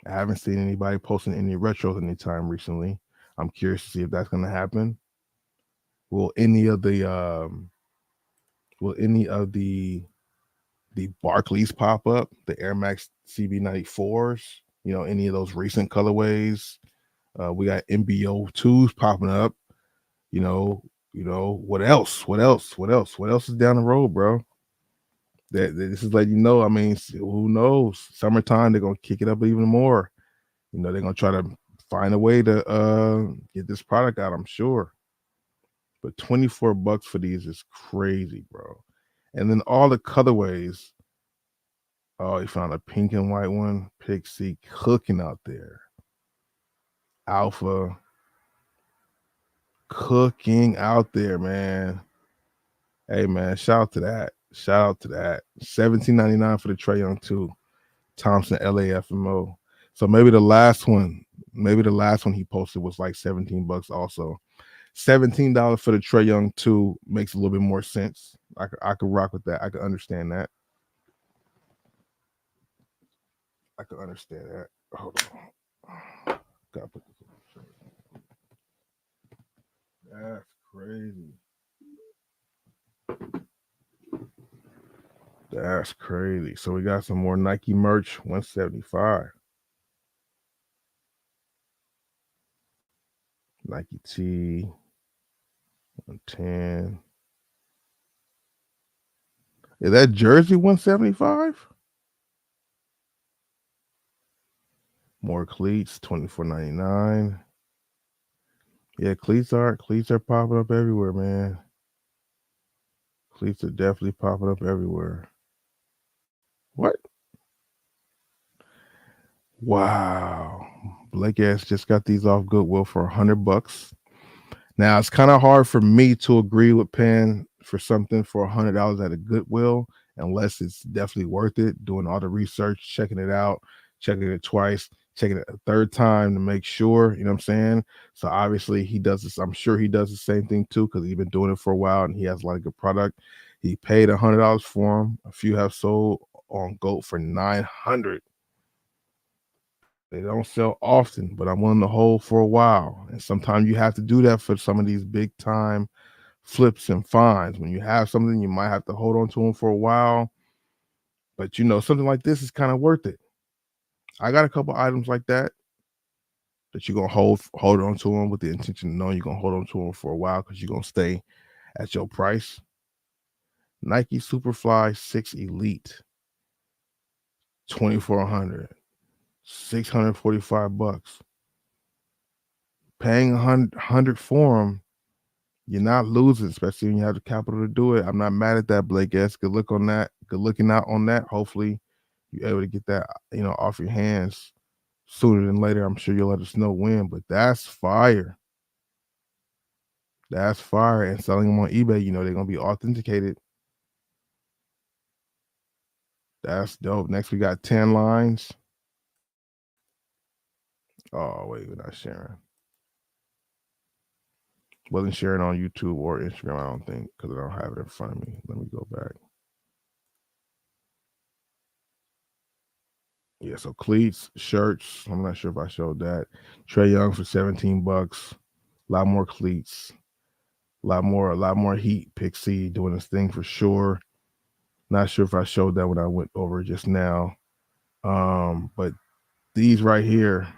I haven't seen anybody posting any retros anytime recently. I'm curious to see if that's going to happen. Will any of the will any of the Barclays pop up? The Air Max CB94s? You know, any of those recent colorways? We got MBO2s popping up. You know, what else? What else? What else? What else is down the road, bro? That this is letting you know. I mean, who knows? Summertime, they're gonna kick it up even more. You know, they're gonna try to find a way to get this product out, I'm sure. But $24 for these is crazy, bro. And then all the colorways. Oh, he found a pink and white one. Pixie cooking out there. Alpha cooking out there, man. Hey, man, shout out to that. Shout out to that. $17.99 for the Trae Young 2. Thompson LAFMO. So maybe the last one he posted was like $17 also. $17 for the Trae Young 2 makes a little bit more sense. I could rock with that. I could understand that. I could understand that. Hold on. Gotta put this on. That's crazy. That's crazy. So we got some more Nike merch, 175. Nike T, 110. Is that jersey 175? More cleats, 24.99. Yeah, cleats are popping up everywhere, man. Cleats are definitely popping up everywhere. What? Wow. Blake ass just got these off Goodwill for $100. Now it's kind of hard for me to agree with paying for something for $100 at a Goodwill unless it's definitely worth it. Doing all the research, checking it out, checking it twice, checking it a third time to make sure. You know what I'm saying? So obviously he does this. I'm sure he does the same thing too because he's been doing it for a while and he has like a good product. He paid $100 for them. A few have sold on GOAT for $900. They don't sell often, but I'm willing to hold for a while. And sometimes you have to do that for some of these big time flips and finds. When you have something, you might have to hold on to them for a while. But you know, something like this is kind of worth it. I got a couple items like that you're gonna hold on to them with the intention of knowing you're gonna hold on to them for a while because you're gonna stay at your price. Nike Superfly 6 Elite, 2,400, $645. Paying 100 for them, you're not losing, especially when you have the capital to do it. I'm not mad at that, Blake S. Good look on that. Good looking out on that. Hopefully, you're able to get that, off your hands sooner than later. I'm sure you'll let us know when, but that's fire. That's fire. And selling them on eBay, they're gonna be authenticated. That's dope. Next, we got 10 lines. Oh, wait, we're not sharing. Wasn't sharing on YouTube or Instagram, I don't think, because I don't have it in front of me. Let me go back. Yeah, so cleats, shirts. I'm not sure if I showed that. Trae Young for $17. A lot more cleats. A lot more heat. Pixie doing his thing for sure. Not sure if I showed that when I went over just now. But these right here,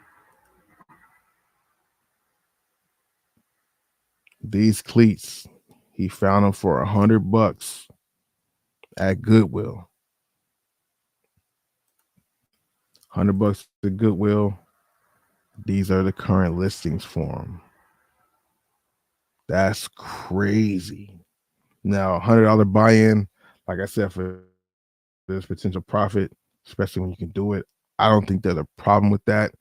these cleats, he found them for $100 at Goodwill. $100 at Goodwill. These are the current listings for them. That's crazy. Now, $100 buy-in, like I said, for this potential profit, especially when you can do it, I don't think there's a problem with that.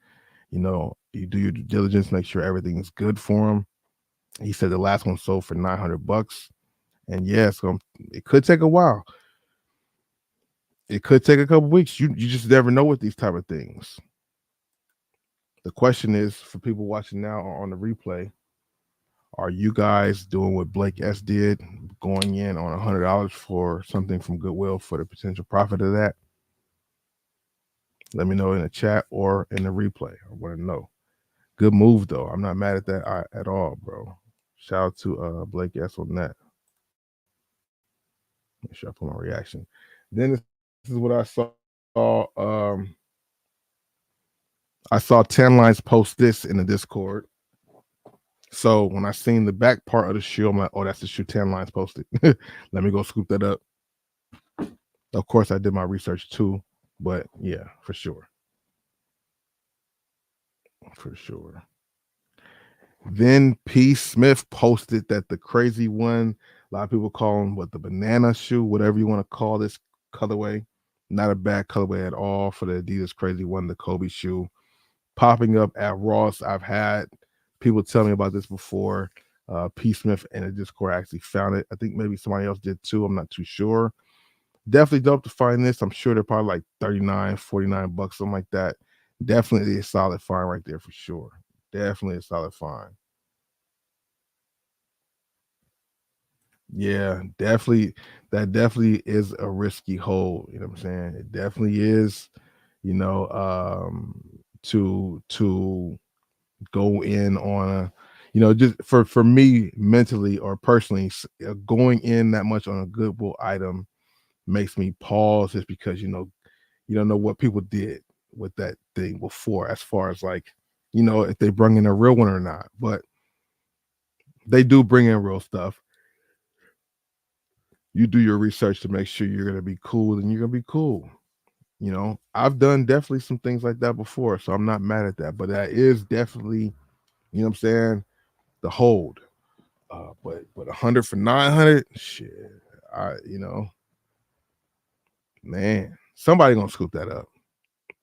You do your due diligence, make sure everything is good for him. He said the last one sold for $900, and yeah, so it could take a while. It could take a couple weeks. You just never know with these type of things. The question is for people watching now or on the replay: are you guys doing what Blake S did, going in on $100 for something from Goodwill for the potential profit of that? Let me know in the chat or in the replay. I want to know. Good move though. I'm not mad at that at all, bro. Shout out to Blake S on that. Make sure I put my reaction. Then this is what I saw. I saw 10 lines post this in the Discord. So when I seen the back part of the shoe, I'm like, oh, that's the shoe 10 lines posted. Let me go scoop that up. Of course, I did my research too, but yeah, for sure. For sure. Then P. Smith posted that the crazy one, a lot of people call him the banana shoe, whatever you want to call this colorway. Not a bad colorway at all for the Adidas crazy one, the Kobe shoe. Popping up at Ross. I've had people tell me about this before. P. Smith and the Discord actually found it. I think maybe somebody else did too. I'm not too sure. Definitely dope to find this. I'm sure they're probably like $39, $49, something like that. Definitely a solid find right there for sure. Definitely a solid find. Yeah, definitely. That definitely is a risky hold. You know what I'm saying? It definitely is, to go in on just for me mentally or personally, going in that much on a Goodwill item makes me pause just because, you don't know what people did with that thing before, as far as like, if they bring in a real one or not. But they do bring in real stuff. You do your research to make sure you're going to be cool, and you're going to be cool. I've done definitely some things like that before, so I'm not mad at that. But that is definitely, you know what I'm saying, the hold. But 100 for 900, shit. Man, somebody gonna scoop that up.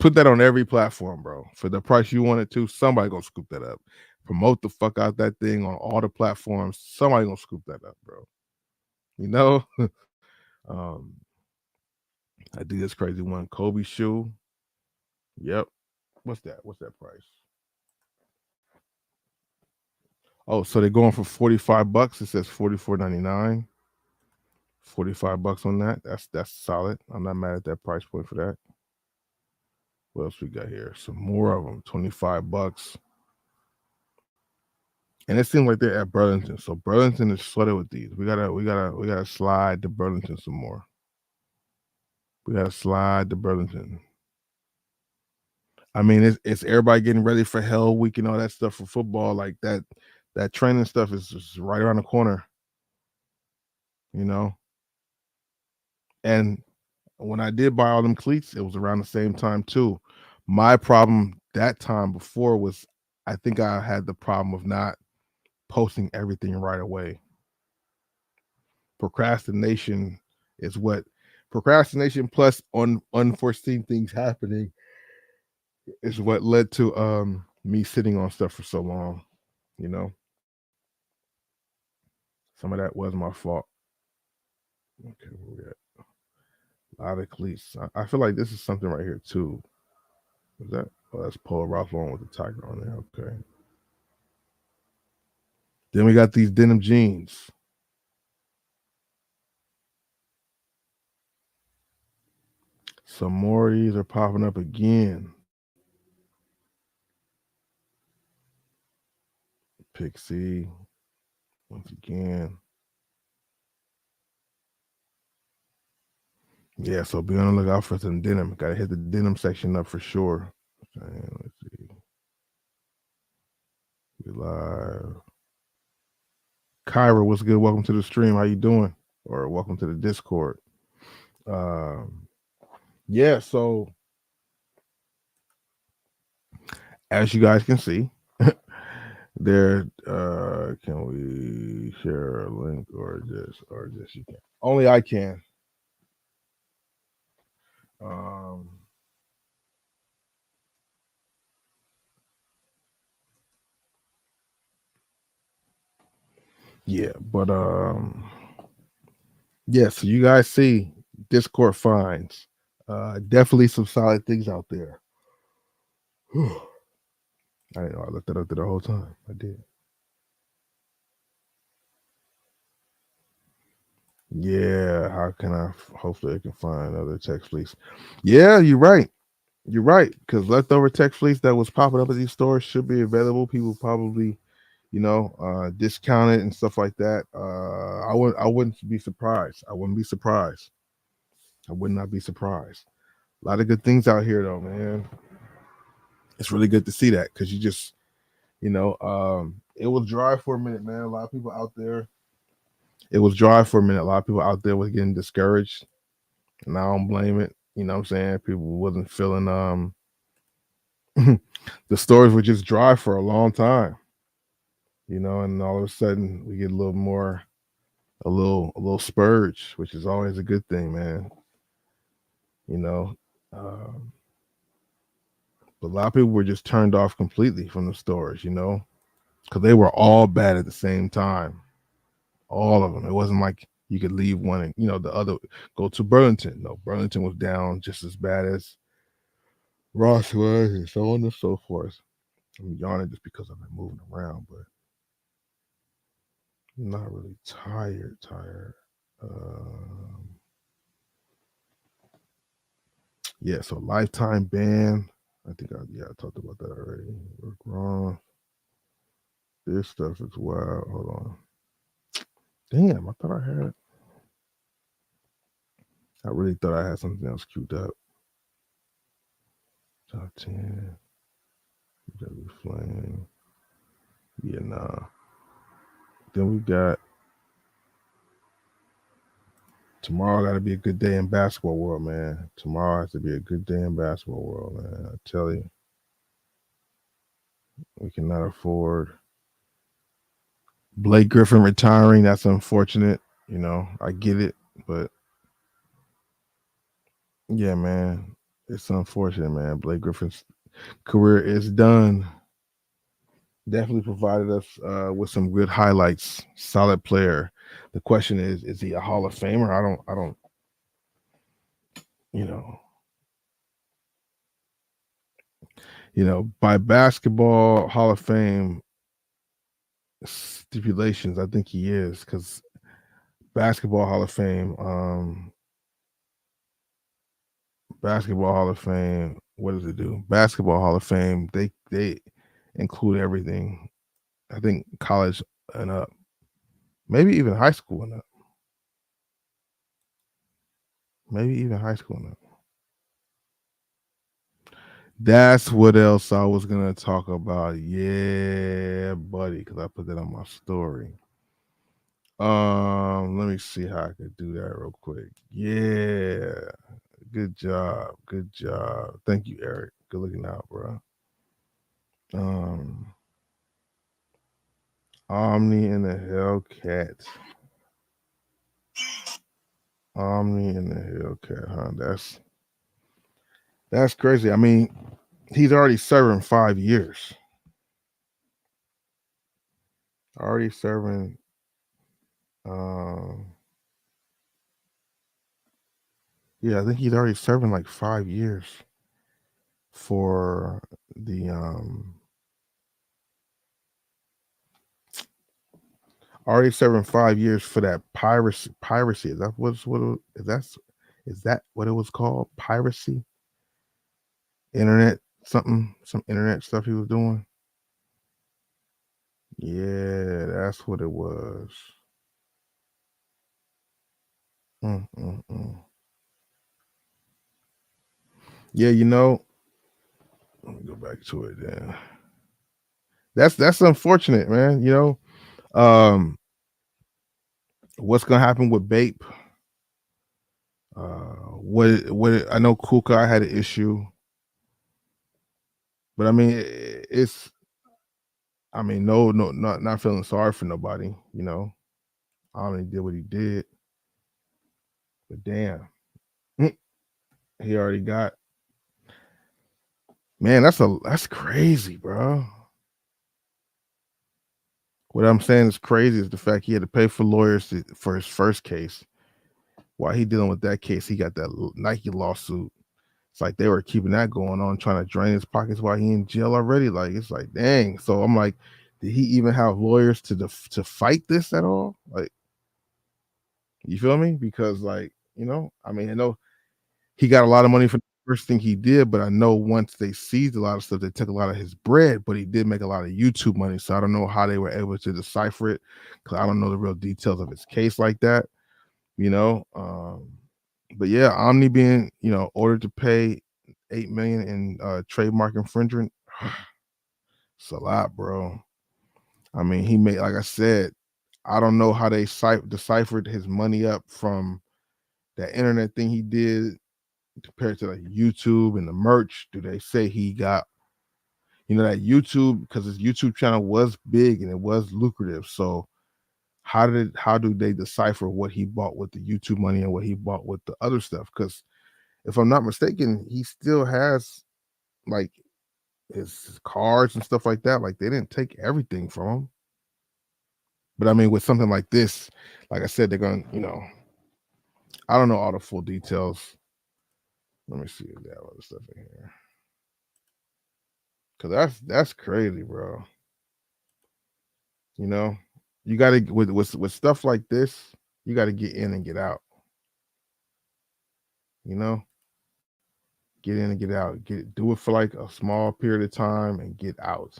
Put that on every platform, bro. For the price you want it to, somebody gonna scoop that up. Promote the fuck out that thing on all the platforms. Somebody gonna scoop that up, bro. You know? um, I do this crazy one. Kobe shoe. Yep. What's that? What's that price? Oh, so they're going for $45. It says $44.99. $45 on that. That's solid. I'm not mad at that price point for that. What else we got here? Some more of them. $25. And it seems like they're at Burlington. So Burlington is flooded with these. We gotta slide to Burlington some more. We gotta slide to Burlington. I mean, it's everybody getting ready for Hell Week and all that stuff for football. Like that training stuff is just right around the corner. And when I did buy all them cleats, it was around the same time too. My problem that time before was, I think I had the problem of not posting everything right away. Procrastination is what procrastination plus unforeseen things happening is what led to me sitting on stuff for so long. Some of that was my fault. Okay, where we at? A lot of cleats. I feel like this is something right here too. Is that? Oh, that's Paul Ralph Lauren with the tiger on there. Okay. Then we got these denim jeans. Some more of these are popping up again. Pixie. Once again. Yeah, so be on the lookout for some denim. Gotta hit the denim section up for sure. Let's see. We live. Kyra, what's good? Welcome to the stream. How you doing? Or welcome to the Discord. Yeah, so as you guys can see, There, can we share a link or just you can? Only I can. Um, yeah, but yeah. So you guys see Discord finds. Definitely some solid things out there. I didn't know I looked that up there the whole time. I did. Yeah, how can I? Hopefully, I can find other text fleets. Yeah, you're right. You're right. Because leftover text fleets that was popping up at these stores should be available. People probably, discount it and stuff like that. I wouldn't be surprised. I wouldn't be surprised. I would not be surprised. A lot of good things out here, though, man. It's really good to see that because you just, it was dry for a minute, man. A lot of people out there. It was dry for a minute. A lot of people out there were getting discouraged. And I don't blame it. You know what I'm saying? People wasn't feeling the stores were just dry for a long time, and all of a sudden we get a little more a little spurge, which is always a good thing, man. You know. Um, but a lot of people were just turned off completely from the stores, because they were all bad at the same time. All of them. It wasn't like you could leave one and the other go to Burlington. No, Burlington was down just as bad as Ross was, and so on and so forth. I'm yawning just because I've been moving around, but I'm not really tired. Tired. Um, yeah. So lifetime ban. I think I talked about that already. Rick Ross. This stuff is wild. Hold on. Damn, I thought I had. I really thought I had something else queued up. Top 10. W Flame. Yeah, nah. Then we got tomorrow. Got to be a good day in basketball world, man. Tomorrow has to be a good day in basketball world, man. I tell you, we cannot afford Blake Griffin retiring. That's unfortunate. I get it, but yeah, man, it's unfortunate, man. Blake Griffin's career is done. Definitely provided us with some good highlights. Solid player. The question is he a Hall of Famer? I don't. You know, by basketball Hall of Fame stipulations, I think he is because basketball Hall of Fame, basketball Hall of Fame. What does it do? Basketball Hall of Fame. They include everything. I think college and up, maybe even high school and up, maybe even high school and up. That's what else I was gonna talk about. Yeah, buddy, because I put that on my story. Let me see how I could do that real quick. Yeah, good job, good job. Thank you, Eric. Good looking out, bro. Um, Omni and the Hellcat. Omni and the Hellcat, huh? That's crazy. I mean, he's already serving 5 years. Already serving. Um, yeah, I think he's already serving like 5 years for the already serving 5 years for that piracy. Is that is that what it was called? Piracy? Internet something, some internet stuff he was doing. Yeah, that's what it was. Mm, mm, mm. Yeah, let me go back to it then. That's unfortunate, man. What's gonna happen with Bape? What I know Kuka had an issue, but I mean it's I mean, no, no, not feeling sorry for nobody, you know. I only did what he did, but damn, mm, he already got. Man, that's crazy, bro. What I'm saying is crazy is the fact he had to pay for lawyers for his first case. While he dealing with that case, he got that Nike lawsuit. It's like they were keeping that going on, trying to drain his pockets while he in jail already. Like it's like, dang. So I'm like, did he even have lawyers to fight this at all? Like, you feel me? Because like, I mean, I know he got a lot of money for the first thing he did, but I know once they seized a lot of stuff, they took a lot of his bread, but he did make a lot of YouTube money. So I don't know how they were able to decipher it because I don't know the real details of his case like that, you know. But yeah, Omni being, ordered to pay 8 million in trademark infringement. It's a lot, bro. I mean, he made, like I said, I don't know how they deciphered his money up from that internet thing he did compared to like YouTube and the merch. Do they say he got, that YouTube, because his YouTube channel was big and it was lucrative. So how do they decipher what he bought with the YouTube money and what he bought with the other stuff? Because if I'm not mistaken, he still has like his cards and stuff like that. Like they didn't take everything from him. But I mean, with something like this, like I said, they're going to, I don't know all the full details. Let me see if they have other stuff in here. Cause that's crazy, bro. You know, you got to with stuff like this, you got to get in and get out. You know, get in and get out. Do it for like a small period of time and get out.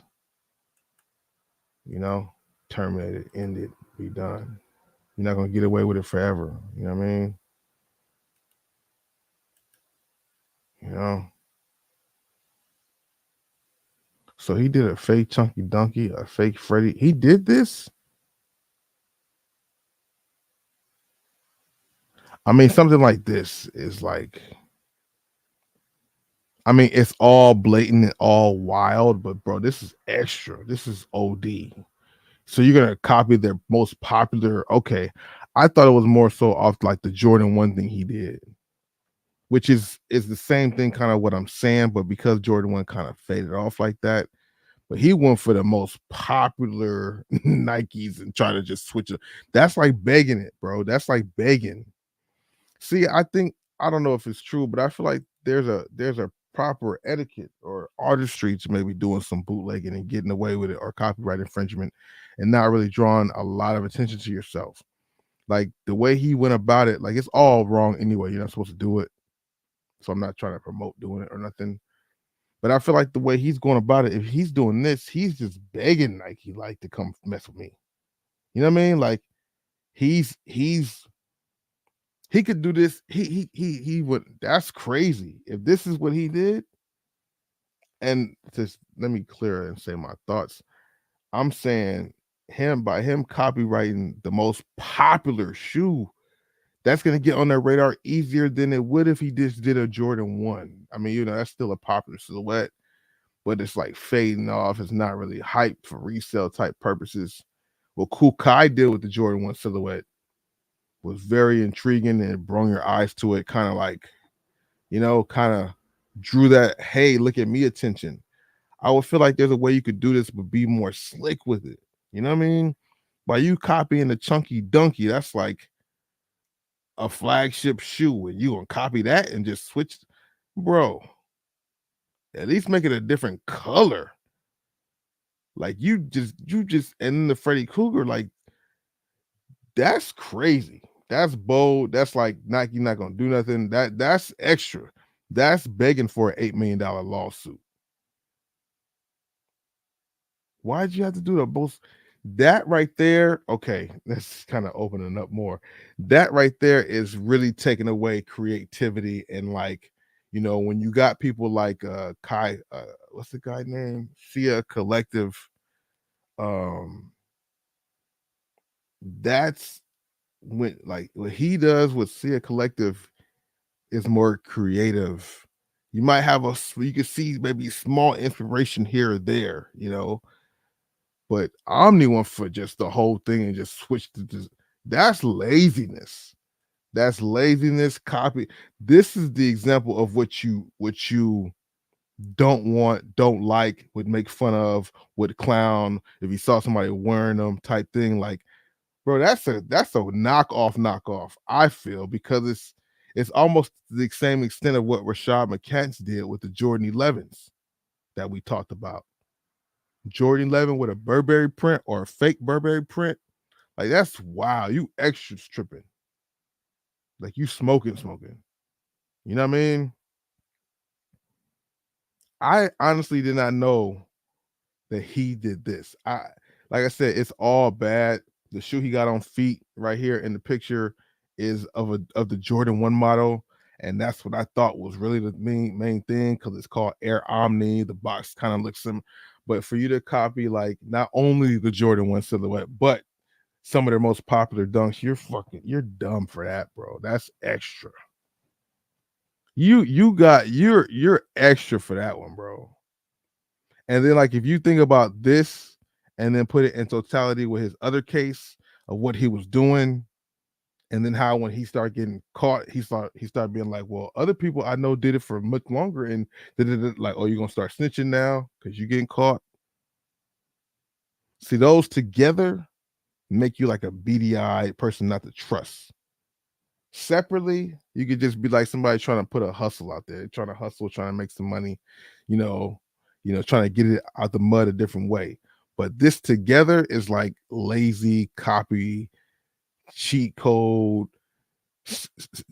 You know, terminate it, end it, be done. You're not gonna get away with it forever. You know what I mean? You know. So he did a fake Chunky Donkey, a fake Freddy. He did this. I mean, something like this is like, I mean, it's all blatant and all wild, but bro, this is extra. This is OD. So you're gonna copy their most popular. Okay, I thought it was more so off like the Jordan 1 thing he did, which is the same thing, kind of what I'm saying, but because Jordan 1 kind of faded off like that, but he went for the most popular Nikes and tried to just switch it. That's like begging it, bro. That's like begging. See, I don't know if it's true, but I feel like there's a proper etiquette or artistry to maybe doing some bootlegging and getting away with it or copyright infringement and not really drawing a lot of attention to yourself. Like the way he went about it, like it's all wrong anyway. You're not supposed to do it. So I'm not trying to promote doing it or nothing. But I feel like the way he's going about it, if he's doing this, he's just begging Nike like to come mess with me. You know what I mean? Like he's he could do this. He would. That's crazy. If this is what he did, and just let me clear and say my thoughts. I'm saying by him copywriting the most popular shoe, that's gonna get on their radar easier than it would if he just did a Jordan 1. I mean, that's still a popular silhouette, but it's like fading off. It's not really hype for resale type purposes. What Cool Kai did with the Jordan 1 silhouette was very intriguing and it brought your eyes to it, kind of like, kind of drew that, hey, look at me attention. I would feel like there's a way you could do this, but be more slick with it. You know what I mean? By you copying the Chunky Donkey, that's like a flagship shoe, and you gonna copy that and just switch, bro. At least make it a different color. Like and then the Freddy Krueger, like that's crazy. That's bold. That's like Nike not gonna do nothing. That's extra. That's begging for an $8 million lawsuit. Why'd you have to do the both? That right there, okay, that's kind of opening up more. That right there is really taking away creativity and like, when you got people like Kai, what's the guy name? Sia Collective. Um, that's when like what he does with Sia Collective is more creative. You might have you can see maybe small inspiration here or there, But Omni went for just the whole thing and just switched to this. That's laziness. That's laziness. Copy. This is the example of what you don't want, don't like, would make fun of, would clown if you saw somebody wearing them type thing. Like, bro, that's a knockoff. I feel because it's almost the same extent of what Rashad McCants did with the Jordan 11s that we talked about. Jordan 11 with a Burberry print or a fake Burberry print. Like that's wow, you extra tripping. Like you smoking. You know what I mean? I honestly did not know that he did this. I like I said, it's all bad. The shoe he got on feet right here in the picture is of the Jordan 1 model. And that's what I thought was really the main thing because it's called Air Omni. The box kind of looks similar. But for you to copy like not only the Jordan 1 silhouette, but some of their most popular dunks, you're dumb for that, bro. That's extra. You're extra for that one, bro. And then like if you think about this and then put it in totality with his other case of what he was doing, and then how when he started getting caught, he started being like, well, other people I know did it for much longer, and like, oh, you're gonna start snitching now because you're getting caught. See, those together make you like a beady-eyed person not to trust. Separately, you could just be like somebody trying to put a hustle out there, trying to hustle, trying to make some money, you know, trying to get it out the mud a different way. But this together is like lazy copy, cheat code,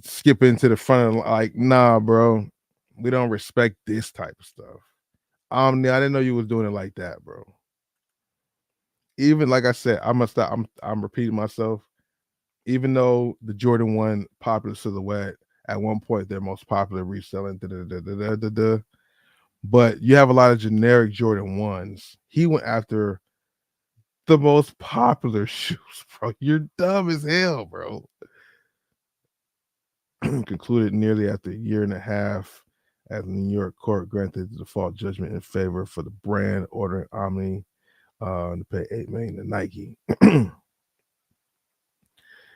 skipping to the front of like, nah, bro, we don't respect this type of stuff. Omni, I didn't know you was doing it like that, bro. Even like I said, I'm repeating myself. Even though the Jordan 1 popular silhouette at one point their most popular reselling, but you have a lot of generic Jordan 1s. He went after the most popular shoes, bro. You're dumb as hell, bro. Concluded nearly after a year and a half as the New York court granted the default judgment in favor for the brand, ordering Omni to pay $8 million to Nike.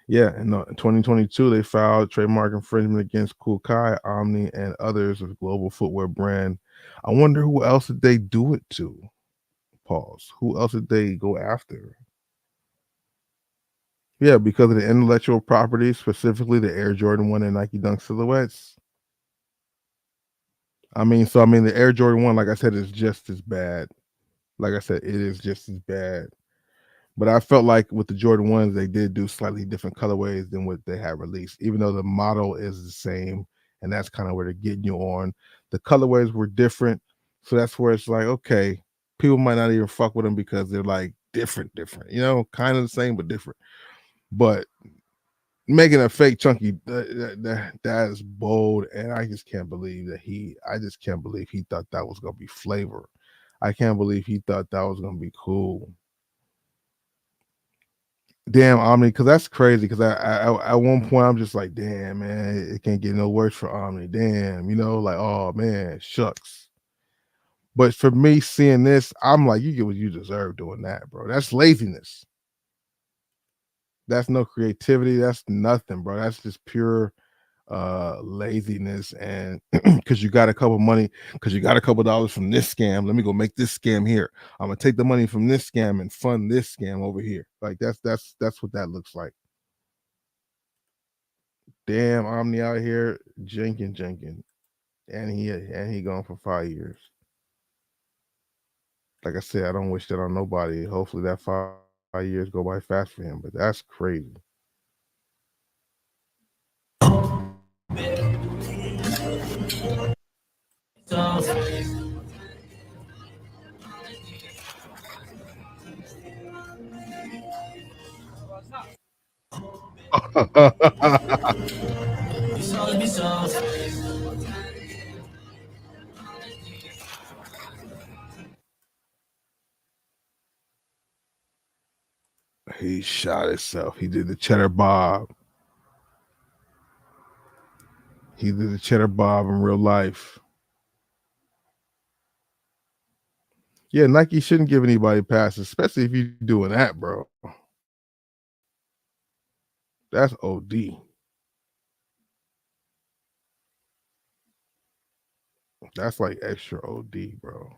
Yeah, in 2022, they filed trademark infringement against Kool Kai, Omni, and others of the global footwear brand. I wonder who else did they do it to? Pause. Who else did they go after? Yeah, because of the intellectual property, specifically the Air Jordan 1 and Nike Dunk silhouettes. I mean, the Air Jordan 1, like I said, is just as bad. Like I said, it is just as bad. But I felt like with the Jordan 1s, they did do slightly different colorways than what they had released, even though the model is the same. And that's kind of where they're getting you on. The colorways were different. So that's where it's like, okay, people might not even fuck with them because they're like different, kind of the same, but different. But making a fake chunky, that is bold. And I just can't believe I just can't believe he thought that was going to be flavor. I can't believe he thought that was going to be cool. Damn, Omni, because that's crazy. Because at one point I'm just like, damn, man, it can't get no worse for Omni. Damn, like, oh man, shucks. But for me, seeing this, I'm like, you get what you deserve doing that, bro. That's laziness. That's no creativity. That's nothing, bro. That's just pure laziness. And because you got a couple money, because you got a couple dollars from this scam, let me go make this scam here. I'm gonna take the money from this scam and fund this scam over here. Like that's what that looks like. Damn, Omni out here Jenkins, and he gone for 5 years. Like I said, I don't wish that on nobody. Hopefully that 5 years go by fast for him, but that's crazy. He shot himself. He did the cheddar bob. He did the cheddar bob in real life. Yeah, Nike shouldn't give anybody passes, especially if you're doing that, bro. That's OD. That's like extra OD, bro.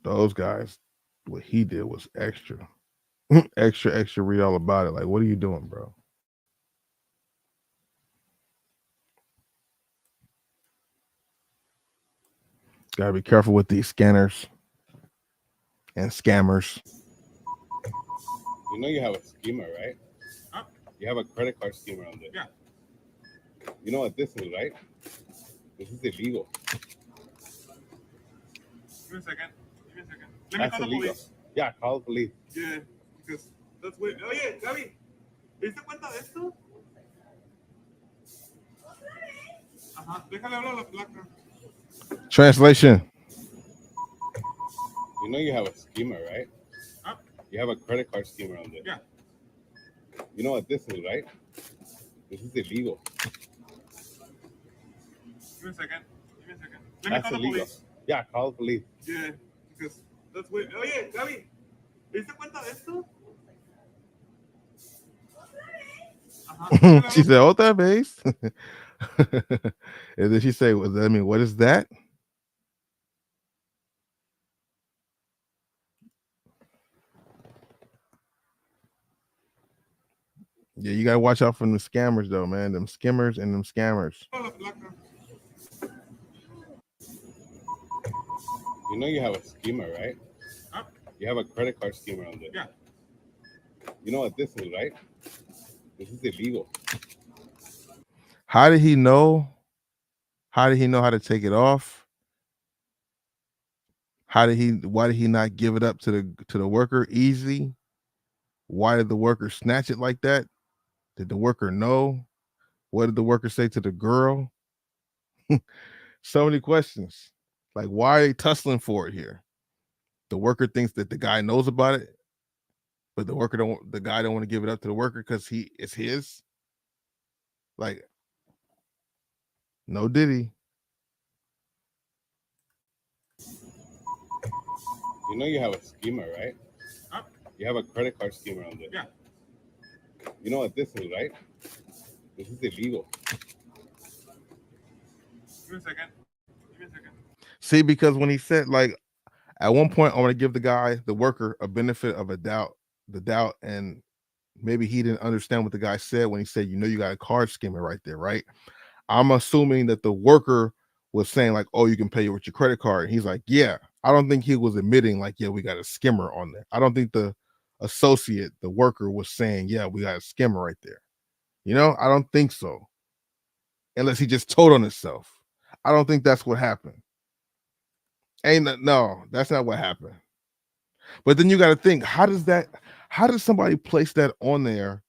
Those guys, what he did was extra. Extra, read all about it. Like, what are you doing, bro? Gotta be careful with these scanners and scammers. You know you have a schemer, right? Huh? You have a credit card schemer on there. Yeah. You know what this is, right? This is illegal. Give me a second. Give me a second. Let me That's call the illegal. police. Yeah, call the police. Yeah, because that's weird. Oye, Gaby, ¿te diste cuenta de esto? Ajá, déjale hablar a la placa. Translation. You know you have a schemer, right? Huh? You have a credit card schemer on there. Yeah. You know what this is, right? This is illegal. Give me a second. Give me a second. Let me That's call the illegal. police. Yeah, call the police. Yeah, because that's weird. Oye, Gaby, ¿te diste cuenta de esto? Ajá, déjale She hablar. said, "Otra vez." And then she said, "Well, I mean, what is that?" Yeah, you gotta watch out for them scammers, though, man. Them skimmers and them scammers. A la placa. You know you have a schemer, right? Huh? You have a credit card schemer on there. Yeah. You know what this is, right? This is illegal. How did he know? How did he know how to take it off? Why did he not give it up to the worker easy? Why did the worker snatch it like that? Did the worker know? What did the worker say to the girl? So many questions. Like, why are they tussling for it here? The worker thinks that the guy knows about it, but the guy don't want to give it up to the worker because it's his. Like, no diddy. You know you have a schemer, right? Huh? You have a credit card schemer on there. Yeah. You know what this is, right? This is illegal. Give me a second. Give me a second. See, because when he said, like, at one point, I want to give the worker, a benefit of the doubt, and maybe he didn't understand what the guy said when he said, you got a card skimmer right there, right? I'm assuming that the worker was saying, like, oh, you can pay with your credit card. And he's like, yeah. I don't think he was admitting, like, yeah, we got a skimmer on there. I don't think the worker was saying, yeah, we got a skimmer right there. I don't think so. Unless he just told on himself. I don't think that's what happened. No, that's not what happened. But then you got to think, how does somebody place that on there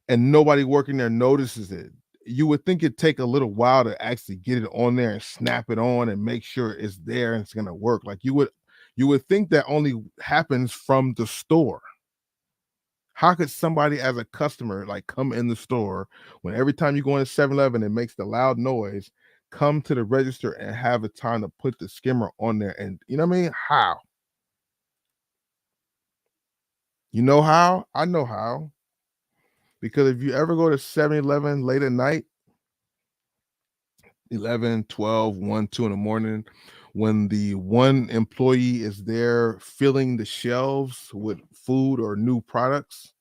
and nobody working there notices it? You would think it'd take a little while to actually get it on there and snap it on and make sure it's there and it's gonna work. Like you would think that only happens from the store. How could somebody as a customer like come in the store when every time you go into 7-Eleven it makes the loud noise, come to the register and have a time to put the skimmer on there? And you know what I mean? How? You know how? I know how. Because if you ever go to 7-Eleven late at night, 11, 12, 1, 2 in the morning, when the one employee is there filling the shelves with food or new products,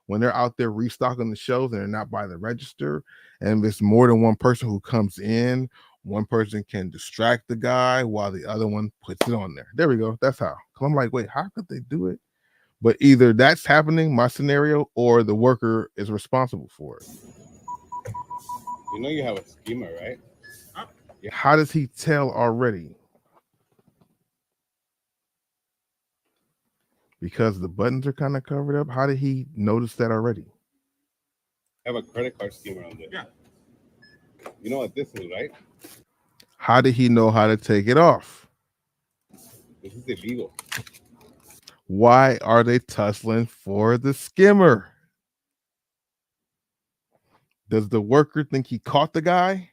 when they're out there restocking the shelves and they're not by the register, and if it's more than one person who comes in, one person can distract the guy while the other one puts it on there. There we go. That's how. 'Cause I'm like, wait, how could they do it? But either that's happening, my scenario, or the worker is responsible for it. You know you have a schemer, right? Huh? How does he tell already? Because the buttons are kind of covered up. How did he notice that already? Have a credit card schemer on there. Yeah. You know what this is, right? How did he know how to take it off? This is illegal. Why are they tussling for the skimmer? Does the worker think he caught the guy?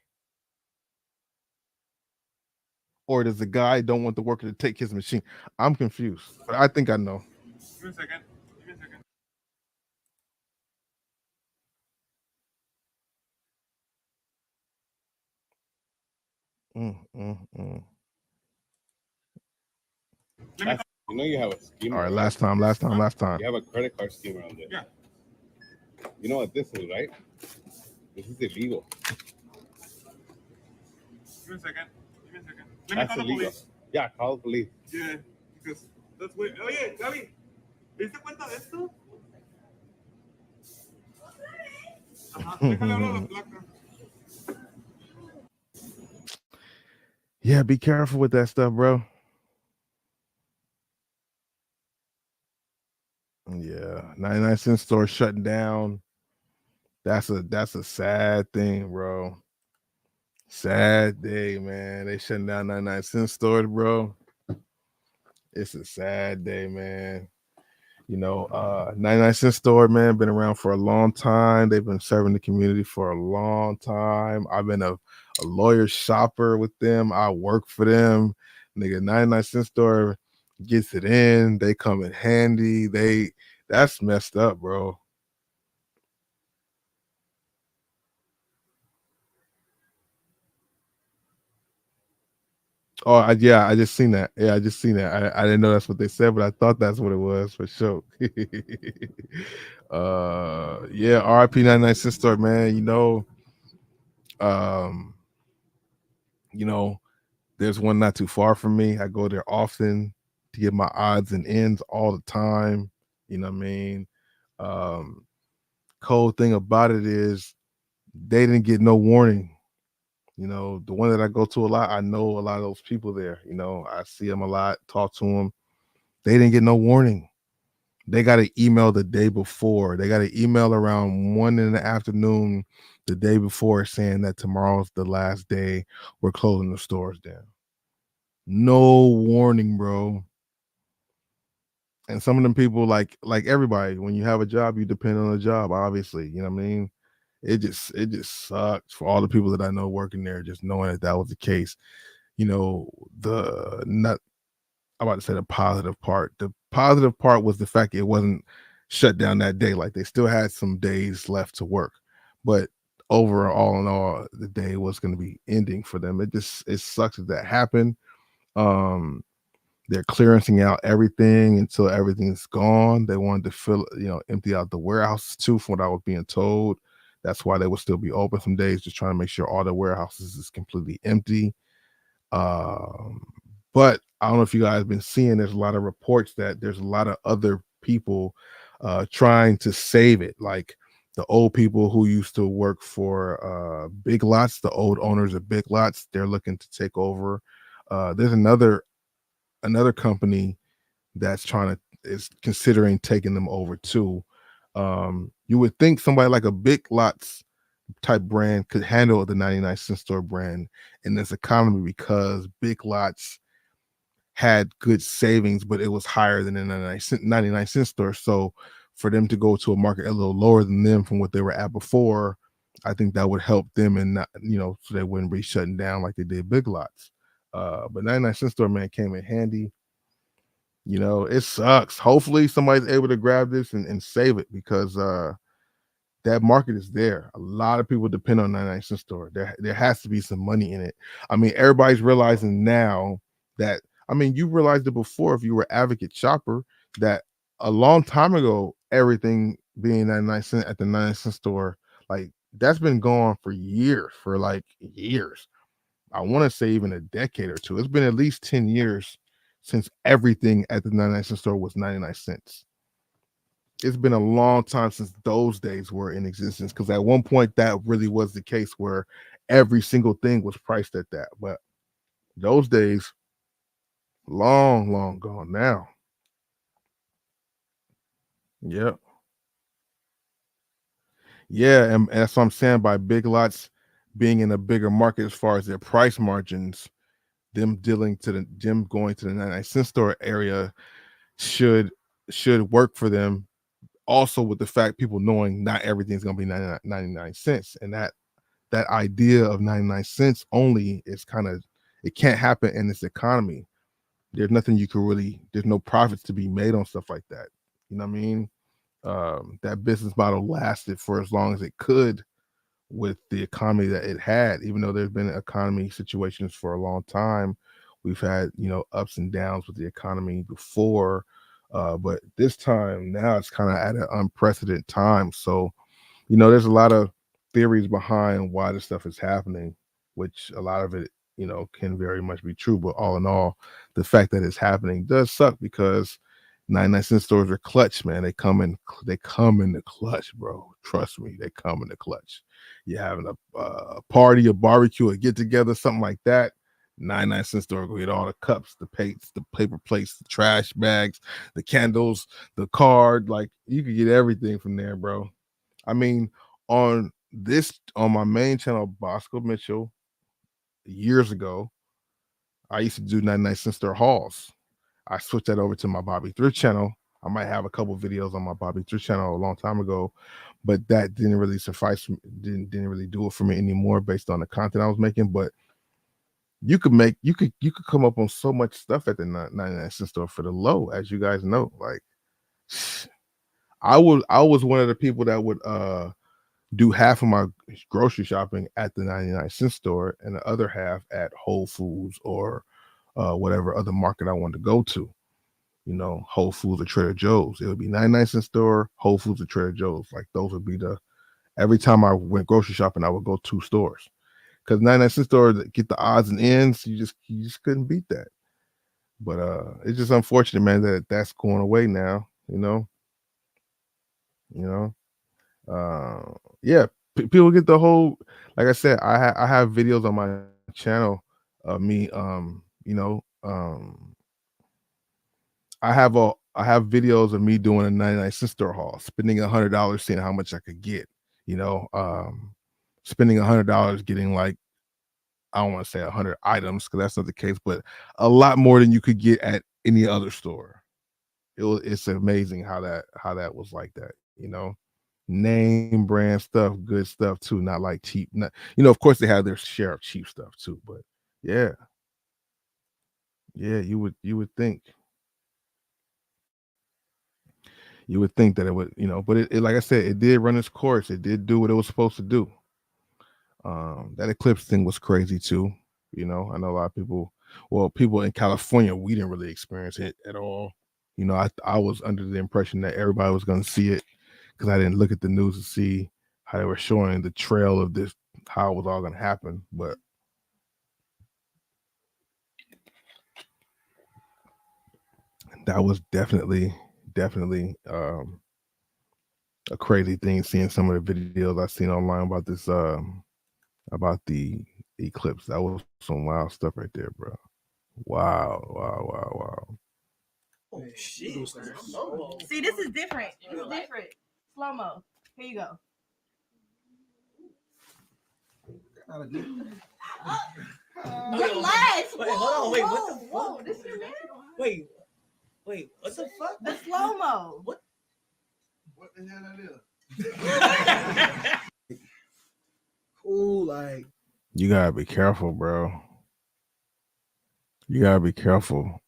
or does the guy don't want the worker to take his machine? I'm confused, but I think I know. Give me a second. Give me a second. Mm. That's, you know, you have a scheme. All right, right? last time. You have a credit card scheme around there. Yeah. You know what this is, right? This is illegal. Give me a second. Give me a second. Let me That's call the illegal. police. Yeah, call the police. Yeah, because that's way. Oye, Gaby, ¿te diste cuenta de esto? Ajá, déjale hablar a la placa. Yeah, be careful with that stuff, bro. Yeah, 99-cent store shutting down. That's a sad thing, bro. Sad day, man. They shutting down 99-cent stores, bro. It's a sad day, man. 99-cent store, man, been around for a long time. They've been serving the community for a long time. I've been a lawyer shopper with them. I work for them. Nigga, 99-cent store gets it in. They come in handy. That's messed up, bro. Oh, yeah, I just seen that. Yeah, I just seen that. I didn't know that's what they said, but I thought that's what it was for sure. Yeah, RIP 99-cent store, man. Um, you know, there's one not too far from me. I go there often to get my odds and ends all the time. You know what I mean? Um, cold thing about it is they didn't get no warning. The one that I go to a lot, I know a lot of those people there. I see them a lot, talk to them. They didn't get no warning. They got an email the day before. They got an email around 1 in the afternoon the day before saying that tomorrow's the last day. We're closing the stores down. No warning, bro. And some of them people, like everybody, when you have a job, you depend on a job, obviously. You know what I mean? It just sucks for all the people that I know working there, just knowing that was the case. The not I'm about to say the positive part. The positive part was the fact it wasn't shut down that day. Like they still had some days left to work, but overall, in all, the day was going to be ending for them. It sucks that happened. Um, they're clearancing out everything until everything's gone. They wanted to empty out the warehouses too, from what I was being told. That's why they would still be open some days, just trying to make sure all the warehouses is completely empty. Um, but I don't know if you guys have been seeing, there's a lot of reports that there's a lot of other people trying to save it. Like the old people who used to work for Big Lots, the old owners of Big Lots, they're looking to take over. There's another company that's is considering taking them over too. You would think somebody like a Big Lots type brand could handle the 99-cent store brand in this economy, because Big Lots had good savings, but it was higher than the 99-cent store. So for them to go to a market a little lower than them from what they were at before, I think that would help them, and not, so they wouldn't be shutting down like they did Big Lots. But 99-cent store, man, came in handy. It sucks. Hopefully somebody's able to grab this and save it, because that market is there. A lot of people depend on 99-cent store. There has to be some money in it. I mean, everybody's realizing now that, you realized it before if you were advocate shopper, that a long time ago, everything being 99-cent at the 99-cent store, like that's been gone for years, years. I want to say even a decade or two. It's been at least 10 years since everything at the 99-cent store was 99 cents. It's been a long time since those days were in existence, because at one point that really was the case, where every single thing was priced at that. But those days, long gone now. Yeah. Yeah, and that's what I'm saying. By Big Lots being in a bigger market as far as their price margins, them going to the 99-cent store area should work for them. Also, with the fact people knowing not everything's going to be 99 cents, and that idea of 99 cents only is kind of It can't happen in this economy. There's nothing you can really. There's no profits to be made on stuff like that. You know what I mean? That business model lasted for as long as it could with the economy that it had. Even though there's been economy situations for a long time, we've had ups and downs with the economy before, but this time now it's kind of at an unprecedented time. So there's a lot of theories behind why this stuff is happening, which a lot of it, can very much be true. But all in all, the fact that it's happening does suck because 99-cent stores are clutch, man. They come in the clutch, bro. Trust me, they come in the clutch. You're having a party, a barbecue, a get together, something like that. 99-cent store go get all the cups, the plates, the paper plates, the trash bags, the candles, the card. Like you could get everything from there, bro. I mean, on my main channel, Bosco Mitchell, years ago, I used to do 99-cent store hauls. I switched that over to my Bobby Thrift channel. I might have a couple videos on my Bobby Thrift channel a long time ago, but that didn't really suffice. Didn't really do it for me anymore based on the content I was making. But you could come up on so much stuff at the 99-cent store for the low, as you guys know. Like I was one of the people that would do half of my grocery shopping at the 99-cent store and the other half at Whole Foods or whatever other market I wanted to go to. Whole Foods or Trader Joe's. It would be 99-cent store, Whole Foods or Trader Joe's. Like those would be every time I went grocery shopping, I would go two stores. Because 99-cent store get the odds and ends, you just couldn't beat that. But it's just unfortunate, man, that's going away now, you know. Yeah, people get the whole, like I said, I have videos on my channel of me I have videos of me doing a 99-cent store haul, spending $100, seeing how much I could get, spending $100 getting like, I don't want to say 100 items because that's not the case, but a lot more than you could get at any other store. It's amazing how that was like that, name brand stuff, good stuff too, not like cheap. Not, of course they have their share of cheap stuff too, but yeah, you would think that it would, but it like I said, it did run its course. It did do what it was supposed to do. That eclipse thing was crazy too. I know a lot of people in California, we didn't really experience it at all. I was under the impression that everybody was going to see it because I didn't look at the news to see how they were showing the trail of this, how it was all going to happen. But that was definitely a crazy thing, seeing some of the videos I've seen online about this about the eclipse. That was some wild stuff right there, bro. Wow. Oh, shit. See, this is different. This is different. Slow mo. Here you go. Relax. Wait, hold on. Wait, what the fuck? Whoa, this your man? Wait, what the fuck? The slow mo. What? What the hell that is? Cool, like. You gotta be careful, bro. You gotta be careful.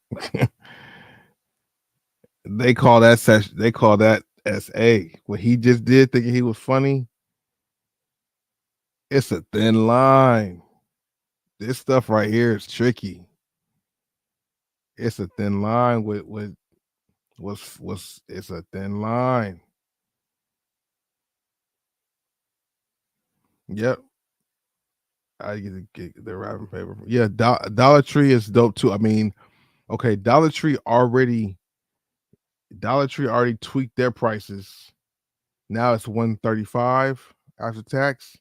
They call that session. They call that SA. What he just did, thinking he was funny. It's a thin line. This stuff right here is tricky. It's a thin line with what's it's a thin line. Yep. I get the wrapping paper. Yeah, Dollar Tree is dope too. I mean, okay, Dollar Tree already tweaked their prices. Now it's $135 after tax.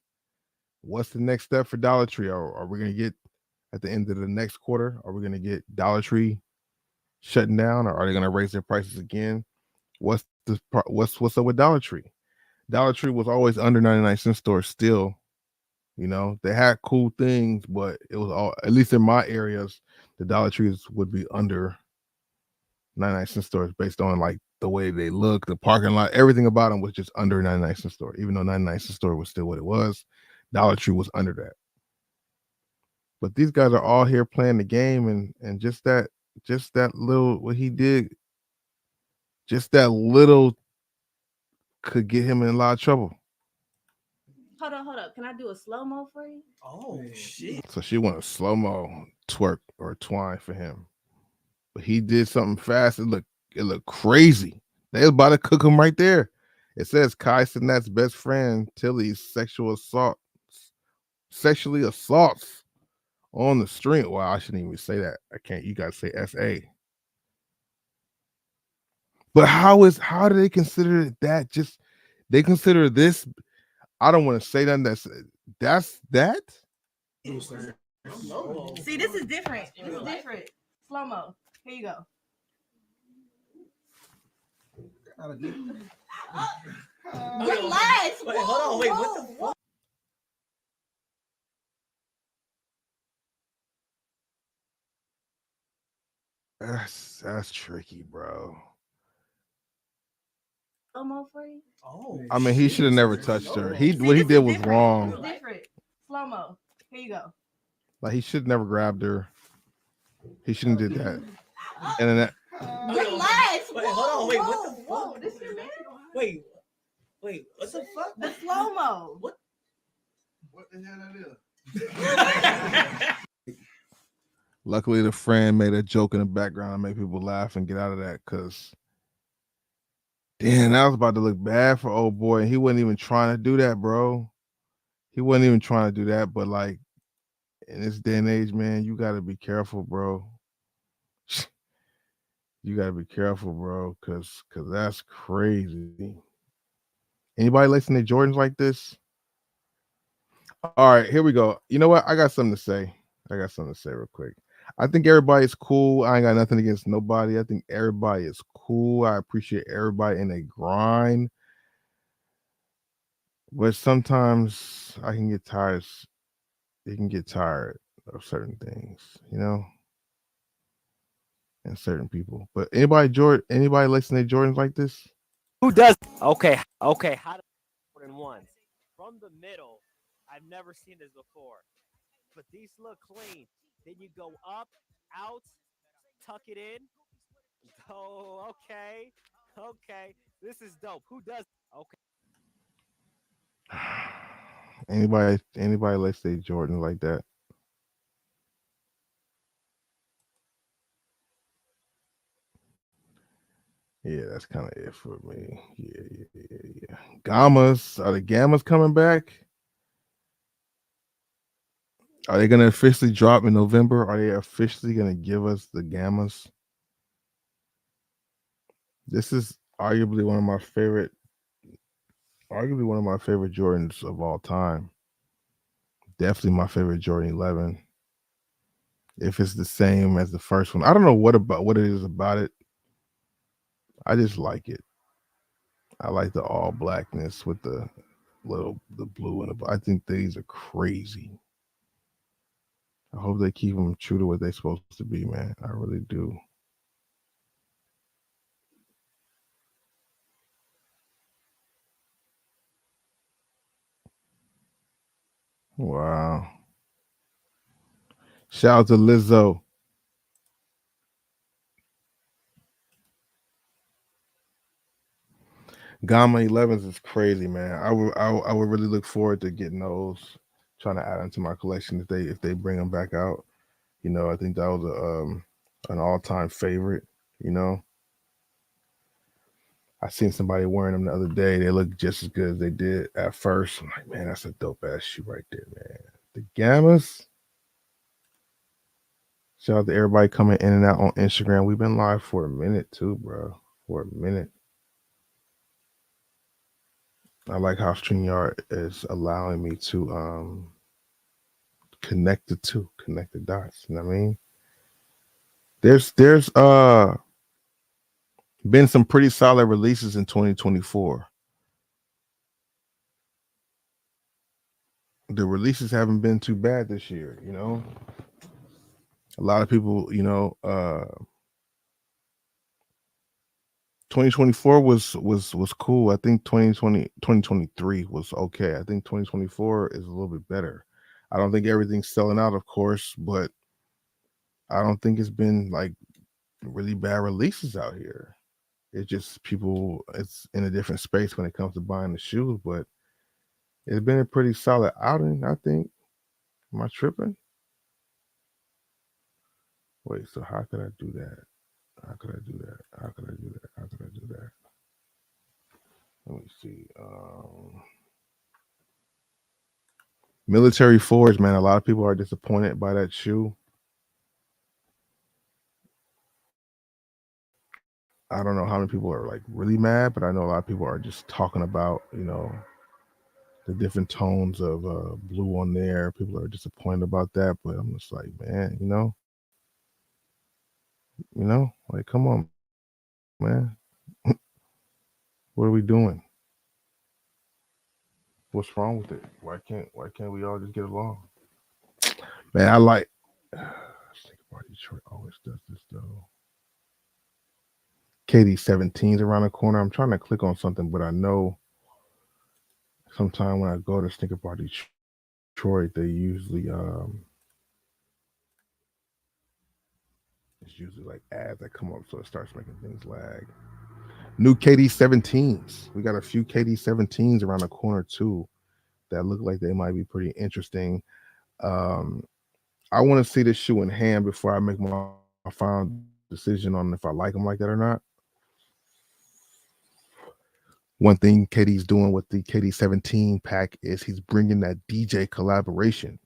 What's the next step for Dollar Tree? Are we gonna get at the end of the next quarter? Are we gonna get Dollar Tree shutting down, or are they gonna raise their prices again? What's up with Dollar Tree? Dollar Tree was always under 99-cent stores still. They had cool things, but it was all, at least in my areas, the Dollar Trees would be under 99-cent stores based on like the way they look, the parking lot, everything about them was just under 99-cent store. Even though 99-cent store was still what it was, Dollar Tree was under that. But these guys are all here playing the game, and just that little what he did, just that little could get him in a lot of trouble. Hold up. Can I do a slow mo for you? Oh shit. So she went a slow mo twerk or twine for him, but he did something fast. It looked crazy. They was about to cook him right there. It says Kai Cenat's best friend Tilly's sexually assaults on the stream. Well, I shouldn't even say that. I can't. You gotta say SA. But how do they consider that? Just they consider this. I don't want to say nothing. That's that. See, this is different. This is different. Slow mo. Here you go. Relax. Wait, hold on. Wait, what the fuck? That's tricky, bro. Slow mo for you. Oh. I mean, he should have never touched her. See, What he this did is was different. wrong. This is different. Slow mo. Here you go. Like he should never grabbed her. He shouldn't did that. And then that, Relax. Wait, hold on. Wait, what the Whoa, fuck? this your man? Wait, what the fuck? The slow mo. What? What the hell that is? luckily, the friend made a joke in the background and made people laugh and get out of that. Cause damn, that was about to look bad for old boy, and he wasn't even trying to do that, bro. He wasn't even trying to do that. But like in this day and age, man, you got to be careful, bro. You got to be careful, bro, cause that's crazy. Anybody listening to Jordans like this? All right, here we go. You know what? I got something to say. Real quick. I think everybody's cool. I ain't got nothing against nobody. I think everybody is cool. I appreciate everybody in a grind. But sometimes I can get tired. You can get tired of certain things, and certain people. But anybody listening to Jordans like this? Who does? Okay. How to Jordan ones from the middle? I've never seen this before, but these look clean. Then you go up, out, tuck it in. Oh, okay. This is dope. Who does? Okay. Anybody likes to Jordan like that? Yeah, that's kind of it for me. Yeah. Gammas. Are the Gammas coming back? Are they going to officially drop in November? Are they officially going to give us the Gammas? This is arguably one of my favorite Jordans of all time. Definitely my favorite Jordan 11. If it's the same as the first one, I don't know what it is about it. I just like it. I like the all blackness with the blue in it. I think these are crazy. I hope they keep them true to what they're supposed to be, man. I really do. Wow. Shout out to Lizzo. Gamma 11s is crazy, man. I would really look forward to getting those, trying to add them to my collection if they bring them back out. I think that was an all-time favorite. I seen somebody wearing them the other day. They look just as good as they did at first. I'm like, man, that's a dope ass shoe right there, man. The Gammas. Shout out to everybody coming in and out on Instagram. We've been live for a minute too, bro. For a minute. I like how StreamYard is allowing me to connect the dots. You know what I mean? There's been some pretty solid releases in 2024. The releases haven't been too bad this year, A lot of people, 2024 was cool. I think 2023 was okay. I think 2024 is a little bit better. I don't think everything's selling out, of course, but I don't think it's been like really bad releases out here. It's just people, it's in a different space when it comes to buying the shoes, but it's been a pretty solid outing, I think. Am I tripping? Wait, so how could I do that? How could I do that? How could I do that? How could I do that? Let me see. Military Forge, man. A lot of people are disappointed by that shoe. I don't know how many people are like really mad, but I know a lot of people are just talking about, the different tones of blue on there. People are disappointed about that, but I'm just like, man, like, come on, man. What are we doing? What's wrong with it? Why can't we all just get along? Man, I like think about Detroit always does this though. KD17's around the corner. I'm trying to click on something, but I know sometime when I go to Sneaker Bar Detroit, they usually it's usually like ads that come up, so it starts making things lag. New KD17s. We got a few KD17s around the corner too that look like they might be pretty interesting. Um, I want to see this shoe in hand before I make my final decision on if I like them like that or not. One thing KD's doing with the KD17 pack is he's bringing that DJ collaboration.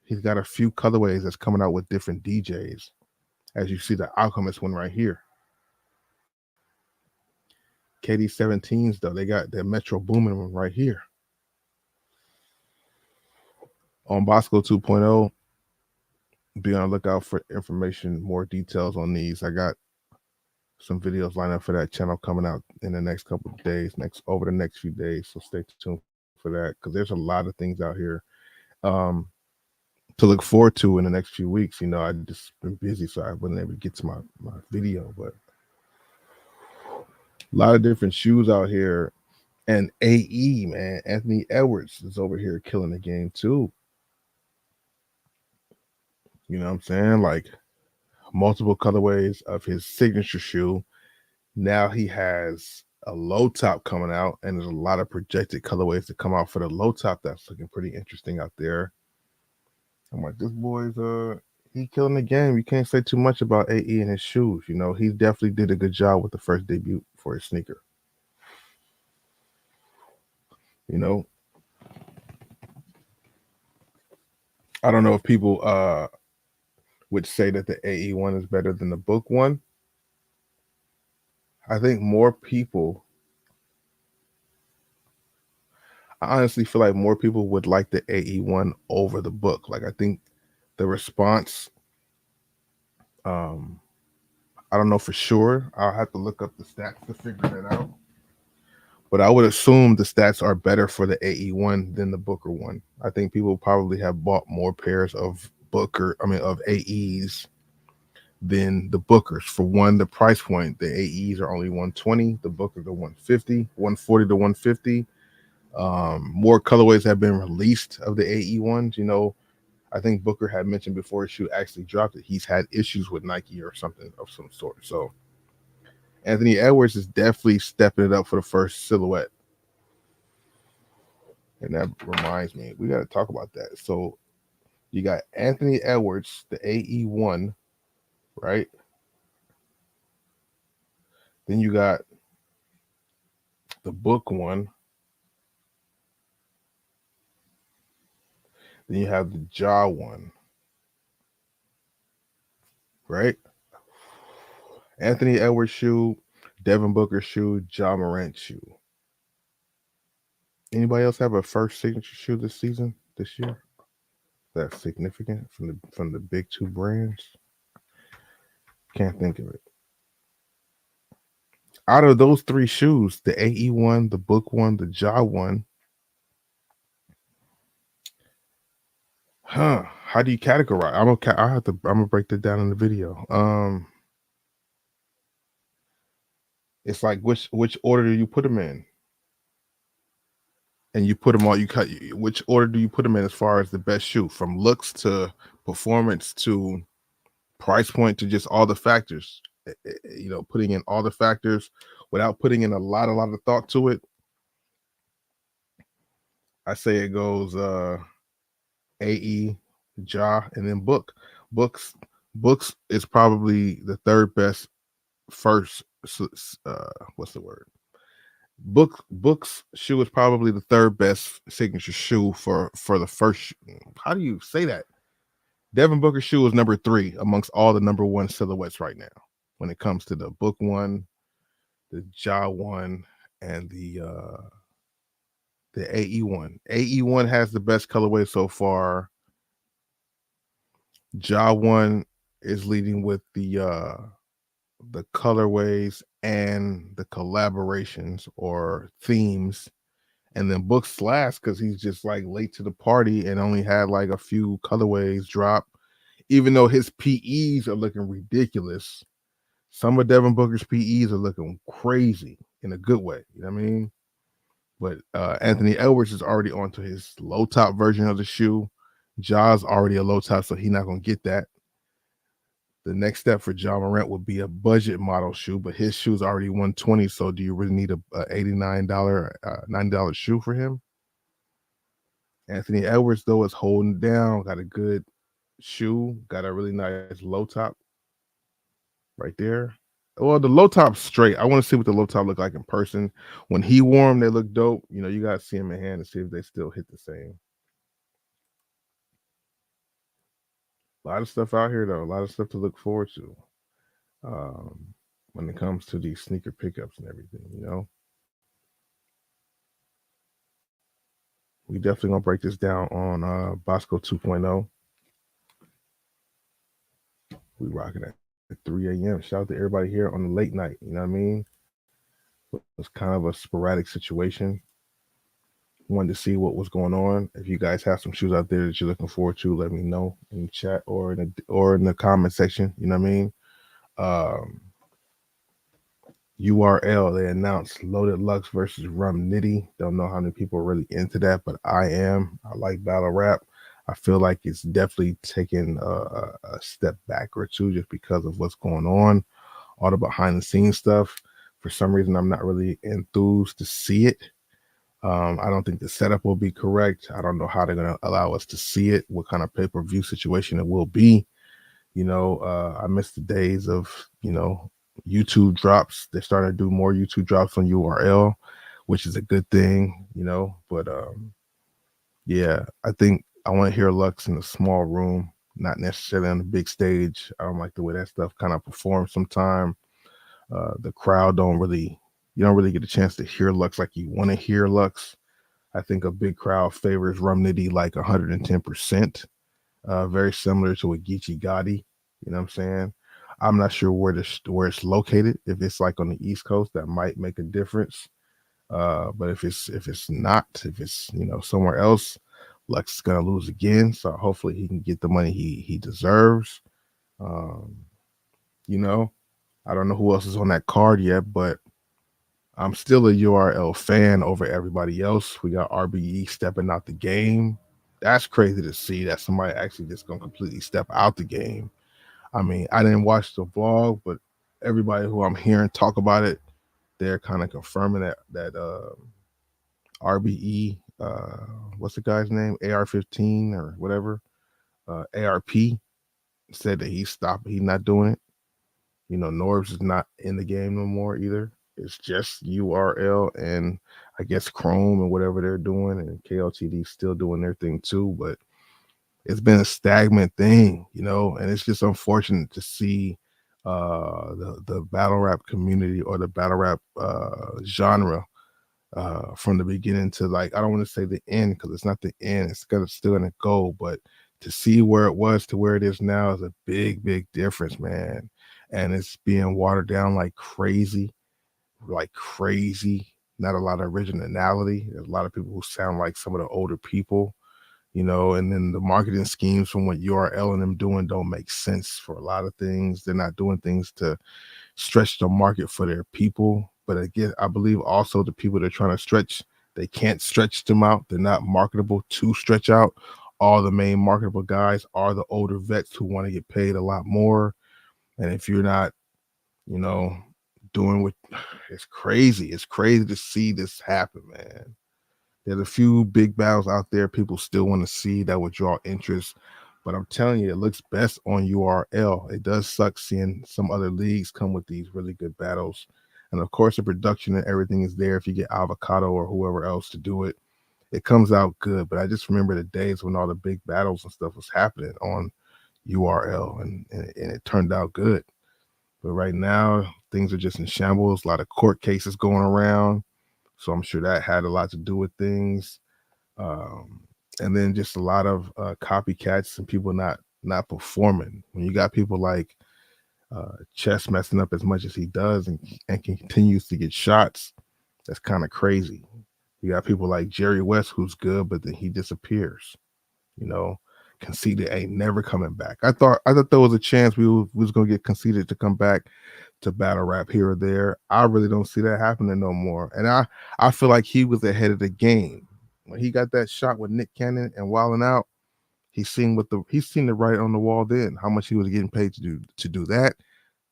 He's got a few colorways that's coming out with different DJs. As you see the Alchemist one right here. KD17s though, they got the Metro Boomin one right here. On Bosco 2.0, be on the lookout for information, more details on these. I got some videos lined up for that channel coming out in the next couple of days, over the next few days. So stay tuned for that because there's a lot of things out here to look forward to in the next few weeks. I just been busy, so I wasn't able to get to my video, but a lot of different shoes out here. And AE, man, Anthony Edwards is over here killing the game too. You know what I'm saying? Like multiple colorways of his signature shoe. Now he has a low top coming out, and there's a lot of projected colorways to come out for the low top. That's looking pretty interesting out there. I'm like, this boy's he killing the game. You can't say too much about AE and his shoes. He definitely did a good job with the first debut for his sneaker. I don't know if people would say that the AE one is better than the book one. I think more people, I honestly feel like more people would like the AE one over the book. Like, I think the response, I don't know for sure. I'll have to look up the stats to figure that out. But I would assume the stats are better for the AE one than the Booker one. I think people probably have bought more pairs of of AEs than the Bookers. For one, the price point, the AEs are only 120, the Bookers are 150, 140 to 150. More colorways have been released of the AE ones. I think Booker had mentioned before his shoe actually dropped it, he's had issues with Nike or something of some sort. So Anthony Edwards is definitely stepping it up for the first silhouette. And that reminds me, we got to talk about that. So you got Anthony Edwards, the AE1, right? Then you got the book one. Then you have the jaw one, right? Anthony Edwards shoe, Devin Booker shoe, Ja Morant shoe. Anybody else have a first signature shoe this year? That's significant from the big two brands? Can't think of it. Out of those three shoes, the AE one, the book one, the Ja one, how do you categorize? I'm gonna break that down in the video. It's like which order do you put them in? and you put them all, which order do you put them in as far as the best shoe, from looks to performance to price point to just all the factors? Putting in all the factors without putting in a lot of thought to it. I say it goes AE, Ja, and then Books. Books is probably the third best first. What's the word? Books shoe is probably the third best signature shoe for the first. How do you say that? Devin Booker shoe is number 3 amongst all the number 1 silhouettes right now when it comes to the Book one, the Ja one, and the AE one. AE one has the best colorway so far. Ja one is leading with the colorways and the collaborations or themes, and then Books last because he's just like late to the party and only had like a few colorways drop. Even though his PEs are looking ridiculous, some of Devin Booker's PEs are looking crazy in a good way. You know what I mean? But Anthony Edwards is already onto his low top version of the shoe. Ja's already a low top, so he's not going to get that. The next step for Ja Morant would be a budget model shoe, but his shoe's already $120. So do you really need a $89, $90 shoe for him? Anthony Edwards, though, is holding down, got a good shoe, got a really nice low top right there. Well, the low top's straight. I want to see what the low top look like in person. When he wore them, they look dope. You got to see them in hand and see if they still hit the same. A lot of stuff out here, though. A lot of stuff to look forward to when it comes to these sneaker pickups and everything, We definitely going to break this down on Bosco 2.0. We rocking at 3 a.m. Shout out to everybody here on the late night. You know what I mean? It was kind of a sporadic situation. Wanted to see what was going on. If you guys have some shoes out there that you're looking forward to, let me know in the chat or in the comment section. You know what I mean? URL, they announced Loaded Lux versus Rum Nitty. Don't know how many people are really into that, but I am. I like battle rap. I feel like it's definitely taken a step back or two just because of what's going on, all the behind the scenes stuff. For some reason, I'm not really enthused to see it. I don't think the setup will be correct. I don't know how they're going to allow us to see it, what kind of pay-per-view situation it will be. I miss the days of, YouTube drops. They're starting to do more YouTube drops on URL, which is a good thing, but yeah, I think I want to hear Lux in a small room, not necessarily on the big stage. I don't like the way that stuff kind of performs sometimes. The crowd you don't really get a chance to hear Lux like you want to hear Lux. I think a big crowd favors Rum Nitty like 110%. Very similar to a Geechee Gotti. You know what I'm saying? I'm not sure where it's located. If it's like on the East Coast, that might make a difference. But if it's not, if it's somewhere else, Lux is gonna lose again. So hopefully he can get the money he deserves. I don't know who else is on that card yet, but I'm still a URL fan over everybody else. We got RBE stepping out the game. That's crazy to see that somebody actually just gonna completely step out the game. I mean, I didn't watch the vlog, but everybody who I'm hearing talk about it, they're kind of confirming that RBE, what's the guy's name? AR-15 or whatever. ARP said that he's not doing it. Norbs is not in the game no more either. It's just URL and I guess Chrome and whatever they're doing, and KLTD still doing their thing too, but it's been a stagnant thing, and it's just unfortunate to see the battle rap community or the battle rap genre from the beginning to, like, I don't want to say the end because it's not the end, it's still gonna go, but to see where it was to where it is now is a big difference, man. And it's being watered down like crazy. Not a lot of originality. There's a lot of people who sound like some of the older people, and then the marketing schemes from what URL and them doing don't make sense for a lot of things. They're not doing things to stretch the market for their people. But again, I believe also the people they're trying to stretch They can't stretch them out. They're not marketable to stretch out. All the main marketable guys are the older vets who want to get paid a lot more. And if you're not, you know, doing what, it's crazy. It's crazy to see this happen, man. There's a few big battles out there people still want to see that would draw interest. But I'm telling you, it looks best on URL. It does suck seeing some other leagues come with these really good battles. And of course, the production and everything is there. If you get Avocado or whoever else to do it, it comes out good. But I just remember the days when all the big battles and stuff was happening on URL, and it turned out good. But right now, things are just in shambles. A lot of court cases going around. So I'm sure that had a lot to do with things. And then just a lot of copycats and people not performing. When you got people like Chess messing up as much as he does and continues to get shots, that's kind of crazy. You got people like Jerry West, who's good, but then he disappears. You know, Conceited ain't never coming back. I thought there was a chance we was gonna get Conceited to come back to battle rap here or there. I really don't see that happening no more. And I feel like he was ahead of the game when he got that shot with Nick Cannon and Wilding Out. He's seen the writing on the wall then, how much he was getting paid to do that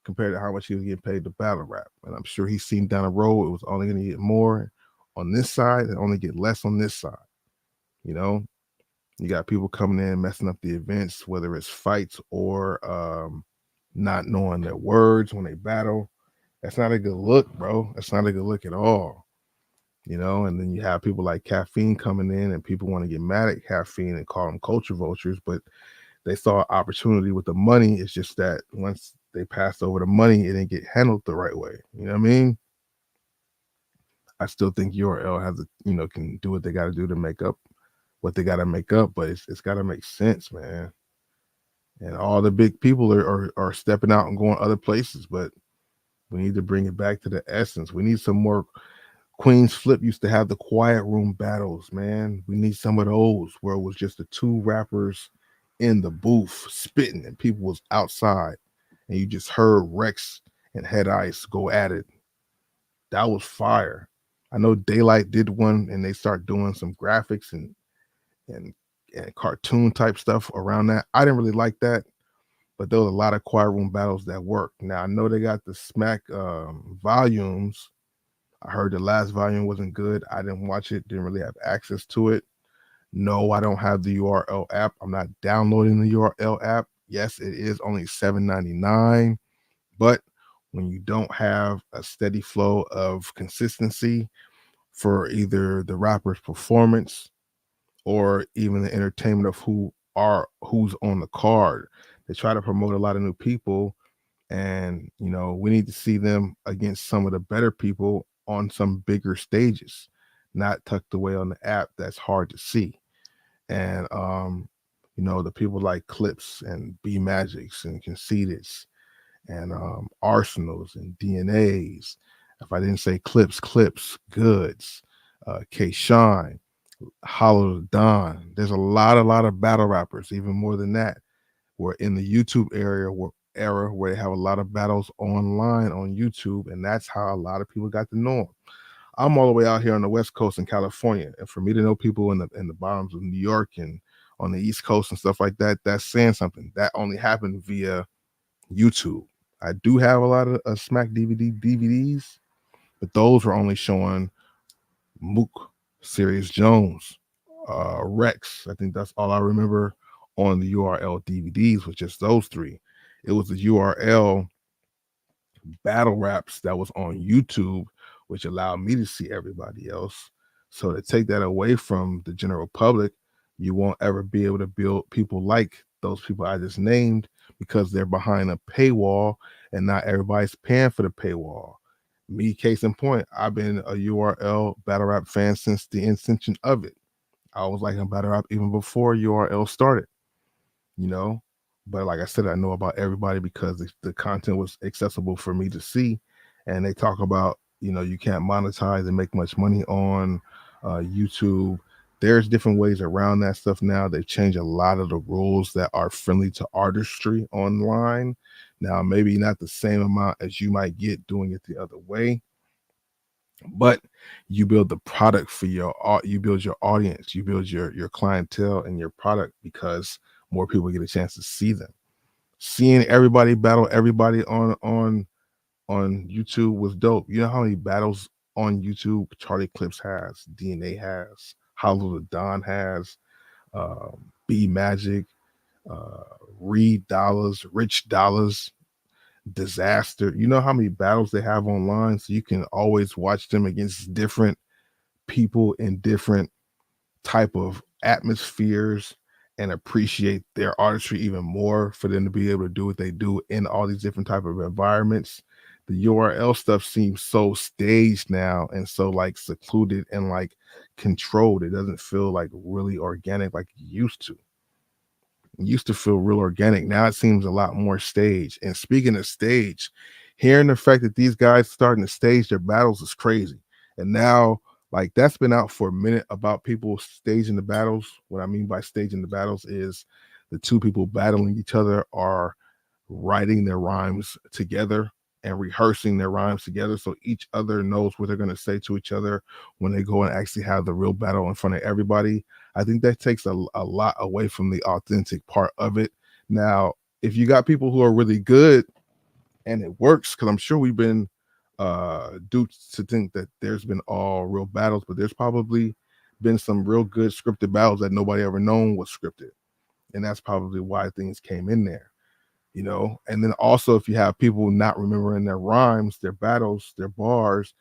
compared to how much he was getting paid to battle rap. And I'm sure he's seen down the road it was only going to get more on this side and only get less on this side. You know, you got people coming in messing up the events, whether it's fights or not knowing their words when they battle. That's not a good look, bro. That's not a good look at all. You know, and then you have people like Caffeine coming in and people want to get mad at Caffeine and call them culture vultures, but they saw an opportunity with the money. It's just that once they passed over the money, it didn't get handled the right way. You know what I mean? I still think URL has can do what they got to do to make up what they got to make up, but it's got to make sense, man. And all the big people are stepping out and going other places, but we need to bring it back to the essence. We need some more. Queen's Flip used to have the quiet room battles, man. We need some of those where it was just the two rappers in the booth spitting and people was outside and you just heard Rex and Head Ice go at it. That was fire. I know Daylight did one and they start doing some graphics and cartoon type stuff around that. I didn't really like that, but there was a lot of quiet room battles that worked. Now I know they got the Smack volumes. I heard the last volume wasn't good. I didn't watch it, didn't really have access to it. No, I don't have the URL app. I'm not downloading the URL app. Yes, it is only $7.99, but when you don't have a steady flow of consistency for either the rapper's performance or even the entertainment of who's on the card, they try to promote a lot of new people, and we need to see them against some of the better people on some bigger stages, not tucked away on the app that's hard to see. And the people like Clips and B Magics and Conceiteds and Arsenals and DNAs. If I didn't say Clips, Goods, K Shine, Hollow Don. There's a lot of battle rappers, even more than that. We're in the YouTube era where they have a lot of battles online on YouTube, and that's how a lot of people got to know them. I'm all the way out here on the West Coast in California, and for me to know people in the bottoms of New York and on the East Coast and stuff like that, that's saying something. That only happened via YouTube. I do have a lot of Smack DVDs, but those were only showing Mook, Sirius Jones, Rex. I think that's all I remember on the URL DVDs was just those three. It was the URL battle raps that was on YouTube, which allowed me to see everybody else. So to take that away from the general public, you won't ever be able to build people like those people I just named because they're behind a paywall and not everybody's paying for the paywall. Me, case in point, I've been a URL battle rap fan since the inception of it. I was liking battle rap even before URL started, But like I said, I know about everybody because the content was accessible for me to see. And they talk about, you can't monetize and make much money on YouTube. There's different ways around that stuff now. They've changed a lot of the rules that are friendly to artistry online. Now, maybe not the same amount as you might get doing it the other way. but you build the product for you build your audience, you build your clientele and your product because more people get a chance to see them. Seeing everybody battle everybody on YouTube was dope. You know how many battles on YouTube Charlie Clips has, DNA has, Hollow the Don has, B Magic, uh, Reed Dollars, Rich Dollars, Disaster. You know how many battles they have online, so you can always watch them against different people in different type of atmospheres and appreciate their artistry even more for them to be able to do what they do in all these different type of environments. The URL stuff seems so staged now and so like secluded and like controlled. It doesn't feel like really organic like it used to. It used to feel real organic. Now it seems a lot more staged. And speaking of stage, hearing the fact that these guys starting to stage their battles is crazy. And now, like, that's been out for a minute about people staging the battles. What I mean by staging the battles is the two people battling each other are writing their rhymes together and rehearsing their rhymes together so each other knows what they're going to say to each other when they go and actually have the real battle in front of everybody. I think that takes a lot away from the authentic part of it. Now, if you got people who are really good and it works, because I'm sure we've been duped to think that there's been all real battles, but there's probably been some real good scripted battles that nobody ever known was scripted. And that's probably why things came in there, you know. And then also, if you have people not remembering their rhymes, their battles, their bars,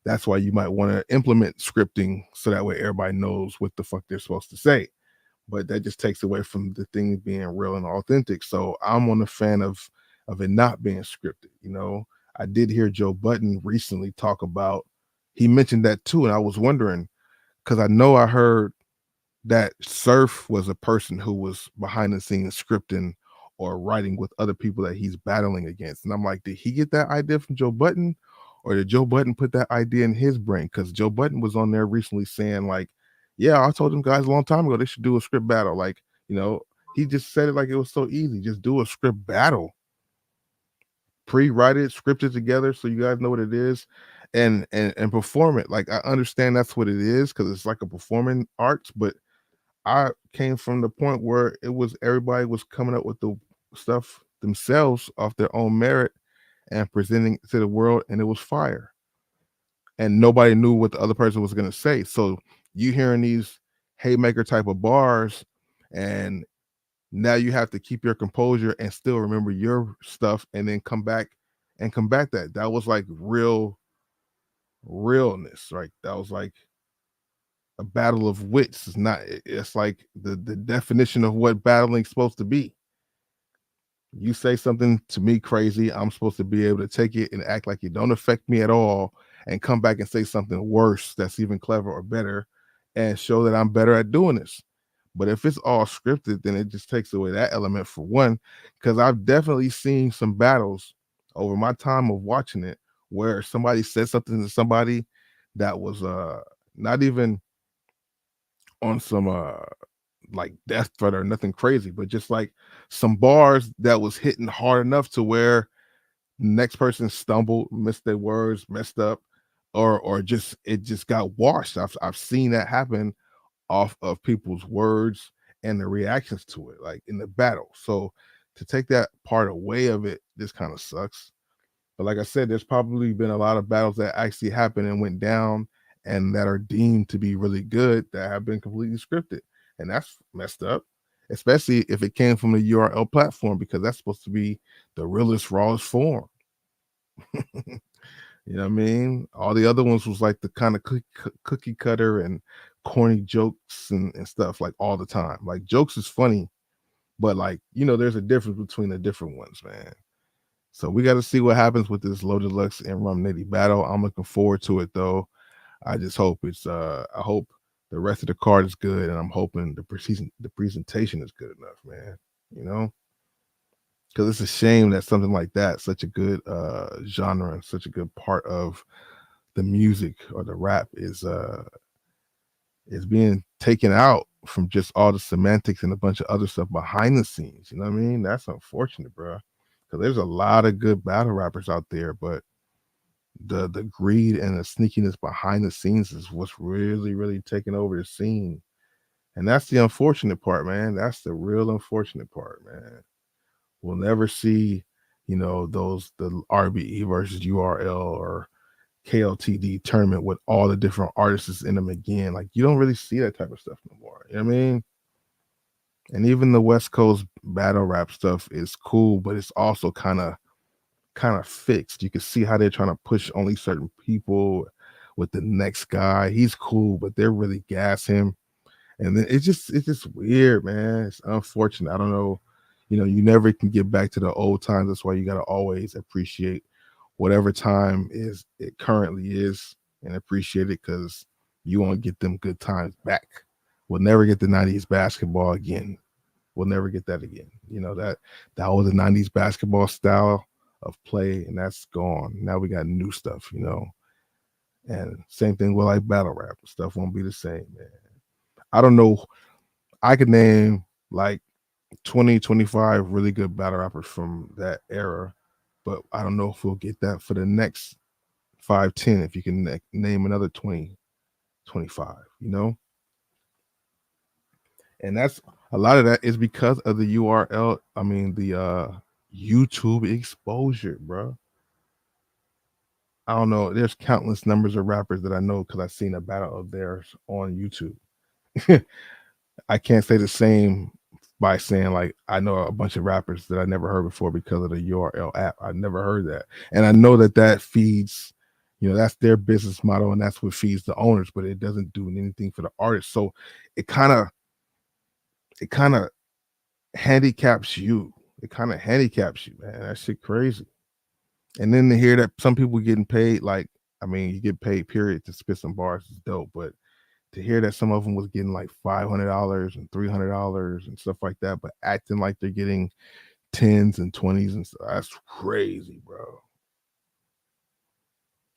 that's why you might want to implement scripting so that way everybody knows what the fuck they're supposed to say. But that just takes away from the thing being real and authentic. So I'm on the fan of it not being scripted. You know, I did hear Joe Budden recently talk about, he mentioned that too, and I was wondering because I know I heard that Surf was a person who was behind the scenes scripting or writing with other people that he's battling against. And I'm like, did he get that idea from Joe Budden? Or did Joe Budden put that idea in his brain? Because Joe Budden was on there recently saying, like, yeah, I told them guys a long time ago they should do a script battle. Like, you know, he just said it like it was so easy. Just do a script battle. Pre-write it, script it together so you guys know what it is and perform it. Like, I understand that's what it is because it's like a performing arts, but I came from the point where it was everybody was coming up with the stuff themselves off their own merit and presenting it to the world, and it was fire. And nobody knew what the other person was going to say. So you hearing these haymaker type of bars, and now you have to keep your composure and still remember your stuff, and then come back and combat that. That was like realness, right? That was like a battle of wits. It's not. It's like the definition of what battling's supposed to be. You say something to me crazy, I'm supposed to be able to take it and act like it don't affect me at all and come back and say something worse that's even clever or better and show that I'm better at doing this. But if it's all scripted, then it just takes away that element for one, because I've definitely seen some battles over my time of watching it where somebody said something to somebody that was not even on some like death threat or nothing crazy, but just like some bars that was hitting hard enough to where next person stumbled, missed their words, messed up, or just it just got washed. I've seen that happen off of people's words and the reactions to it, like in the battle. So to take that part away of it, this kind of sucks. But like I said, there's probably been a lot of battles that actually happened and went down and that are deemed to be really good that have been completely scripted. And that's messed up, especially if it came from the URL platform, because that's supposed to be the realest, rawest form. You know what I mean? All the other ones was like the kind of cookie cutter and corny jokes and stuff like all the time. Like jokes is funny, but like, you know, there's a difference between the different ones, man. So we got to see what happens with this Low Deluxe and Rum Nitty battle. I'm looking forward to it though. I just hope it's I hope the rest of the card is good, and I'm hoping the presentation is good enough, man. You know? Because it's a shame that something like that, such a good genre and such a good part of the music or the rap is being taken out from just all the semantics and a bunch of other stuff behind the scenes. You know what I mean? That's unfortunate, bro. Because there's a lot of good battle rappers out there, but the greed and the sneakiness behind the scenes is what's really, really taking over the scene. And that's the unfortunate part, man. That's the real unfortunate part, man. We'll never see, the RBE versus URL or KLTD tournament with all the different artists in them again. Like, you don't really see that type of stuff no more. You know what I mean? And even the West Coast battle rap stuff is cool, but it's also kind of fixed. You can see how they're trying to push only certain people with the next guy. He's cool, but they're really gas him. And then it's just weird, man. It's unfortunate. I don't know. You never can get back to the old times. That's why you got to always appreciate whatever time it currently is and appreciate it, because you won't get them good times back. We'll never get the 90s basketball again. We'll never get that again. That was the 90s basketball style of play, and that's gone. Now we got new stuff, and same thing with like battle rap. Stuff won't be the same, man. I don't know. I could name like 20, 25 really good battle rappers from that era, but I don't know if we'll get that for the next 5, 10, if you can name another 20, 25, And that's a lot of that is because of the URL. I mean, the YouTube exposure, bro. I don't know. There's countless numbers of rappers that I know because I've seen a battle of theirs on YouTube. I can't say the same by saying like I know a bunch of rappers that I never heard before because of the URL app. I never heard that, and I know that feeds, that's their business model, and that's what feeds the owners. But it doesn't do anything for the artist. So it kind of handicaps you. It kind of handicaps you, man. That shit crazy. And then to hear that some people getting paid, like, I mean, you get paid period to spit some bars is dope, but to hear that some of them was getting like $500 and $300 and stuff like that, but acting like they're getting 10s and 20s and stuff, that's crazy, bro.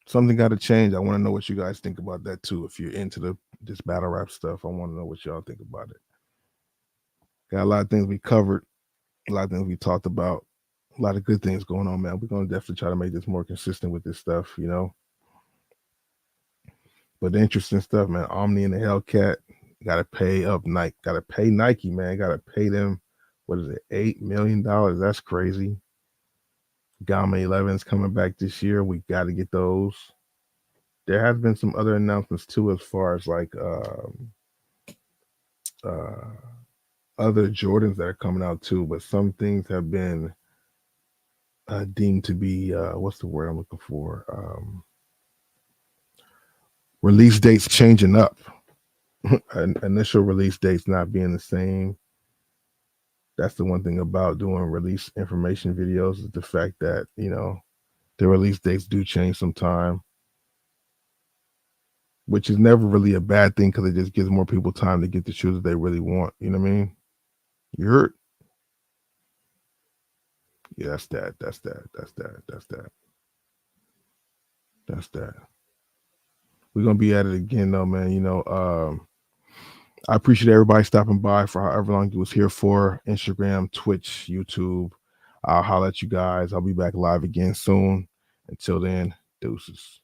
Something got to change. I want to know what you guys think about that too. If you're into this battle rap stuff, I want to know what y'all think about it. Got a lot of things we covered, a lot of things we talked about, a lot of good things going on, man. We're going to definitely try to make this more consistent with this stuff, But interesting stuff, man. Omni and the Hellcat got to pay up Nike. Got to pay Nike, man. Got to pay them. What is it? $8 million. That's crazy. Gamma 11's coming back this year. We got to get those. There has been some other announcements too, as far as like other Jordans that are coming out too. But some things have been deemed to be what's the word I'm looking for? Release dates changing up. Initial release dates not being the same. That's the one thing about doing release information videos, is the fact that the release dates do change sometime, which is never really a bad thing because it just gives more people time to get the shoes that they really want. You know what I mean? You heard? Yeah, that's that. We're gonna be at it again though, man. I appreciate everybody stopping by for however long you was here for. Instagram, Twitch, YouTube. I'll holler at you guys. I'll be back live again soon. Until then, deuces.